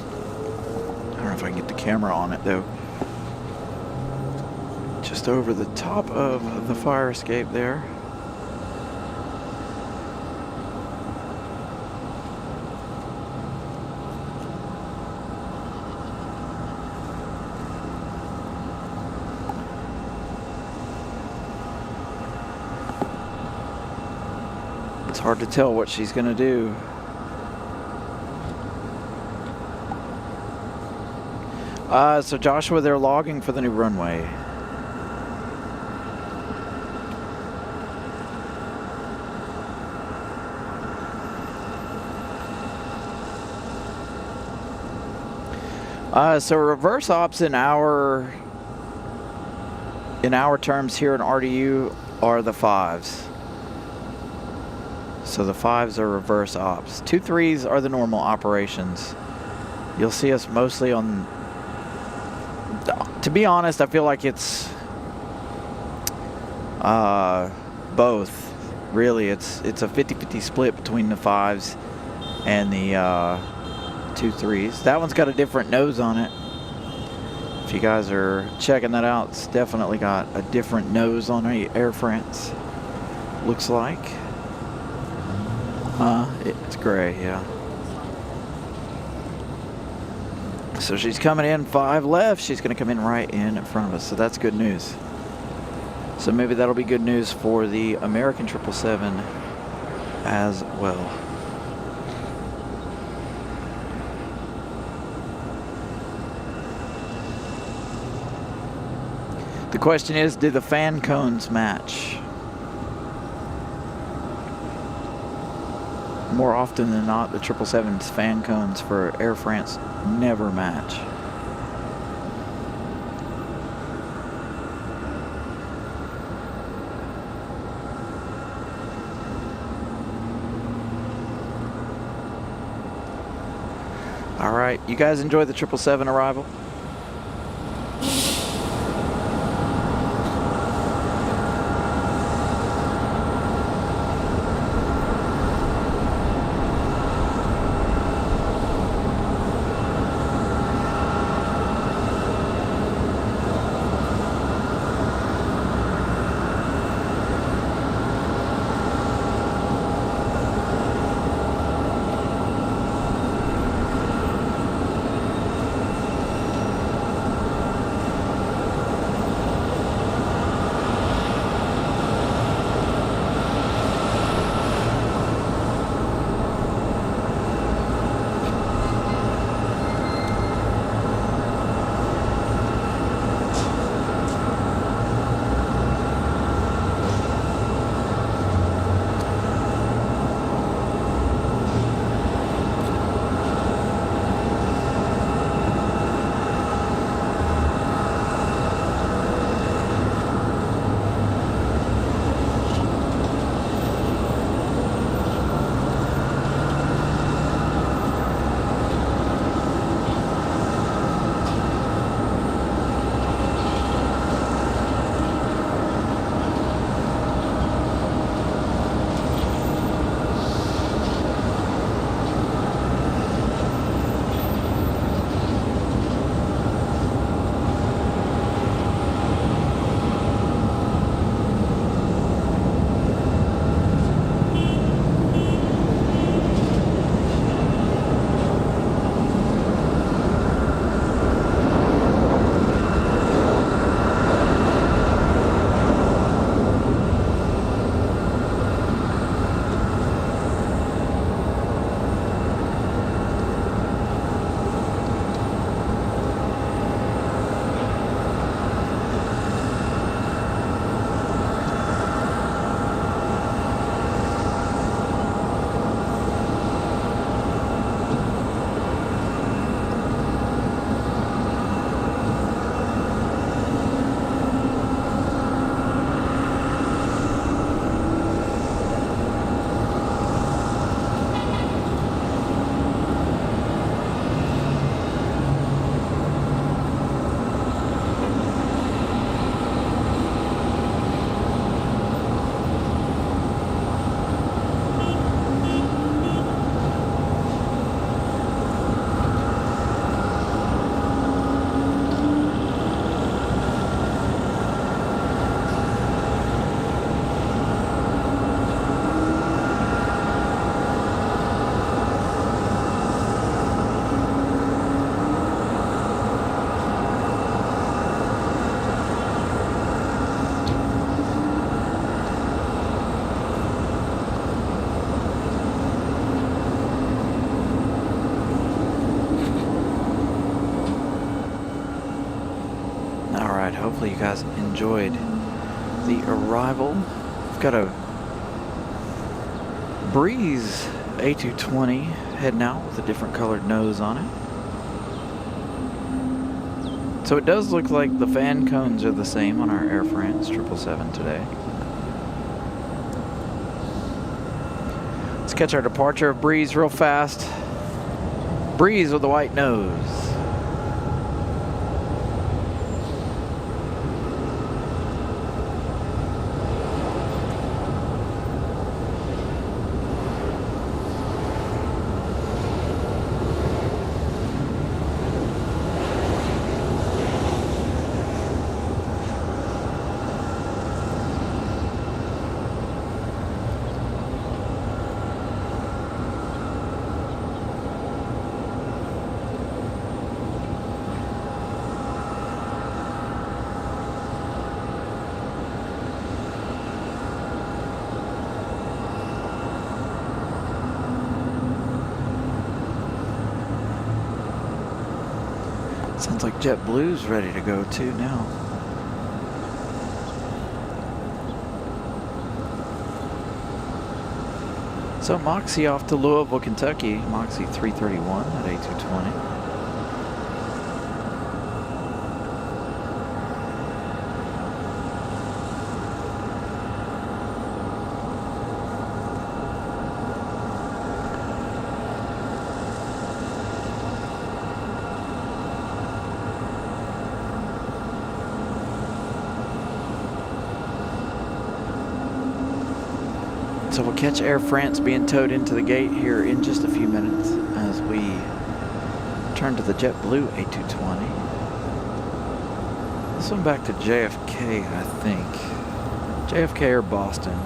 don't know if I can get the camera on it though. Just over the top of the fire escape there. It's hard to tell what she's going to do. So Joshua, they're logging for the new runway. So reverse ops in our terms here in RDU are the 5s. So the 5s are reverse ops. 2-3s are the normal operations. You'll see us mostly on, to be honest, I feel like it's both. Really, it's a 50-50 split between the 5s and the 2-3s. That one's got a different nose on it. If you guys are checking that out, it's definitely got a different nose on the Air France. Looks like. It's gray, yeah. So she's coming in 5 left. She's going to come in right in front of us. So that's good news. So maybe that'll be good news for the American 777 as well. The question is, do the fan cones match? More often than not, the 777's fan cones for Air France never match. All right, you guys enjoy the 777 arrival? Hopefully you guys enjoyed the arrival. We've got a Breeze A220 heading out with a different colored nose on it. So it does look like the fan cones are the same on our Air France 777 today. Let's catch our departure of Breeze real fast. Breeze with the white nose. Sounds like JetBlue's ready to go too now. So Moxie off to Louisville, Kentucky. Moxie 331 at A220. So we'll catch Air France being towed into the gate here in just a few minutes as we turn to the JetBlue A220. This one back to JFK, I think. JFK or Boston.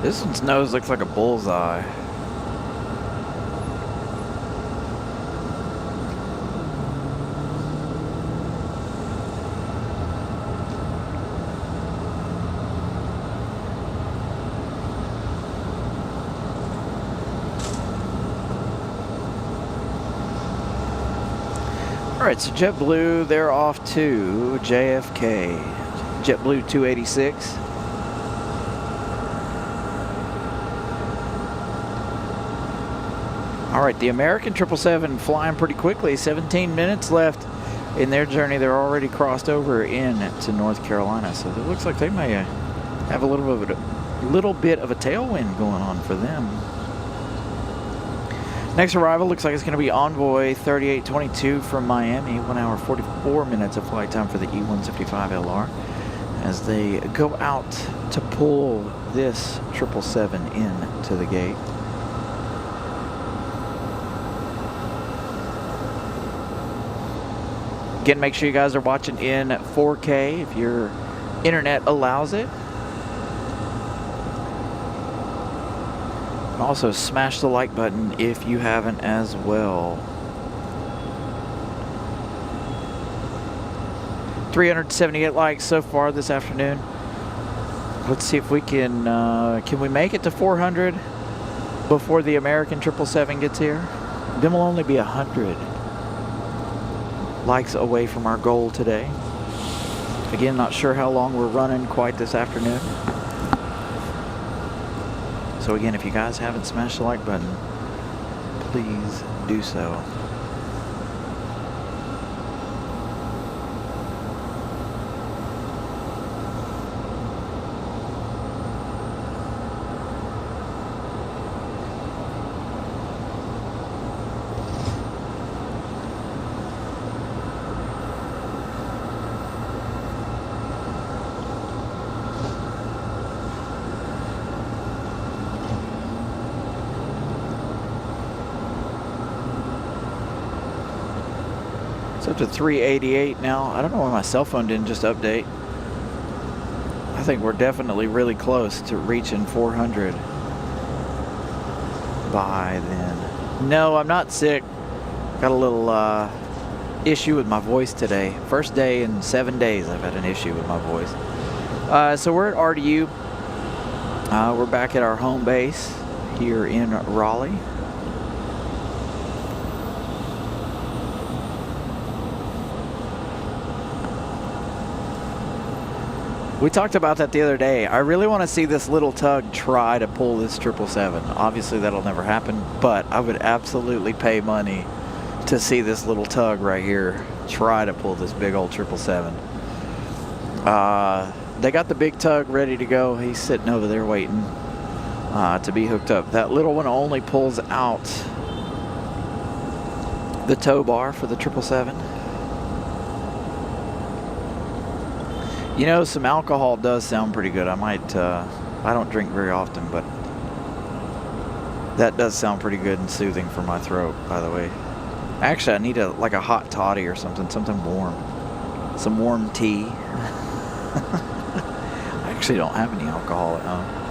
This one's nose looks like a bullseye. Alright, so JetBlue, they're off to JFK. JetBlue 286. Alright, the American 777 flying pretty quickly. 17 minutes left in their journey. They're already crossed over into North Carolina. So it looks like they may have a little bit of a tailwind going on for them. Next arrival looks like it's going to be Envoy 3822 from Miami. 1 hour 44 minutes of flight time for the E175LR as they go out to pull this 777 into the gate. Again, make sure you guys are watching in 4K if your internet allows it. And also smash the like button if you haven't as well. 378 likes so far this afternoon. Let's see if we can we make it to 400 before the American 777 gets here? Then we'll only be 100 likes away from our goal today. Again, not sure how long we're running quite this afternoon. So again, if you guys haven't smashed the like button, please do so. It's up to 388 now. I don't know why my cell phone didn't just update. I think we're definitely really close to reaching 400 by then. No, I'm not sick. Got a little issue with my voice today. First day in 7 days I've had an issue with my voice. So we're at RDU. We're back at our home base here in Raleigh. We talked about that the other day. I really want to see this little tug try to pull this 777. Obviously that'll never happen, but I would absolutely pay money to see this little tug right here try to pull this big old 777. They got the big tug ready to go. He's sitting over there waiting to be hooked up. That little one only pulls out the tow bar for the 777. You know, some alcohol does sound pretty good. I might, I don't drink very often, but that does sound pretty good and soothing for my throat, by the way. Actually, I need like a hot toddy or something warm. Some warm tea. I actually don't have any alcohol at home.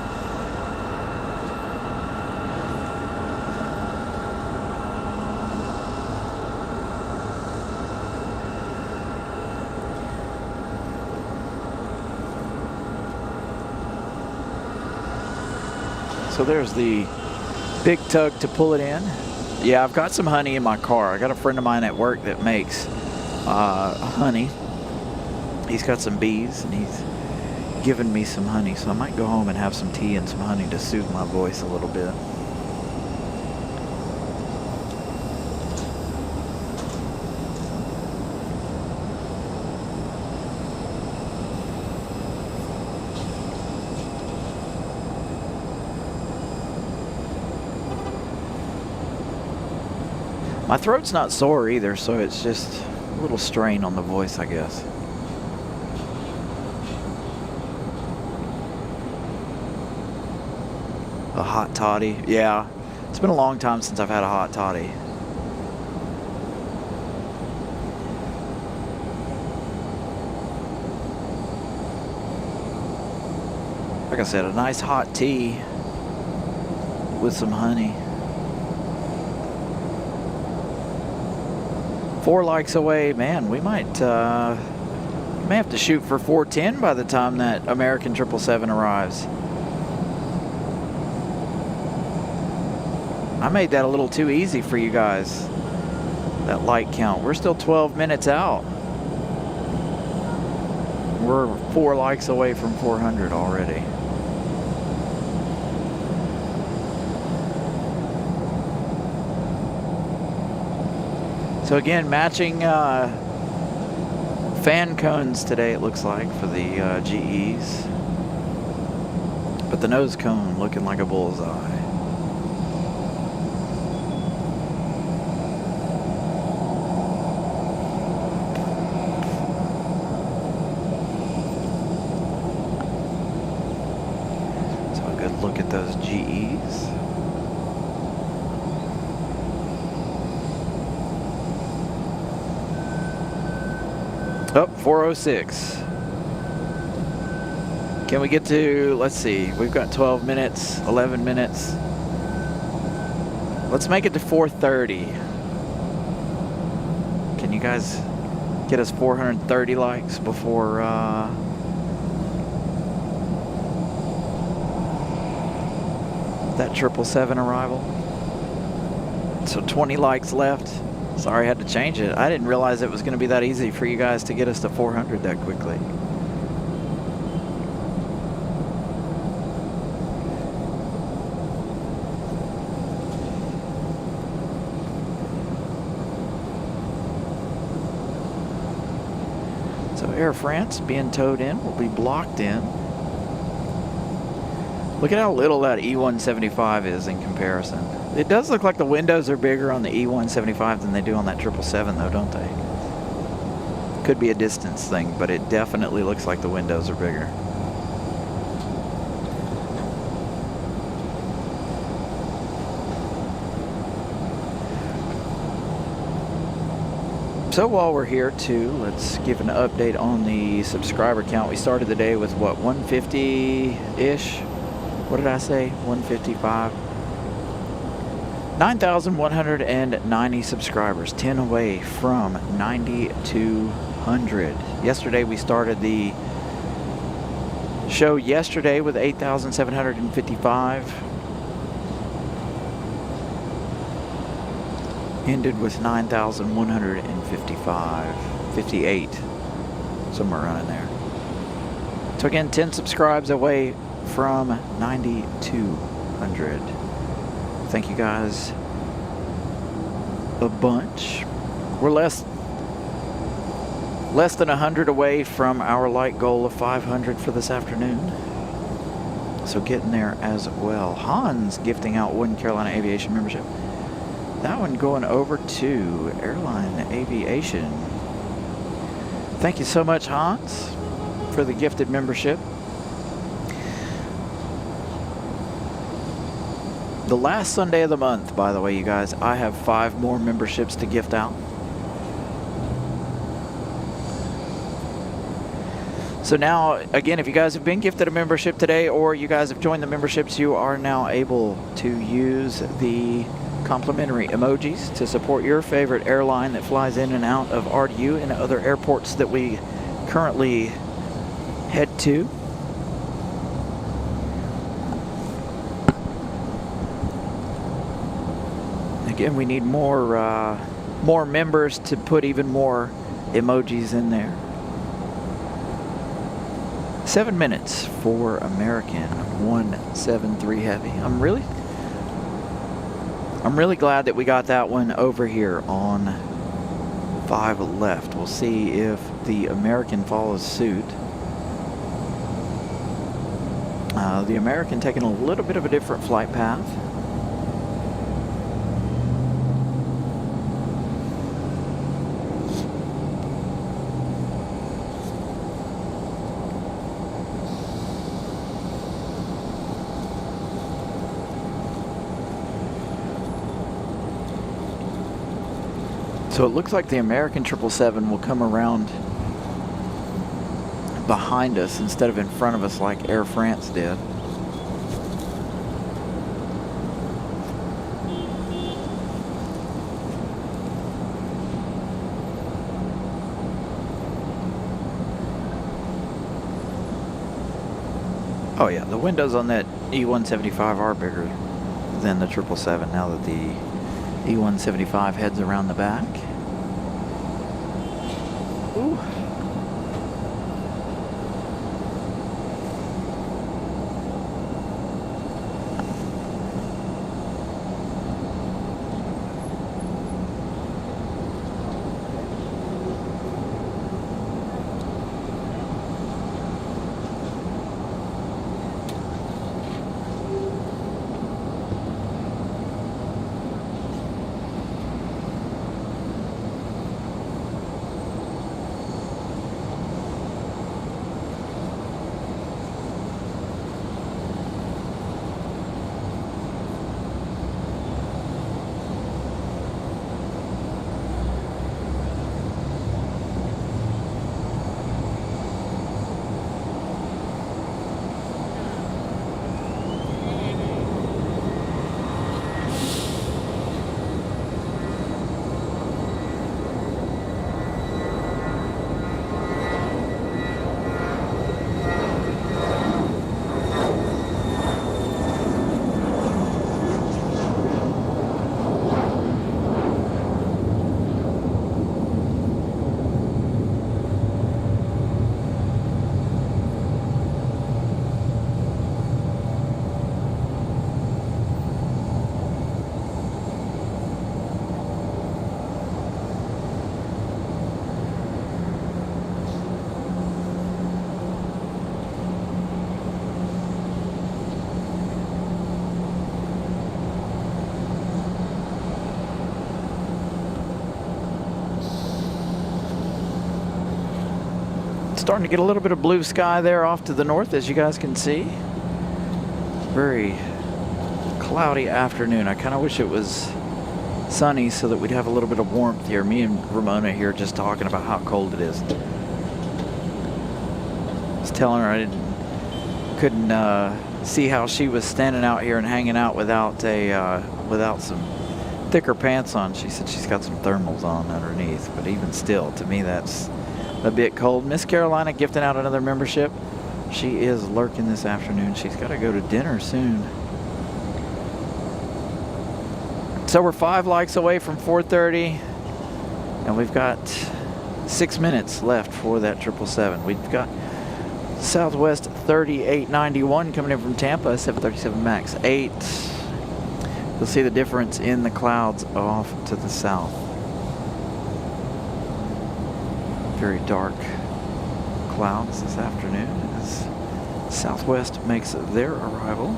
So there's the big tug to pull it in. Yeah, I've got some honey in my car. I got a friend of mine at work that makes honey. He's got some bees and he's given me some honey. So I might go home and have some tea and some honey to soothe my voice a little bit. My throat's not sore either, so it's just a little strain on the voice, I guess. A hot toddy. Yeah, it's been a long time since I've had a hot toddy. Like I said, a nice hot tea with some honey. 4 likes away, man. We might may have to shoot for 410 by the time that American 777 arrives. I made that a little too easy for you guys, that like count. We're still 12 minutes out. We're 4 likes away from 400 already. So again, matching fan cones today, it looks like, for the GEs. But the nose cone looking like a bullseye. So a good look at those GEs. Oh, 406. Can we get to, let's see, we've got 12 minutes, 11 minutes. Let's make it to 430. Can you guys get us 430 likes before that 777 arrival? So 20 likes left. Sorry I had to change it. I didn't realize it was going to be that easy for you guys to get us to 400 that quickly. So Air France being towed in will be blocked in. Look at how little that E175 is in comparison. It does look like the windows are bigger on the E175 than they do on that 777 though, don't they? Could be a distance thing, but it definitely looks like the windows are bigger. So while we're here too, let's give an update on the subscriber count. We started the day with what, 150-ish? What did I say? 155? 9,190 subscribers, 10 away from 9,200. Yesterday we started the show with 8,755. Ended with 9,155, 58, somewhere around in there. So again, 10 subscribes away from 9,200. Thank you guys a bunch. We're less than 100 away from our light goal of 500 for this afternoon. So getting there as well. Hans gifting out one Carolina Aviation membership. That one going over to Airline Aviation. Thank you so much, Hans, for the gifted membership. The last Sunday of the month, by the way, you guys, I have 5 more memberships to gift out. So now, again, if you guys have been gifted a membership today or you guys have joined the memberships, you are now able to use the complimentary emojis to support your favorite airline that flies in and out of RDU and other airports that we currently head to. Again, we need more members to put even more emojis in there. 7 minutes for American 173 Heavy. I'm really glad that we got that one over here on 5 left. We'll see if the American follows suit. The American taking a little bit of a different flight path. So it looks like the American 777 will come around behind us instead of in front of us like Air France did. Oh yeah, the windows on that E175 are bigger than the 777 now that the E175 heads around the back. Ooh. Starting to get a little bit of blue sky there off to the north, as you guys can see. Very cloudy afternoon. I kind of wish it was sunny so that we'd have a little bit of warmth here. Me and Ramona here just talking about how cold it is. I was telling her I couldn't see how she was standing out here and hanging out without some thicker pants on. She said she's got some thermals on underneath, but even still, to me, that's a bit cold. Miss Carolina gifting out another membership. She is lurking this afternoon. She's got to go to dinner soon. So we're 5 likes away from 4:30, and we've got 6 minutes left for that 777. We've got Southwest 3891 coming in from Tampa, 737 MAX 8. You'll see the difference in the clouds off to the south. Very dark clouds this afternoon as Southwest makes their arrival.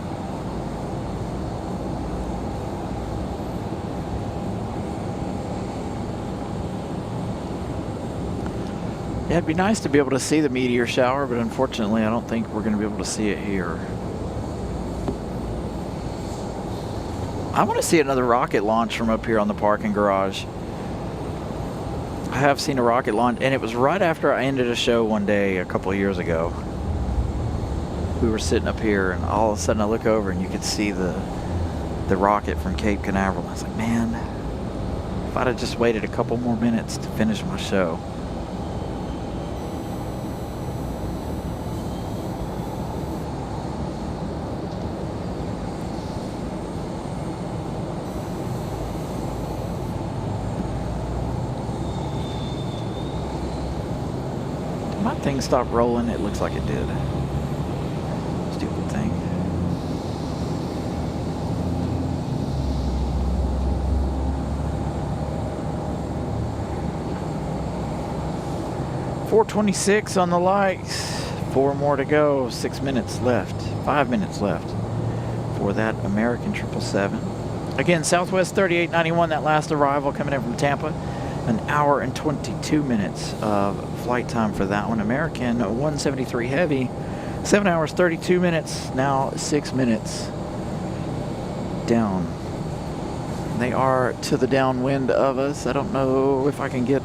Yeah, it'd be nice to be able to see the meteor shower, but unfortunately I don't think we're going to be able to see it here. I want to see another rocket launch from up here on the parking garage. I have seen a rocket launch, and it was right after I ended a show one day a couple of years ago. We were sitting up here, and all of a sudden I look over and you could see the rocket from Cape Canaveral. I was like, man, if I'd have just waited a couple more minutes to finish my show. My thing stopped rolling. It looks like it did. Stupid thing. $426 on the likes. 4 more to go. 6 minutes left. 5 minutes left for that American 777. Again, Southwest 3891, that last arrival coming in from Tampa. An hour and 22 minutes of flight time for that one. American 173 Heavy, 7 hours 32 minutes, now 6 minutes down. They are to the downwind of us. I don't know if I can get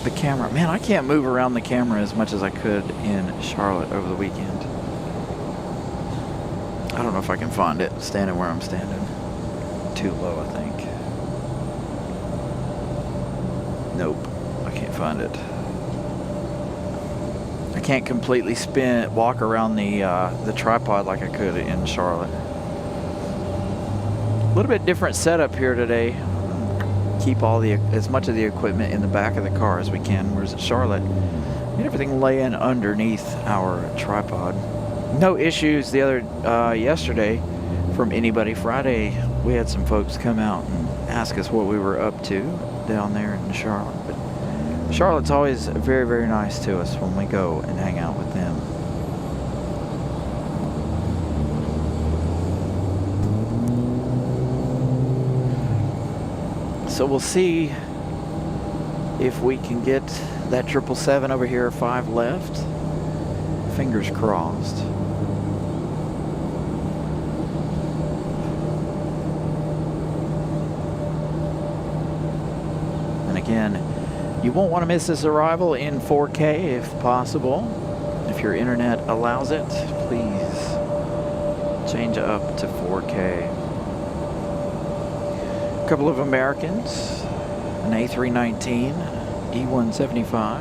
the camera. Man, I can't move around the camera as much as I could in Charlotte over the weekend. I don't know if I can find it standing where I'm standing. Too low, I think. Nope, I can't find it. I can't completely walk around the tripod like I could in Charlotte. A little bit different setup here today. Keep as much of the equipment in the back of the car as we can. Whereas at Charlotte, we had everything laying underneath our tripod. No issues yesterday from anybody. Friday, we had some folks come out and ask us what we were up to down there in Charlotte. But Charlotte's always very, very nice to us when we go and hang out with them. So we'll see if we can get that 777 over here, 5 left. Fingers crossed. Again, you won't want to miss this arrival in 4K if possible. If your internet allows it, please change up to 4K. A couple of Americans, an A319, E175.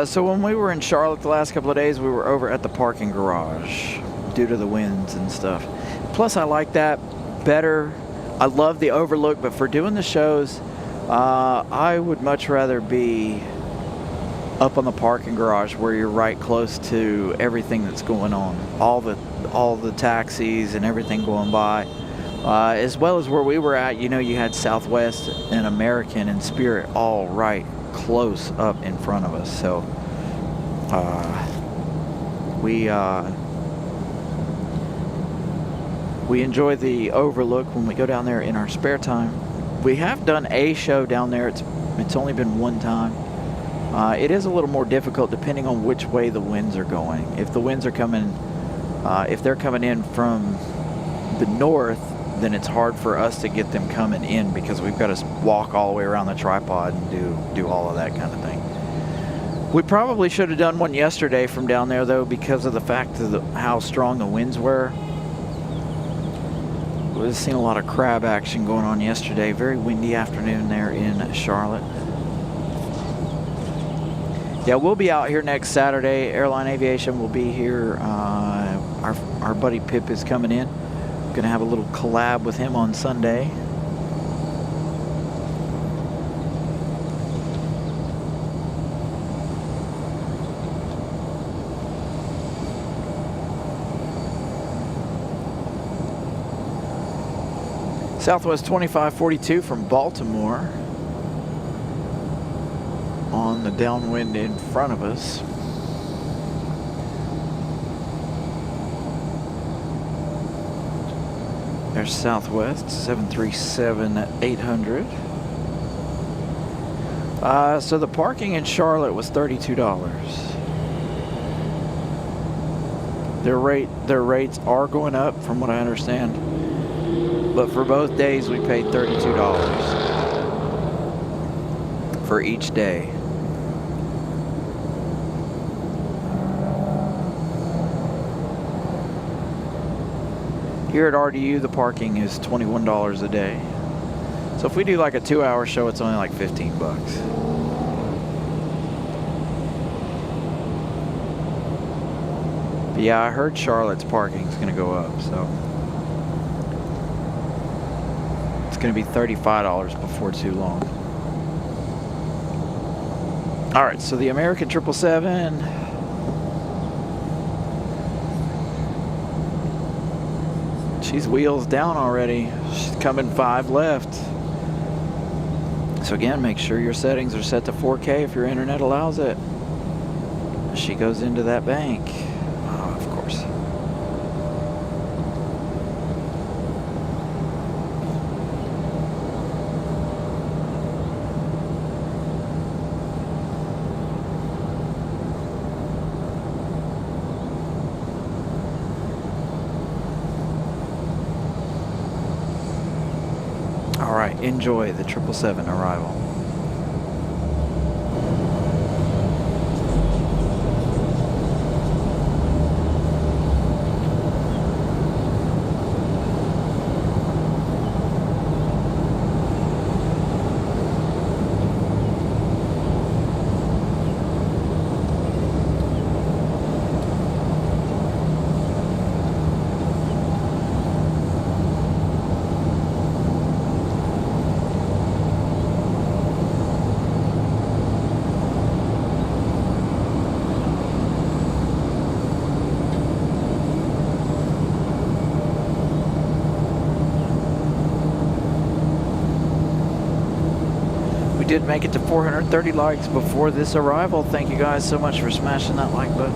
So when we were in Charlotte the last couple of days, we were over at the parking garage due to the winds and stuff. Plus, I like that better. I love the overlook, but for doing the shows, I would much rather be up on the parking garage where you're right close to everything that's going on. All the taxis and everything going by. As well as where we were at, you know, you had Southwest and American and Spirit all right close up in front of us. So We enjoy the overlook when we go down there in our spare time. We have done a show down there. It's only been one time. It is a little more difficult depending on which way the winds are going. If the winds are coming, if they're coming in from the north, then it's hard for us to get them coming in because we've got to walk all the way around the tripod and do all of that kind of thing. We probably should have done one yesterday from down there though, because of the fact of how strong the winds were. We've seen a lot of crab action going on yesterday. Very windy afternoon there in Charlotte. Yeah, we'll be out here next Saturday. Airline Aviation will be here. Our buddy Pip is coming in. Gonna have a little collab with him on Sunday. Southwest 2542 from Baltimore on the downwind in front of us. There's Southwest 737-800. So the parking in Charlotte was $32. Their rates are going up from what I understand. But for both days we paid $32 for each day. Here at RDU, the parking is $21 a day. So if we do like a 2-hour show, it's only like 15 bucks. But yeah, I heard Charlotte's parking is going to go up, so it's going to be $35 before too long. All right, so the American 777. She's wheels down already. She's coming 5 left. So again, make sure your settings are set to 4K if your internet allows it. She goes into that bank. Oh, of course. All right, enjoy the 777 arrival. Did make it to 430 likes before this arrival. Thank you guys so much for smashing that like button.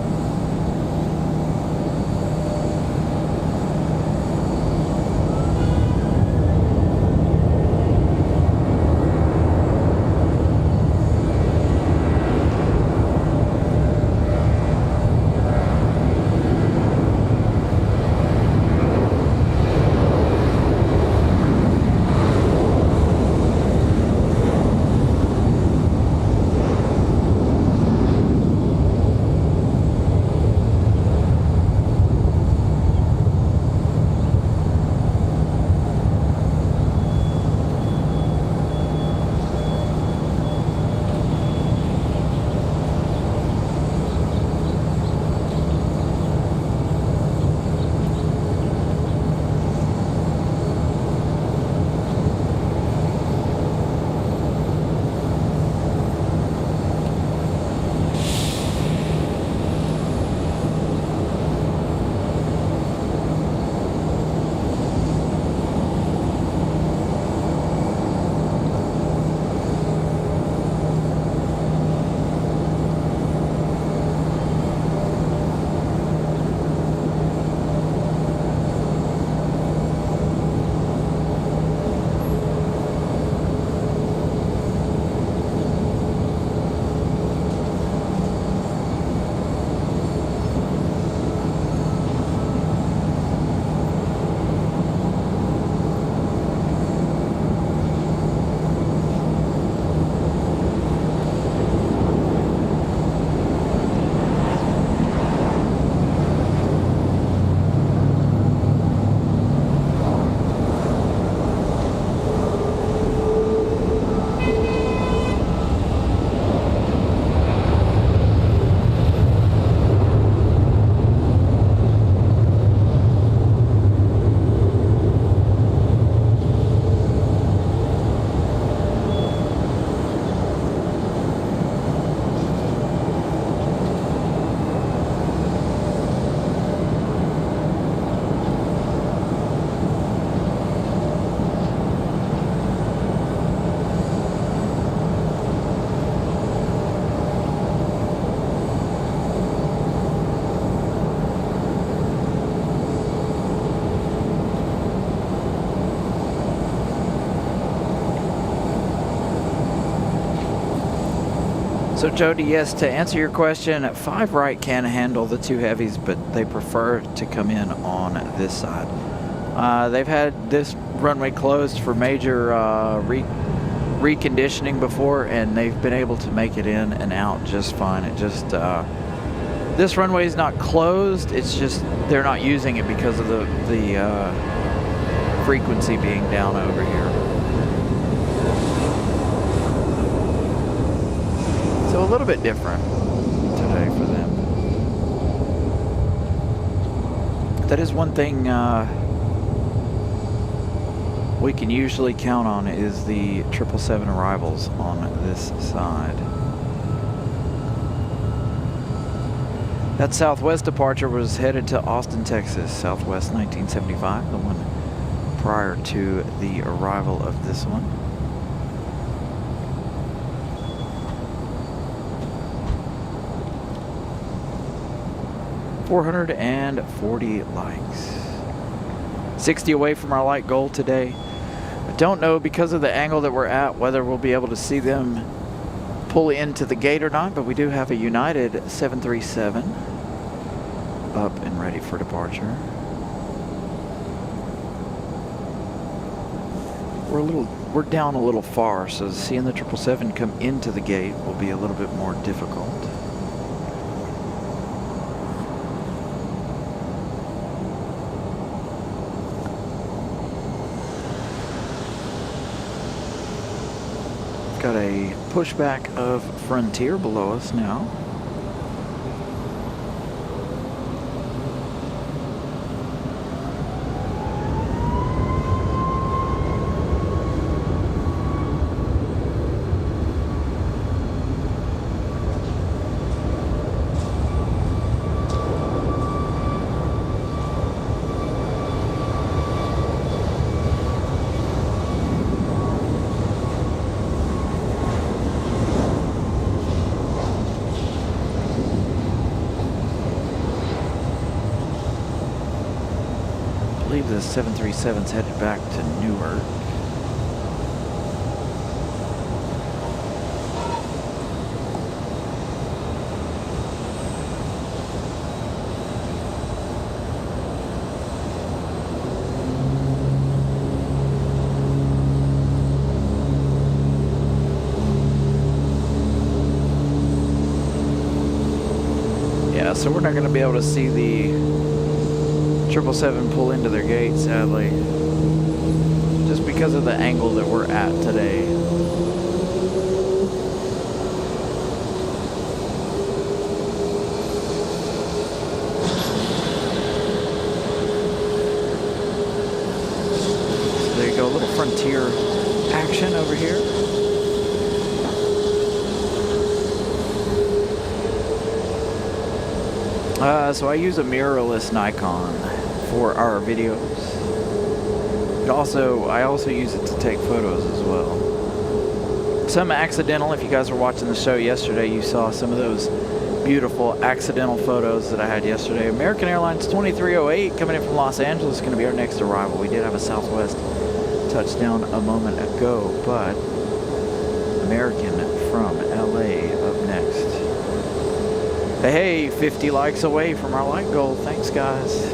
So Jody, yes, to answer your question, 5 right can handle the 2 heavies, but they prefer to come in on this side. They've had this runway closed for major reconditioning before, and they've been able to make it in and out just fine. It just this runway is not closed, it's just they're not using it because of the frequency being down over here. So a little bit different today for them. That is one thing we can usually count on, is the 777 arrivals on this side. That Southwest departure was headed to Austin, Texas, Southwest 1975, the one prior to the arrival of this one. $440 likes. 60 away from our light goal today. I don't know, because of the angle that we're at, whether we'll be able to see them pull into the gate or not, but we do have a United 737 up and ready for departure. We're down a little far, so seeing the 777 come into the gate will be a little bit more difficult. Got a pushback of Frontier below us now. I believe the 737's headed back to Newark. Yeah, so we're not going to be able to see the 777 pull into their gate, sadly, just because of the angle that we're at today. So there you go, a little Frontier action over here. So I use a mirrorless Nikon for our videos. I also use it to take photos as well. Some accidental. If you guys were watching the show yesterday, you saw some of those beautiful accidental photos that I had yesterday. American Airlines 2308 coming in from Los Angeles is going to be our next arrival. We did have a Southwest touchdown a moment ago, but American from LA up next. Hey, 50 likes away from our light goal. Thanks, guys.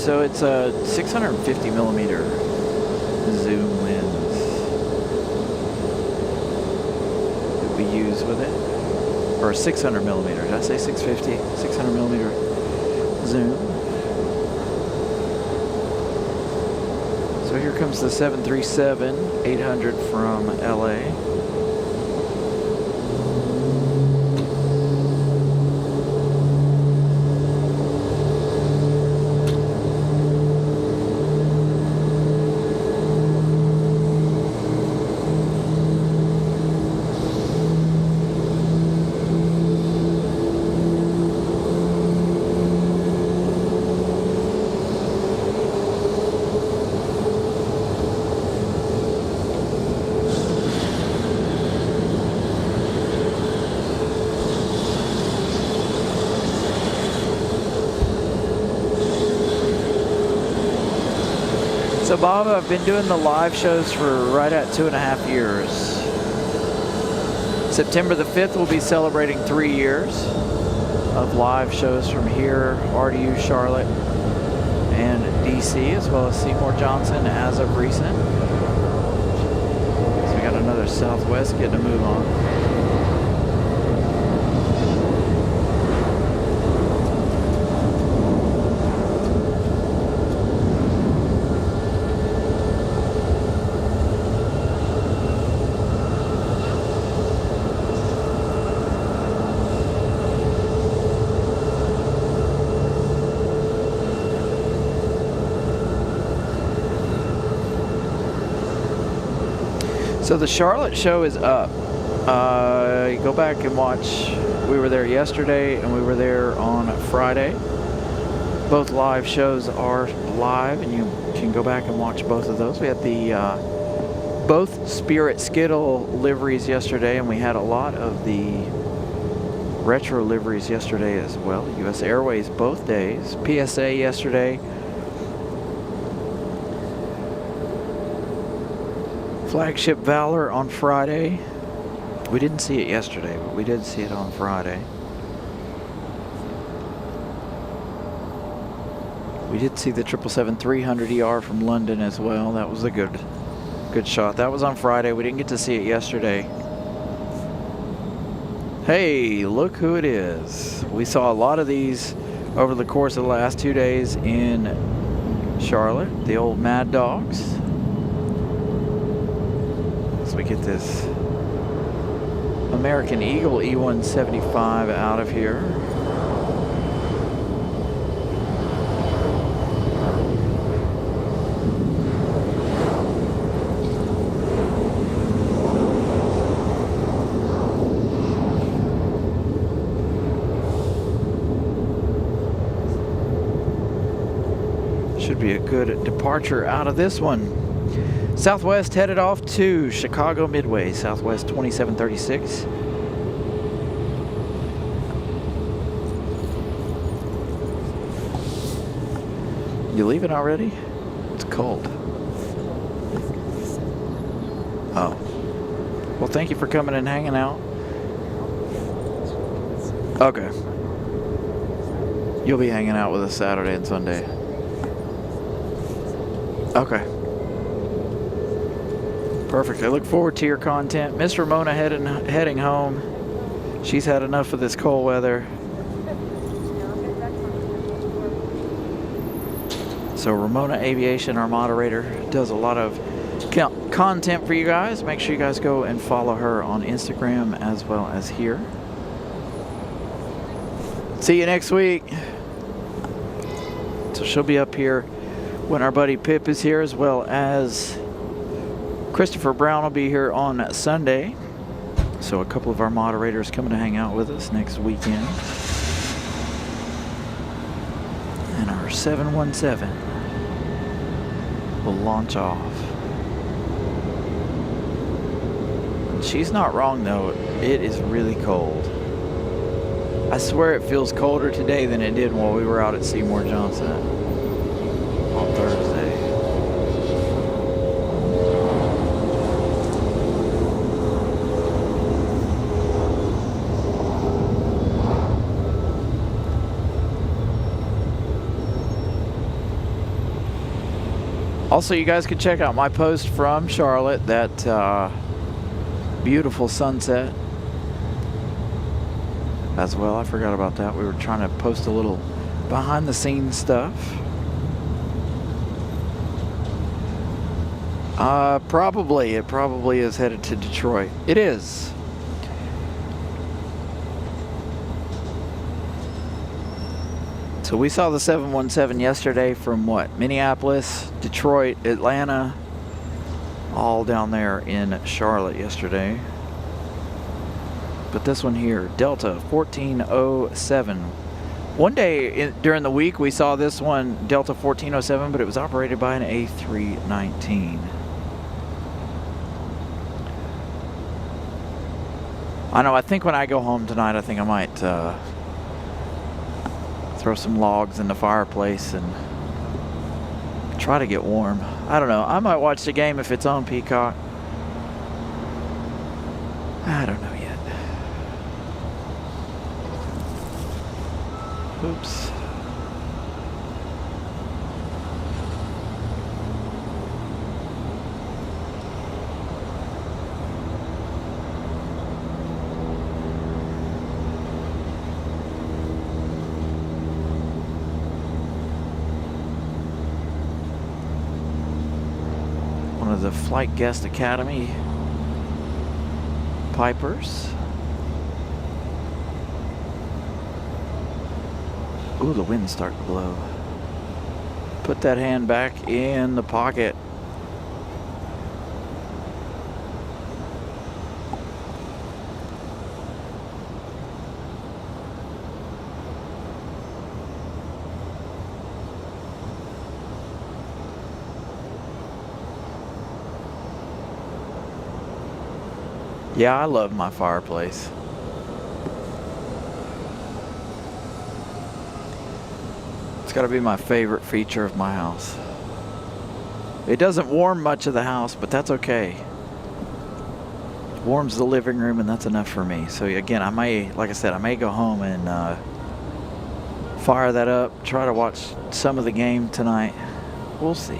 So it's a 650 millimeter zoom lens that we use with it. Or 600 millimeter. Did I say 650? 600 millimeter zoom. So here comes the 737-800 from LA. So Bob, I've been doing the live shows for right at 2.5 years. September the 5th, we'll be celebrating 3 years of live shows from here, RDU, Charlotte, and DC, as well as Seymour Johnson as of recent. So we got another Southwest getting a move on. So the Charlotte show is up. You go back and watch. We were there yesterday and we were there on Friday. Both live shows are live and you can go back and watch both of those. We had the both Spirit Skittle liveries yesterday, and we had a lot of the retro liveries yesterday as well. US Airways both days. PSA yesterday. Flagship Valor on Friday. We didn't see it yesterday, but we did see it on Friday. We did see the 777-300ER from London as well. That was a good shot. That was on Friday. We didn't get to see it yesterday. Hey, look who it is. We saw a lot of these over the course of the last 2 days in Charlotte. The old Mad Dogs. We get this American Eagle E175 out of here. Should be a good departure out of this one. Southwest headed off to Chicago Midway, Southwest 2736. You leaving already? It's cold. Oh. Well, thank you for coming and hanging out. Okay. You'll be hanging out with us Saturday and Sunday. Okay. Perfect. I look forward to your content. Miss Ramona heading home. She's had enough of this cold weather. So Ramona Aviation, our moderator, does a lot of content for you guys. Make sure you guys go and follow her on Instagram as well as here. See you next week. So she'll be up here when our buddy Pip is here, as well as Christopher Brown will be here on Sunday. So a couple of our moderators coming to hang out with us next weekend. And our 717 will launch off. She's not wrong though, it is really cold. I swear it feels colder today than it did while we were out at Seymour Johnson on Thursday. Also, you guys can check out my post from Charlotte, that beautiful sunset as well. I forgot about that. We were trying to post a little behind the scenes stuff. It probably is headed to Detroit. It is. So we saw the 717 yesterday from what? Minneapolis, Detroit, Atlanta, all down there in Charlotte yesterday. But this one here, Delta 1407. One day during the week we saw this one, Delta 1407, but it was operated by an A319. I know, I think when I go home tonight, I think I might throw some logs in the fireplace and try to get warm. I don't know. I might watch the game if it's on Peacock. I don't know yet. Oops. One of the Flight Guest Academy Pipers. Ooh, the wind's starting to blow. Put that hand back in the pocket. Yeah, I love my fireplace. It's got to be my favorite feature of my house. It doesn't warm much of the house, but that's okay. It warms the living room, and that's enough for me. So again, I may, like I said, I may go home and fire that up, try to watch some of the game tonight. We'll see.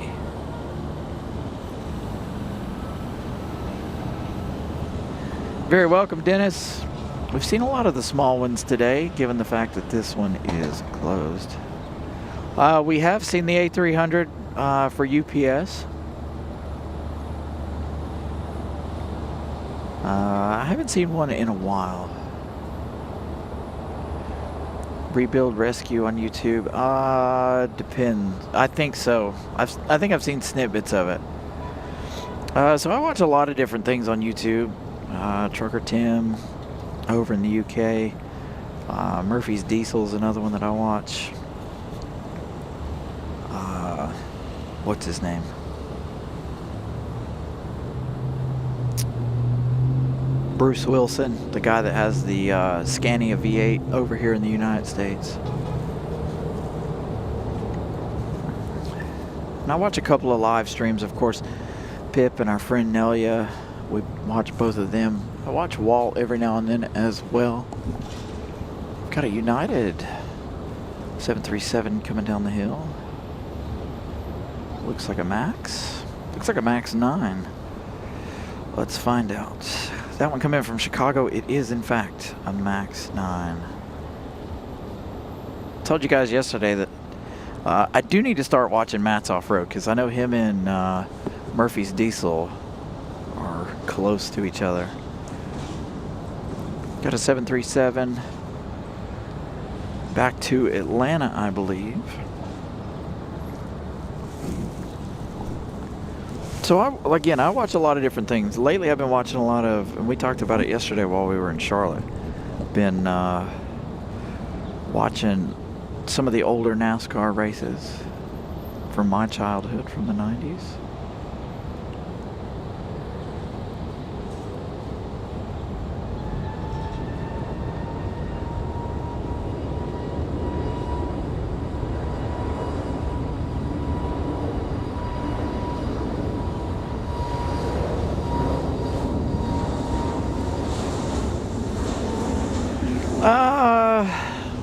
Very welcome, Dennis. We've seen a lot of the small ones today, given the fact that this one is closed. We have seen the A300 for UPS. I haven't seen one in a while. Rebuild Rescue on YouTube. Depends. I think so. I think I've seen snippets of it. So I watch a lot of different things on YouTube. Trucker Tim over in the UK. Murphy's Diesel's another one that I watch. What's his name? Bruce Wilson, the guy that has the Scania V8 over here in the United States. And I watch a couple of live streams, of course. Pip and our friend Nelia. We watch both of them. I watch Walt every now and then as well. Got a United 737 coming down the hill. Looks like a Max. Looks like a Max 9. Let's find out. That one coming in from Chicago. It is, in fact, a Max 9. Told you guys yesterday that I do need to start watching Matt's Off-Road, because I know him and Murphy's Diesel are close to each other. Got a 737 back to Atlanta, I believe. So I watch a lot of different things. Lately I've been watching a lot of, and we talked about it yesterday while we were in Charlotte, been watching some of the older NASCAR races from my childhood, from the 90s.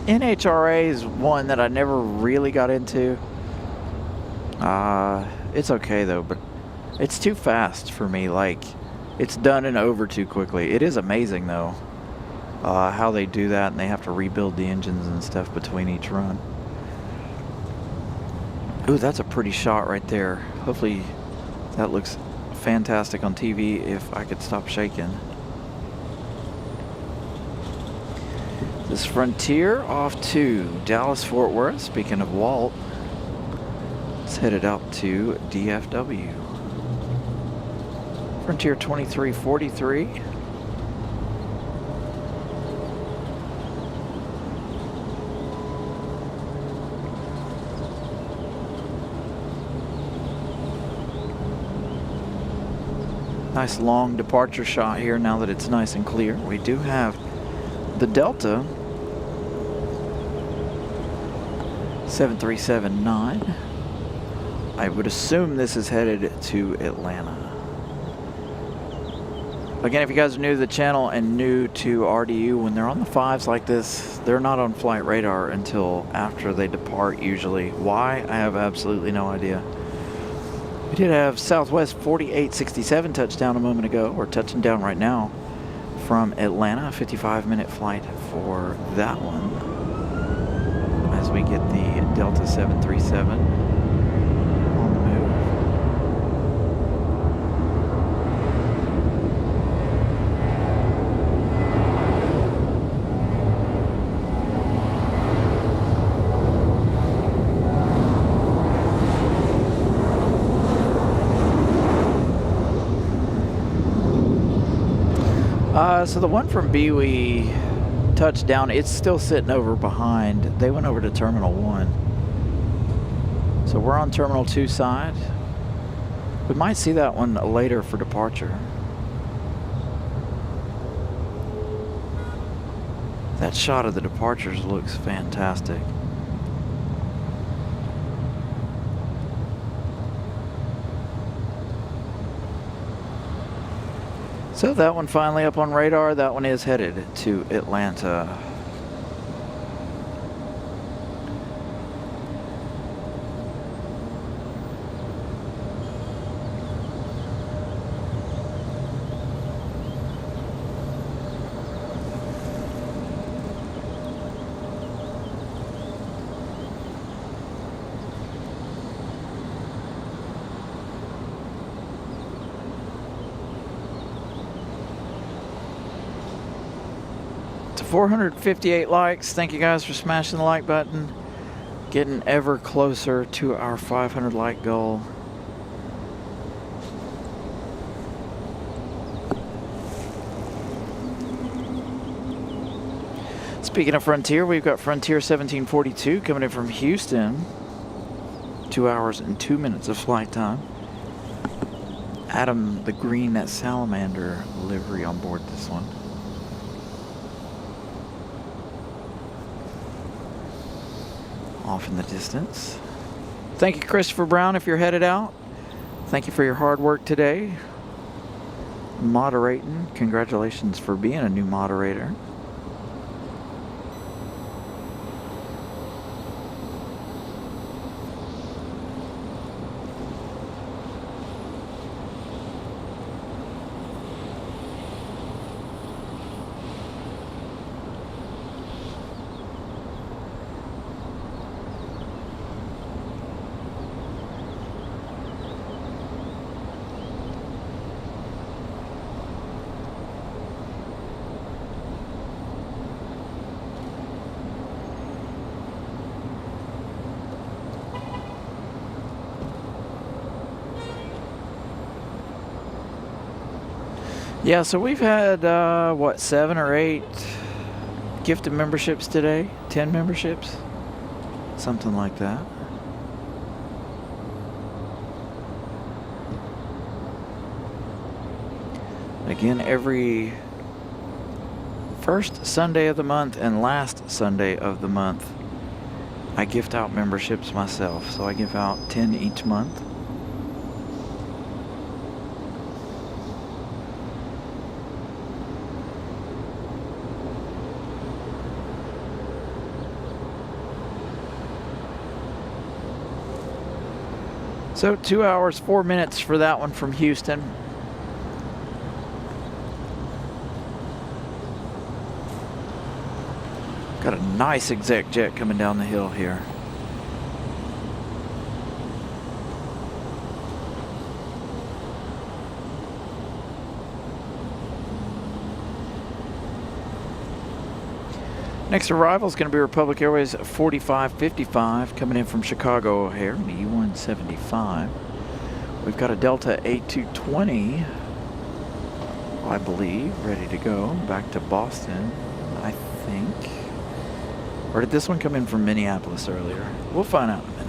NHRA is one that I never really got into. It's okay though, but it's too fast for me. Like, it's done and over too quickly. It is amazing though, how they do that, and they have to rebuild the engines and stuff between each run. Ooh, that's a pretty shot right there. Hopefully that looks fantastic on TV if I could stop shaking. This Frontier off to Dallas-Fort Worth. Speaking of Walt, it's headed out to DFW. Frontier 2343. Nice long departure shot here now that it's nice and clear. We do have the Delta 737-9 I would assume this is headed to Atlanta. Again, if you guys are new to the channel and new to RDU, when they're on the 5s like this, they're not on flight radar until after they depart usually. Why? I have absolutely no idea. We did have Southwest 4867 touchdown a moment ago, or touching down right now from Atlanta, a 55-minute flight for that one. As we get the Delta 737 on the move. So the one from BWE touched down, it's still sitting over behind. They went over to Terminal 1. So we're on Terminal 2 side. We might see that one later for departure. That shot of the departures looks fantastic. So that one finally up on radar. That one is headed to Atlanta. To 458 likes. Thank you guys for smashing the like button. Getting ever closer to our 500 like goal. Speaking of Frontier, we've got Frontier 1742 coming in from Houston. 2 hours and 2 minutes of flight time. Adam the Green Salamander livery on board this one. Off in the distance. Thank you, Christopher Brown, if you're headed out. Thank you for your hard work today. Moderating. Congratulations for being a new moderator. Yeah, so we've had, what, 7 or 8 gifted memberships today? 10 memberships? Something like that. Again, every first Sunday of the month and last Sunday of the month, I gift out memberships myself. So I give out 10 each month. So 2 hours, 4 minutes for that one from Houston. Got a nice exec jet coming down the hill here. Next arrival is going to be Republic Airways 4555 coming in from Chicago O'Hare, an E175. We've got a Delta A220, I believe, ready to go back to Boston, I think. Or did this one come in from Minneapolis earlier? We'll find out in a minute.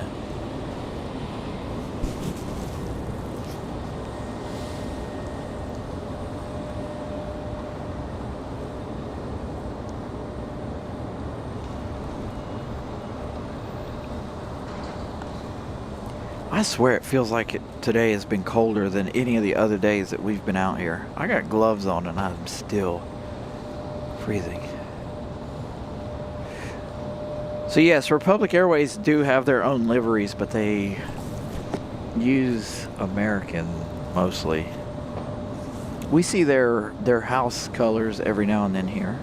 I I swear it feels like today has been colder than any of the other days that we've been out here. I got gloves on and I'm still freezing. So yes, Republic Airways do have their own liveries, but they use American mostly. We see their house colors every now and then here.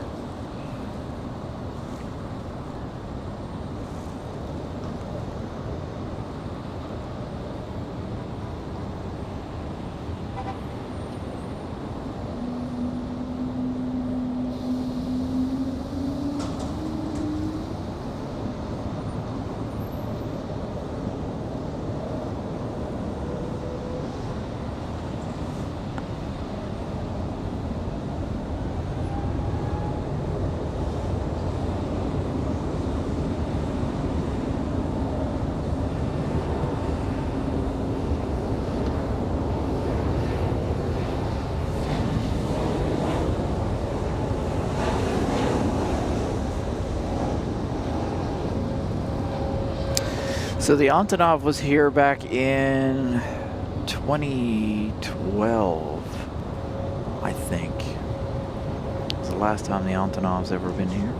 So the Antonov was here back in 2012, I think. It was the last time the Antonov's ever been here.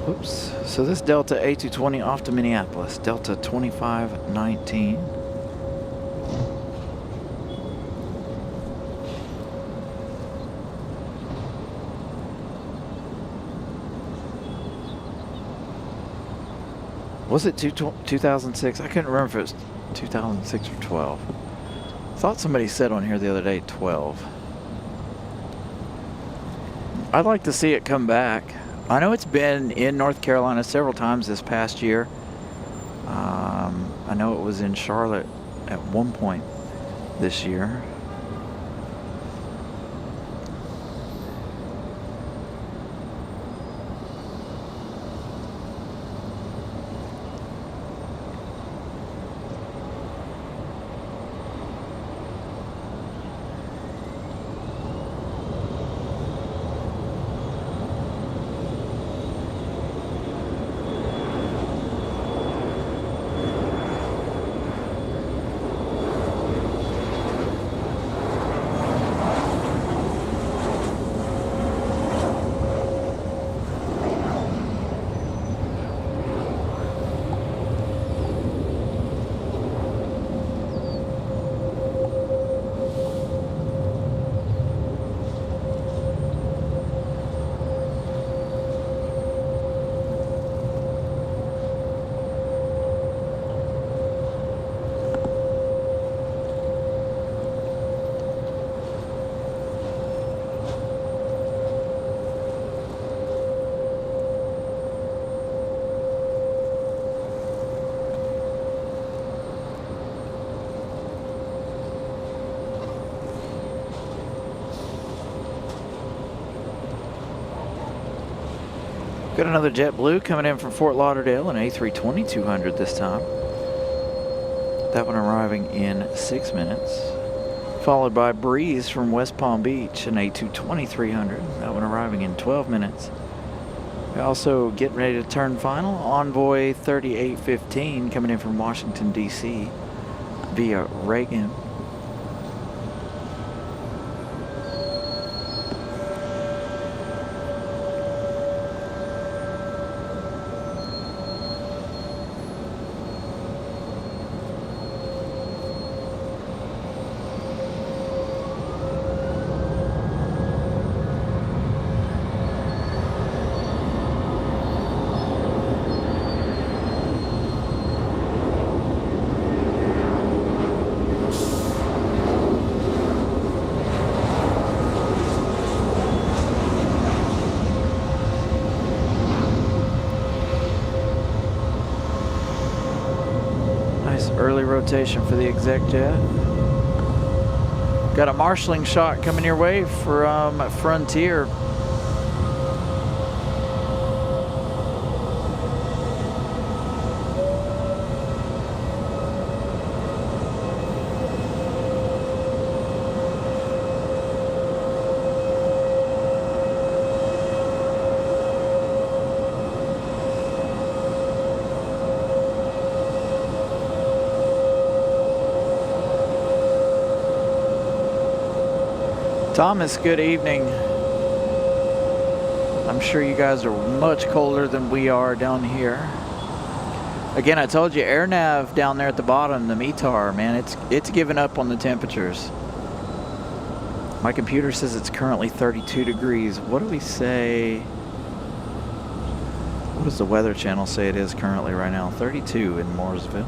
Oops. So this Delta A220 off to Minneapolis, Delta 2519. Was it 2006? I couldn't remember if it was 2006 or 12. I thought somebody said on here the other day 12. I'd like to see it come back. I know it's been in North Carolina several times this past year. I know it was in Charlotte at one point this year. Got another JetBlue coming in from Fort Lauderdale, an A320-200 this time. That one arriving in 6 minutes. Followed by Breeze from West Palm Beach, an A220-300. That one arriving in 12 minutes. We're also getting ready to turn final. Envoy 3815 coming in from Washington, D.C. via Reagan. Early rotation for the exec jet. Got a marshalling shot coming your way from Frontier. Thomas, good evening. I'm sure you guys are much colder than we are down here. Again, I told you, air nav down there at the bottom, the METAR, man, it's giving up on the temperatures. My computer says it's currently 32 degrees. What do we say? What does the Weather Channel say it is currently right now? 32 in Mooresville.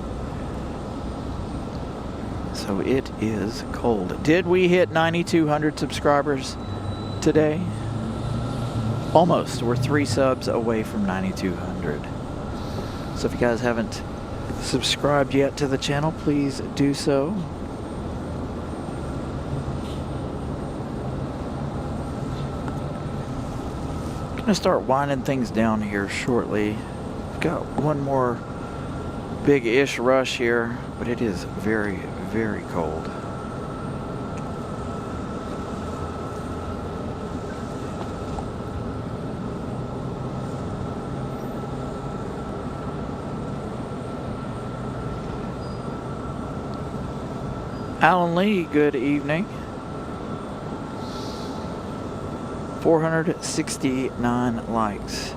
So it is cold. Did we hit 9,200 subscribers today? Almost. We're 3 subs away from 9,200. So if you guys haven't subscribed yet to the channel, please do so. I'm gonna start winding things down here shortly. We've got one more big-ish rush here, but it is very, very cold. Alan Lee, good evening. 469 likes.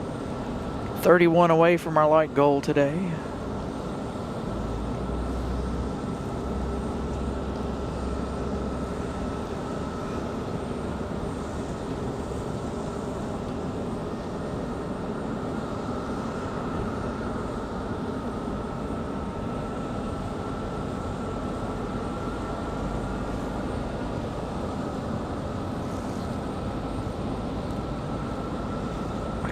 31 away from our like goal today.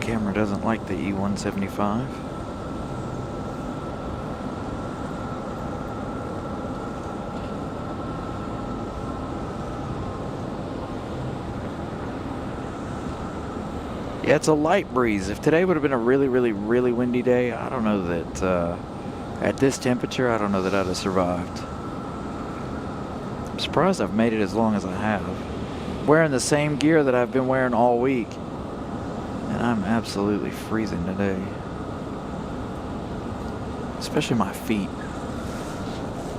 Camera doesn't like the E175. Yeah, it's a light breeze. If today would have been a really, really, really windy day, I don't know that at this temperature, I don't know that I'd have survived. I'm surprised I've made it as long as I have. Wearing the same gear that I've been wearing all week. And I'm absolutely freezing today. Especially my feet.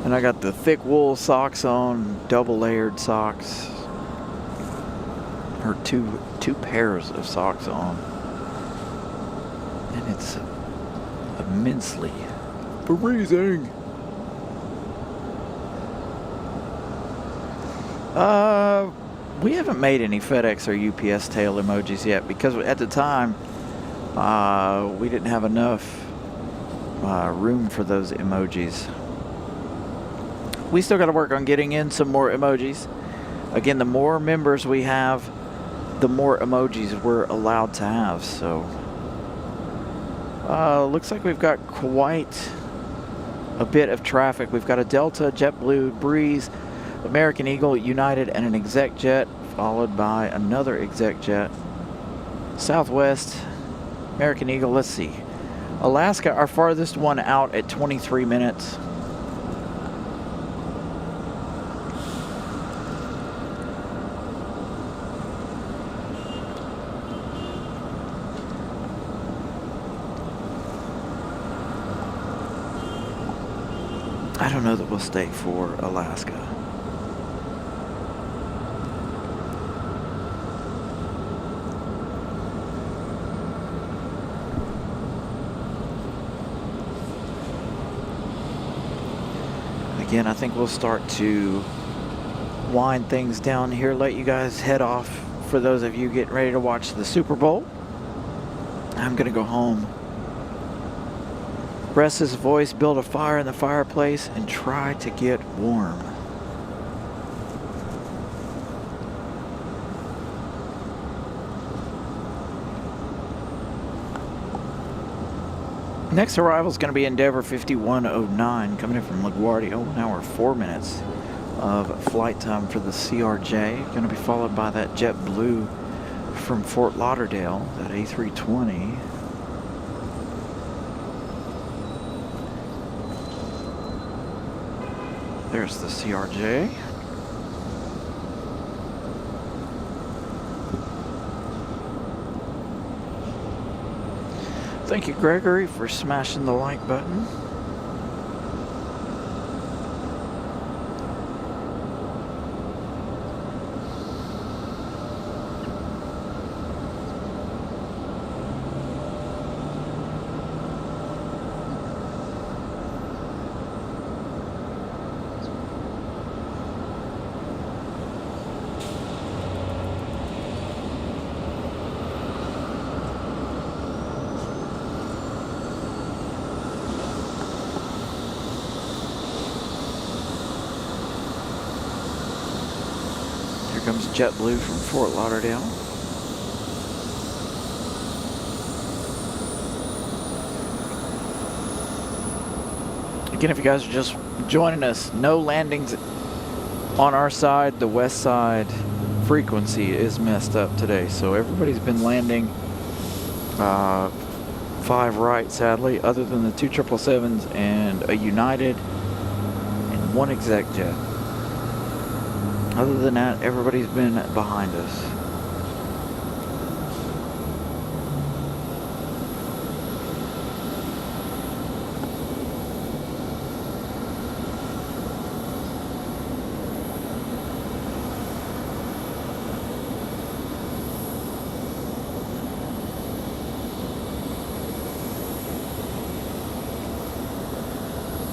And I got the thick wool socks on, double layered socks. Or two pairs of socks on. And it's immensely freezing. We haven't made any FedEx or UPS tail emojis yet because at the time we didn't have enough room for those emojis. We still got to work on getting in some more emojis. Again, the more members we have, the more emojis we're allowed to have. So looks like we've got quite a bit of traffic. We've got a Delta, JetBlue, Breeze, American Eagle, United, and an exec jet, followed by another exec jet. Southwest, American Eagle, let's see. Alaska, our farthest one out at 23 minutes. I don't know that we'll stay for Alaska. Again, I think we'll start to wind things down here, let you guys head off for those of you getting ready to watch the Super Bowl. I'm gonna go home, rest his voice, build a fire in the fireplace, and try to get warm. Next arrival is going to be Endeavor 5109 coming in from LaGuardia. 1 hour 4 minutes of flight time for the CRJ. Going to be followed by that JetBlue from Fort Lauderdale, that A320. There's the CRJ. Thank you, Gregory, for smashing the like button. Here comes JetBlue from Fort Lauderdale. Again, if you guys are just joining us, no landings on our side. The west side frequency is messed up today, so everybody's been landing 5 right, sadly, other than the 2 777s and a United and 1 exec jet. Other than that, everybody's been behind us.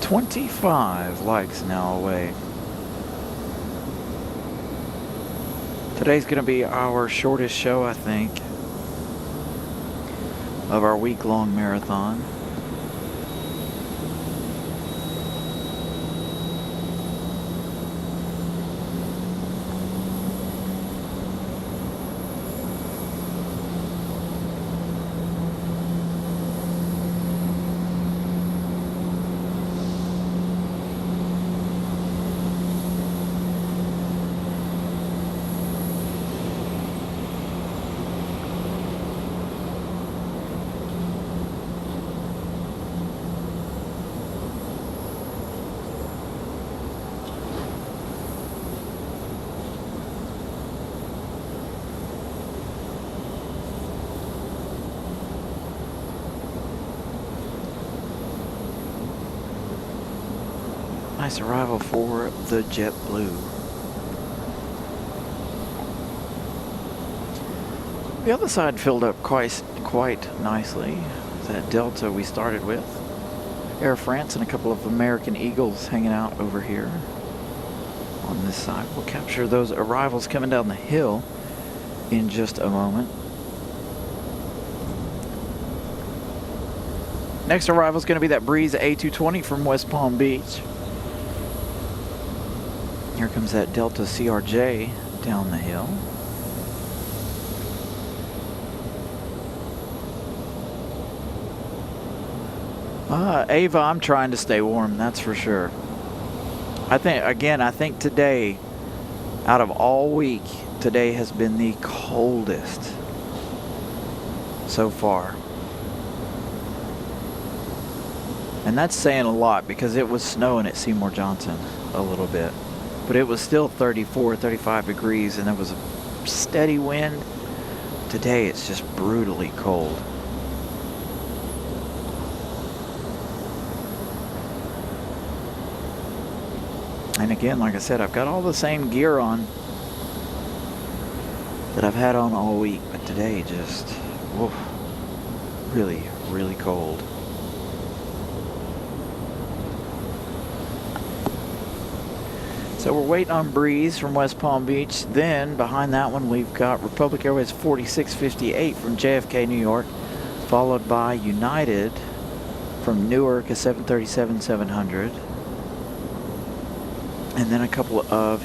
$25 likes now away. Today's going to be our shortest show, I think, of our week-long marathon. Nice arrival for the JetBlue. The other side filled up quite nicely. That Delta we started with. Air France and a couple of American Eagles hanging out over here on this side. We'll capture those arrivals coming down the hill in just a moment. Next arrival is going to be that Breeze A220 from West Palm Beach. Here comes that Delta CRJ down the hill. Ava, I'm trying to stay warm, that's for sure. I think today, out of all week, today has been the coldest so far. And that's saying a lot because it was snowing at Seymour Johnson a little bit. But it was still 34, 35 degrees and there was a steady wind. Today it's just brutally cold. And again, like I said, I've got all the same gear on that I've had on all week, but today just, woof, really, really cold. So we're waiting on Breeze from West Palm Beach. Then behind that one we've got Republic Airways 4658 from JFK, New York, followed by United from Newark, a 737-700. And then a couple of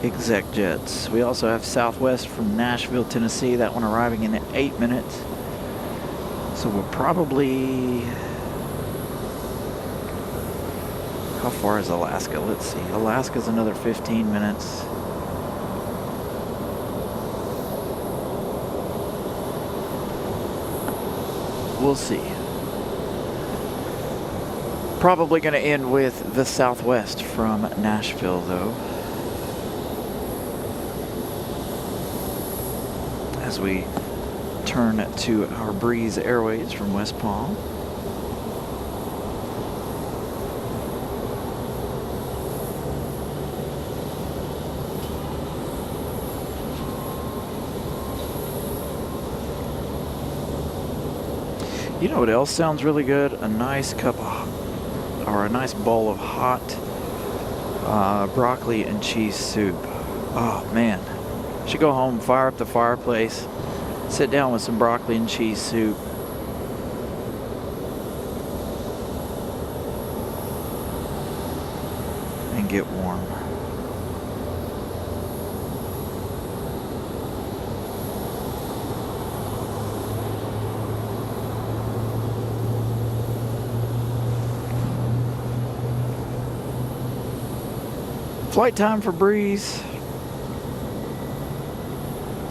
exec jets. We also have Southwest from Nashville, Tennessee, that one arriving in 8 minutes. So we'll probably... How far is Alaska? Let's see. Alaska's another 15 minutes. We'll see. Probably going to end with the Southwest from Nashville, though. As we turn to our Breeze Airways from West Palm. You know what else sounds really good? A nice cup of, or a nice bowl of hot broccoli and cheese soup. Oh man, should go home, fire up the fireplace, sit down with some broccoli and cheese soup. And get warm. Flight time for Breeze.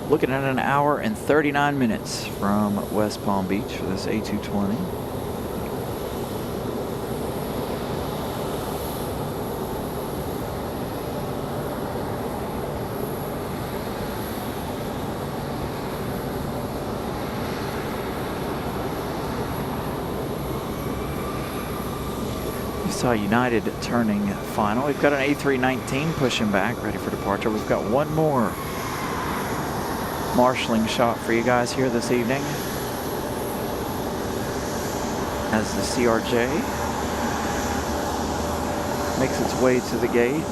Looking at an hour and 39 minutes from West Palm Beach for this A220. Saw United turning final. We've got an A319 pushing back, ready for departure. We've got one more marshalling shot for you guys here this evening as the CRJ makes its way to the gate.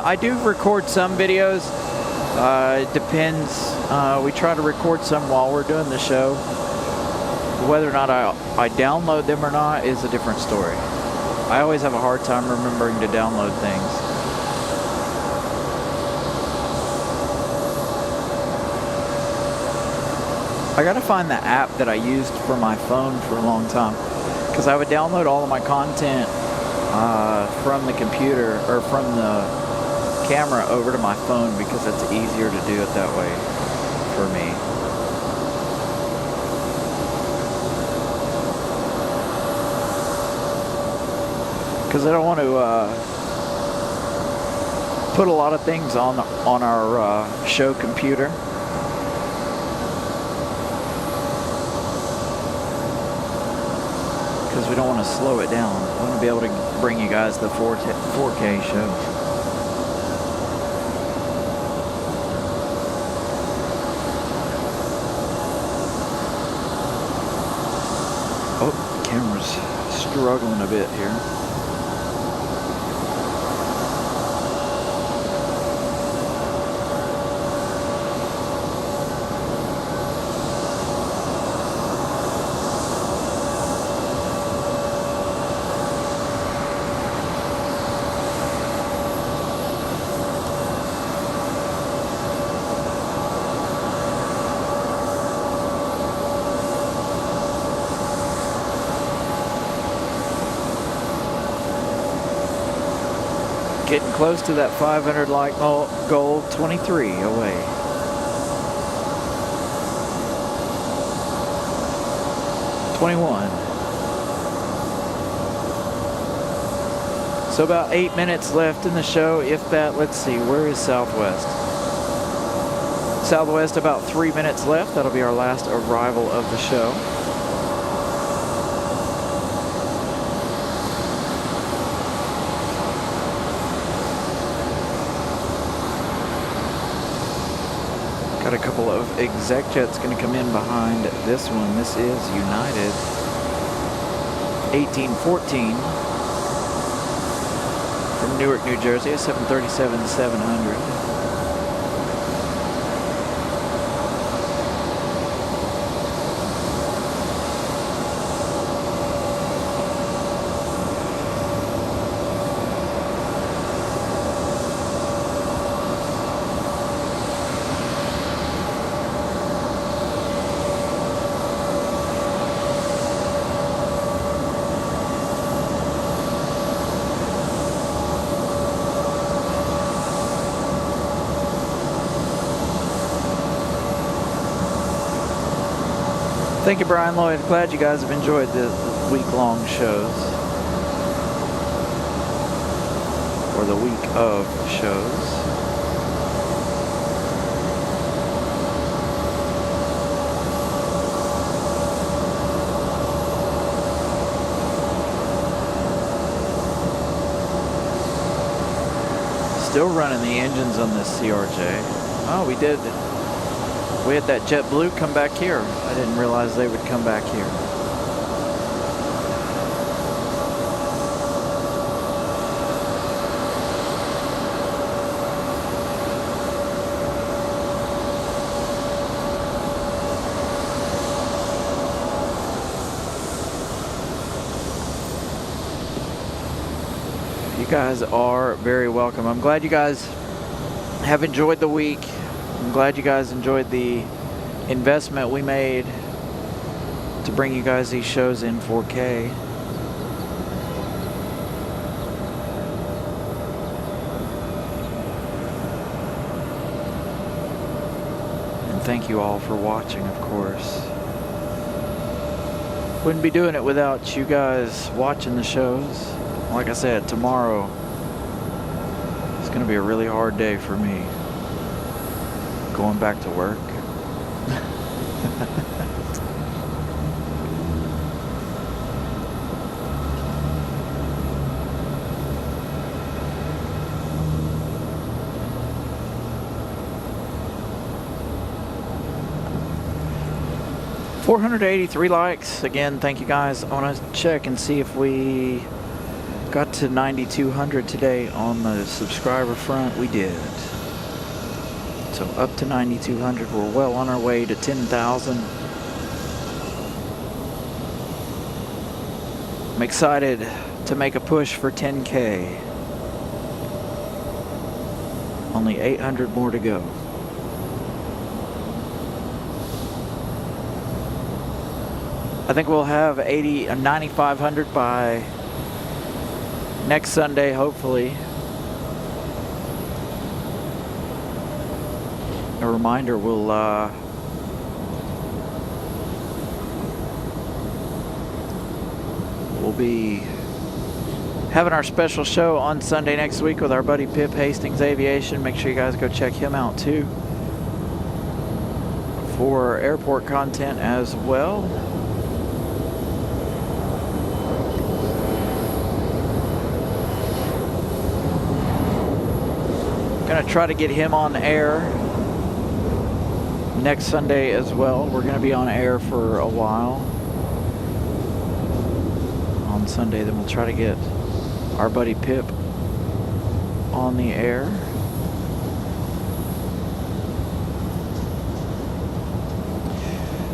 I do record some videos. It depends. We try to record some while we're doing the show. Whether or not I download them or not is a different story. I always have a hard time remembering to download things. I gotta find the app that I used for my phone for a long time, because I would download all of my content from the computer or from the camera over to my phone, because it's easier to do it that way for me. Because I don't want to put a lot of things on our show computer. Because we don't want to slow it down. I want to be able to bring you guys the 4K show. Oh, the camera's struggling a bit here. Getting close to that 500 light goal, 23 away. So about 8 minutes left in the show, if that. Let's see, where is Southwest? Southwest, about 3 minutes left. That'll be our last arrival of the show. Got a couple of exec jets going to come in behind this one. This is United 1814 from Newark, New Jersey, a 737-700. Thank you, Brian Lloyd. Glad you guys have enjoyed the week-long shows. Or the week of shows. Still running the engines on this CRJ. Oh, we did. We had that JetBlue come back here. I didn't realize they would come back here. You guys are very welcome. I'm glad you guys have enjoyed the week. I'm glad you guys enjoyed the investment we made to bring you guys these shows in 4K. And thank you all for watching, of course. Wouldn't be doing it without you guys watching the shows. Like I said, tomorrow it's going to be a really hard day for me. Going back to work. $483 likes. Again, thank you guys. I want to check and see if we got to 9,200 today on the subscriber front. We did. So up to 9,200. We're well on our way to 10,000. I'm excited to make a push for 10K. Only 800 more to go. I think we'll have 9,500 by next Sunday, hopefully. A reminder, we'll be having our special show on Sunday next week with our buddy Pip Hastings Aviation. Make sure you guys go check him out too for airport content as well. Gonna try to get him on air next Sunday as well. We're gonna be on air for a while on Sunday, then we'll try to get our buddy Pip on the air.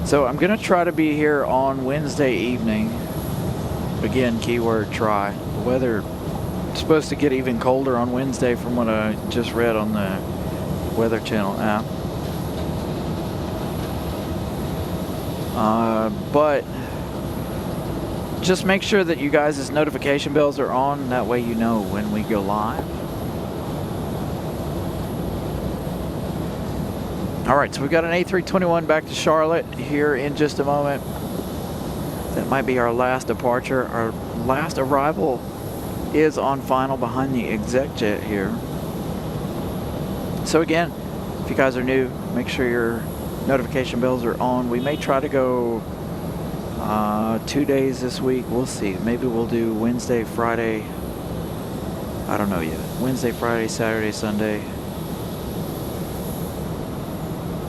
So I'm gonna try to be here on Wednesday evening. Again, keyword try. The weather it's supposed to get even colder on Wednesday from what I just read on the Weather Channel app. But just make sure that you guys' notification bells are on. That way you know when we go live. Alright, so we've got an A321 back to Charlotte here in just a moment. That might be our last departure. Our last arrival is on final behind the exec jet here. So again, if you guys are new, make sure your notification bells are on. We may try to go 2 days this week. We'll see. Maybe we'll do Wednesday, Friday. I don't know yet. Wednesday, Friday, Saturday, Sunday.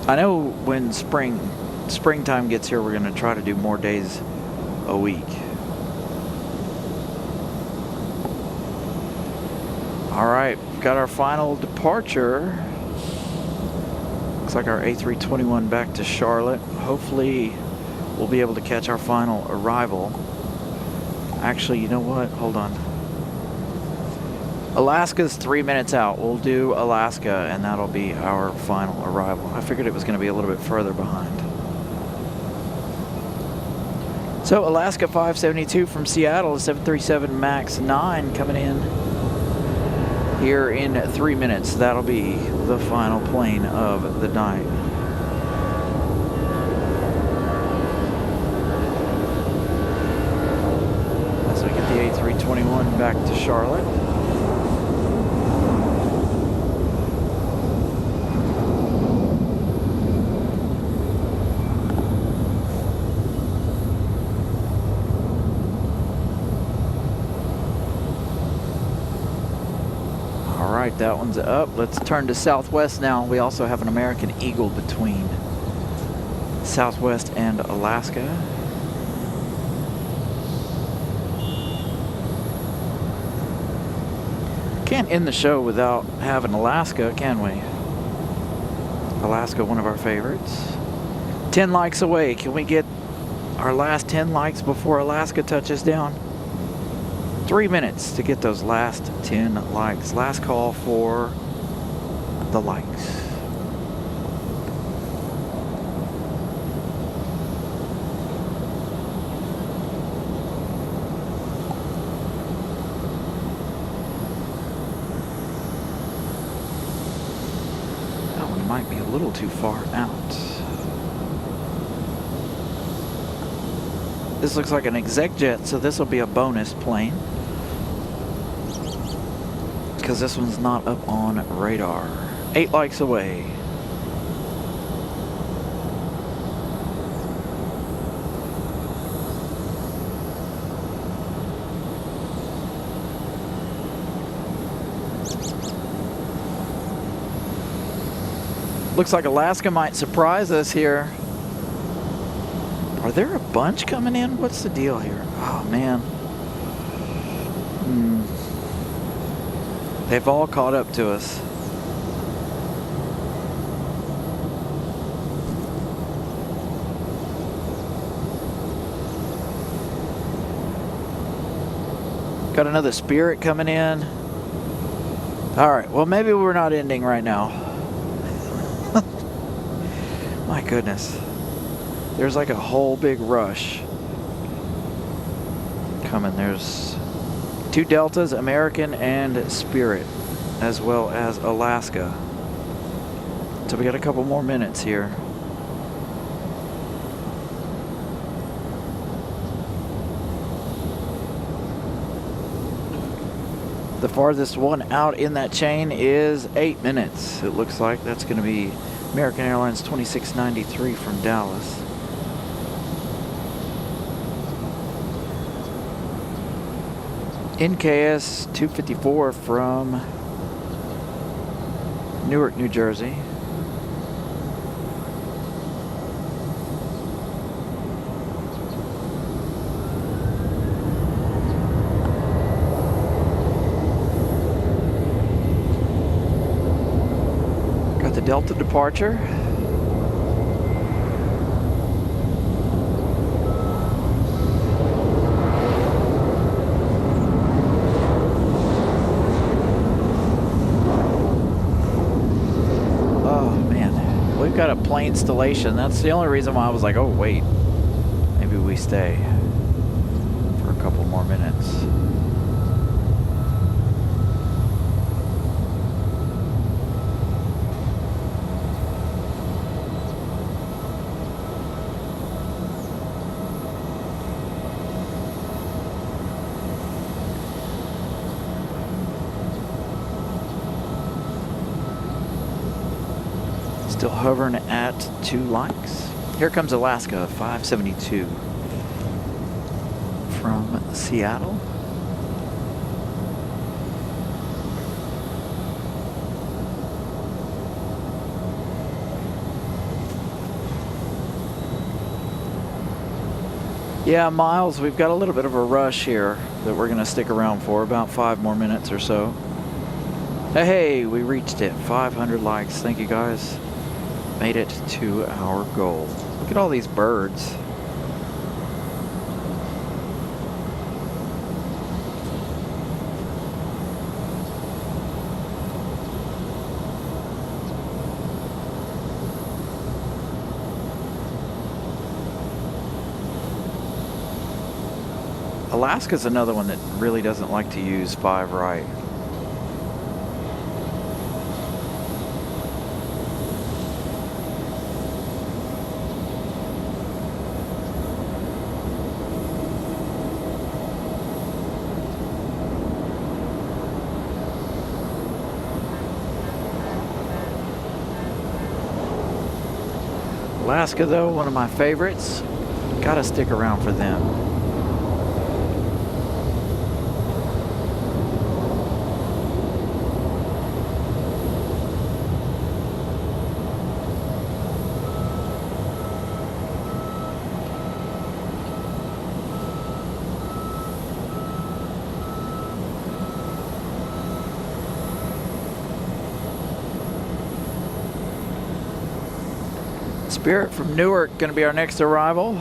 I know when springtime gets here, we're going to try to do more days a week. Alright, we've got our final departure. Looks like our A321 back to Charlotte. Hopefully we'll be able to catch our final arrival. Actually, you know what? Hold on. Alaska's 3 minutes out. We'll do Alaska and that'll be our final arrival. I figured it was going to be a little bit further behind. So Alaska 572 from Seattle, 737 MAX 9 coming in here in 3 minutes. That'll be the final plane of the night. As we get the A321 back to Charlotte. Alright, that one's up. Let's turn to Southwest now. We also have an American Eagle between Southwest and Alaska. Can't end the show without having Alaska, can we? Alaska, one of our favorites. 10 likes away. Can we get our last 10 likes before Alaska touches down? 3 minutes to get those last 10 likes. Last call for the likes. That one might be a little too far out. This looks like an exec jet, so this will be a bonus plane, because this one's not up on radar. 8 likes away. Looks like Alaska might surprise us here. Are there a bunch coming in? What's the deal here? Oh, man. They've all caught up to us. Got another Spirit coming in. All right, well, maybe we're not ending right now. My goodness. There's like a whole big rush coming. There's 2 Deltas, American and Spirit, as well as Alaska. So we got a couple more minutes here. The farthest one out in that chain is 8 minutes. It looks like that's going to be American Airlines 2693 from Dallas. NKS 254 from Newark, New Jersey. Got the Delta departure. Got a plane installation. That's the only reason why I was like, oh wait, maybe we stay for a couple more minutes. Still hovering at 2 likes. Here comes Alaska 572 from Seattle. Yeah, Miles, we've got a little bit of a rush here that we're going to stick around for about 5 more minutes or so. Hey, we reached it. 500 likes. Thank you, guys. Made it to our goal. Look at all these birds. Alaska's another one that really doesn't like to use 5 right. Alaska, though, one of my favorites. Gotta stick around for them. Spirit from Newark going to be our next arrival.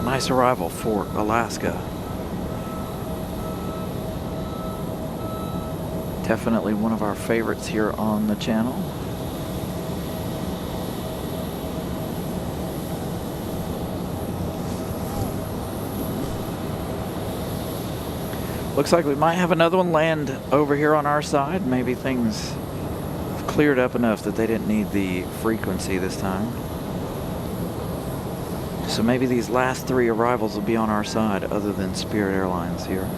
Nice arrival for Alaska. Definitely one of our favorites here on the channel. Looks like we might have another one land over here on our side. Maybe things have cleared up enough that they didn't need the frequency this time. So maybe these last 3 arrivals will be on our side other than Spirit Airlines here.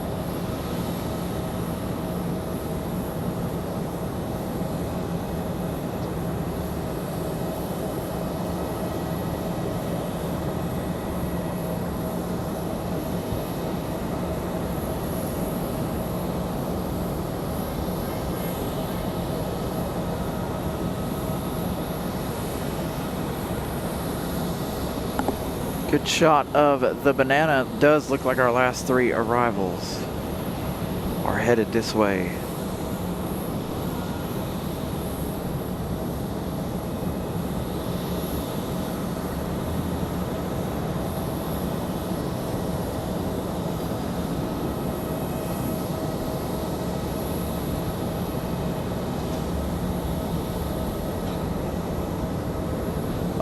Good shot of the banana. Does look like our last 3 arrivals are headed this way.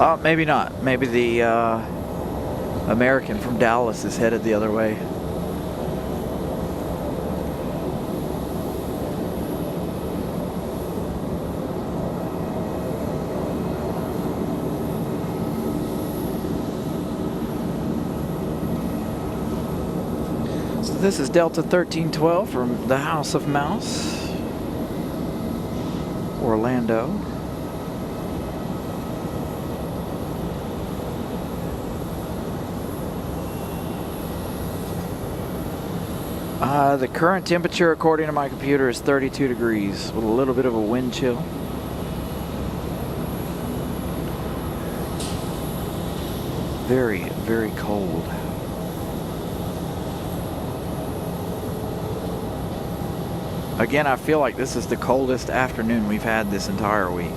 Oh, maybe not. Maybe the American from Dallas is headed the other way. So this is Delta 1312 from the House of Mouse, Orlando. The current temperature, according to my computer, is 32 degrees with a little bit of a wind chill. Very, very cold. Again, I feel like this is the coldest afternoon we've had this entire week.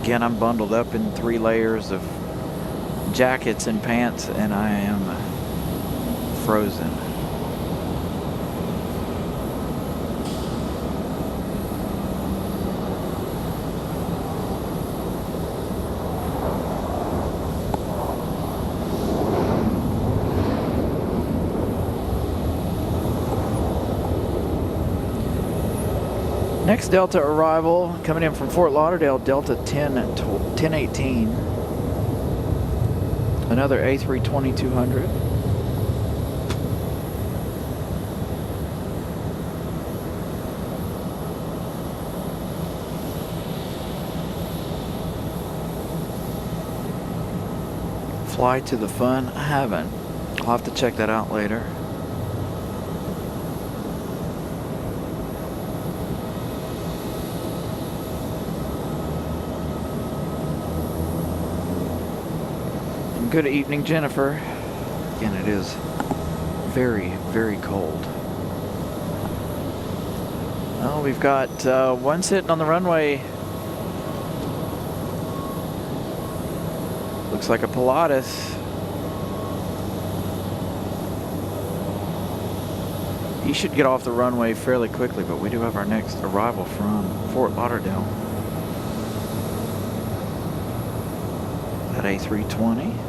Again, I'm bundled up in 3 layers of jackets and pants, and I am frozen. Next Delta arrival coming in from Fort Lauderdale, Delta 1018. Another A320-200. Fly to the Fun? I haven't. I'll have to check that out later. Good evening, Jennifer. Again, it is very, very cold. Oh, we've got one sitting on the runway. Looks like a Pilatus. He should get off the runway fairly quickly, but we do have our next arrival from Fort Lauderdale. That A320.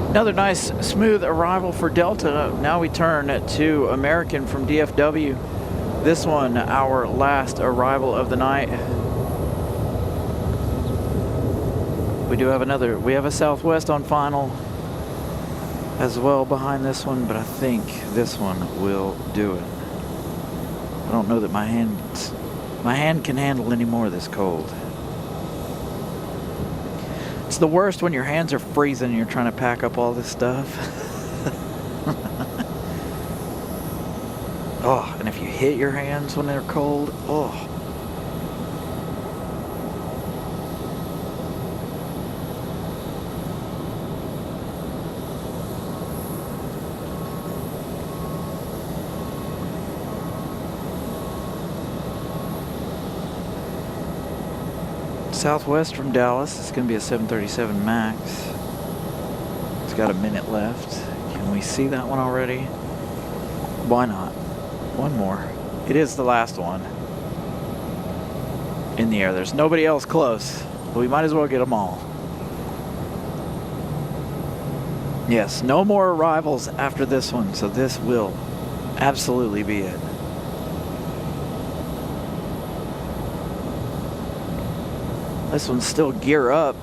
Another nice smooth arrival for Delta. Now we turn to American from DFW. This one, our last arrival of the night. We do have another. We have a Southwest on final. as well behind this one, but I think this one will do it. I don't know that my hand can handle any more of this cold. It's the worst when your hands are freezing and you're trying to pack up all this stuff. Oh, and if you hit your hands when they're cold, oh. Southwest from Dallas, it's going to be a 737 MAX. It's got a minute left. Can we see that one already? Why not? One more. It is the last one in the air. There's nobody else close. We might as well get them all. Yes, no more arrivals after this one, so this will absolutely be it. This one's still gear up.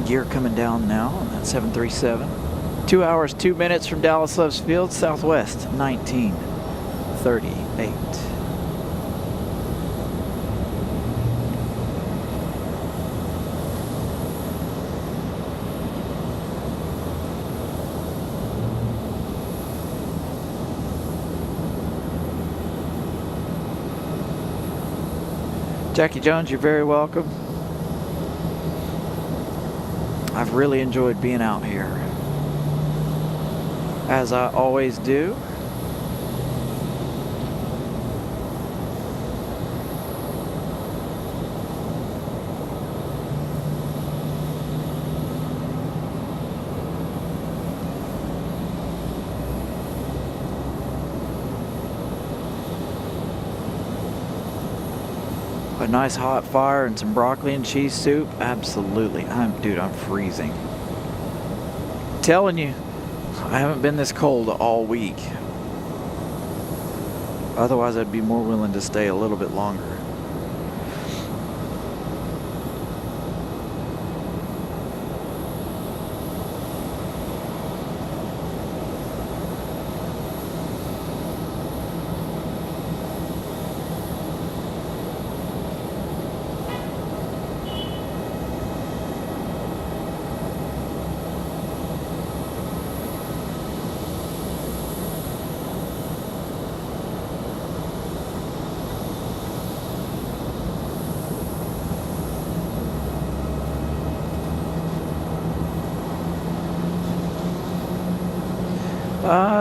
Gear coming down now on that 737. 2 hours, 2 minutes from Dallas Loves Field, Southwest, 1938. Jackie Jones, you're very welcome. I've really enjoyed being out here, as I always do. A nice hot fire and some broccoli and cheese soup, absolutely. Dude, I'm freezing. Telling you, I haven't been this cold all week. Otherwise, I'd be more willing to stay a little bit longer.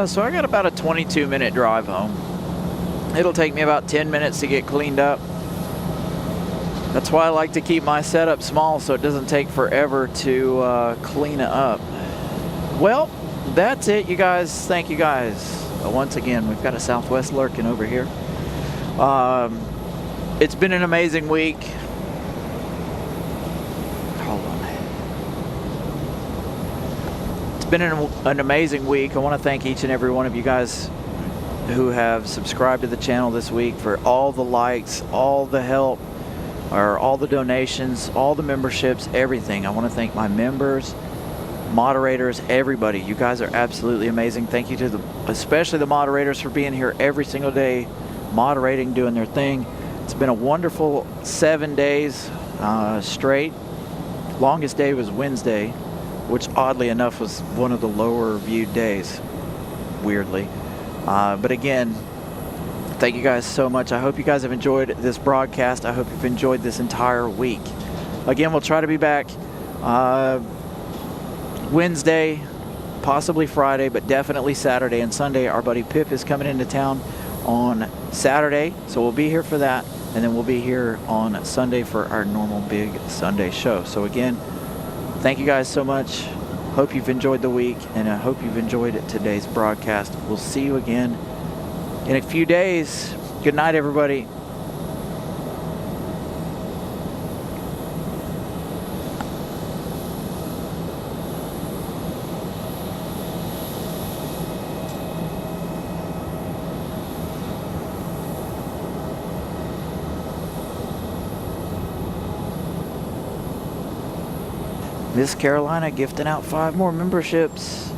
So I got about a 22-minute drive home. It'll take me about 10 minutes to get cleaned up. That's why I like to keep my setup small so it doesn't take forever to clean it up. Well, that's it, you guys. Thank you guys. Once again, we've got a Southwest lurking over here. It's been an amazing week. Been an amazing week. I want to thank each and every one of you guys who have subscribed to the channel this week for all the likes, all the help, or all the donations, all the memberships, everything. I want to thank my members, moderators, everybody. You guys are absolutely amazing. Thank you to especially the moderators for being here every single day, moderating, doing their thing. It's been a wonderful 7 days straight. Longest day was Wednesday, which oddly enough was one of the lower viewed days, weirdly. But again, thank you guys so much. I hope you guys have enjoyed this broadcast. I hope you've enjoyed this entire week. Again, we'll try to be back Wednesday, possibly Friday, but definitely Saturday and Sunday. Our buddy Pip is coming into town on Saturday, so we'll be here for that, and then we'll be here on Sunday for our normal big Sunday show. So again, thank you guys so much. Hope you've enjoyed the week, and I hope you've enjoyed today's broadcast. We'll see you again in a few days. Good night, everybody. Miss Carolina gifting out 5 more memberships.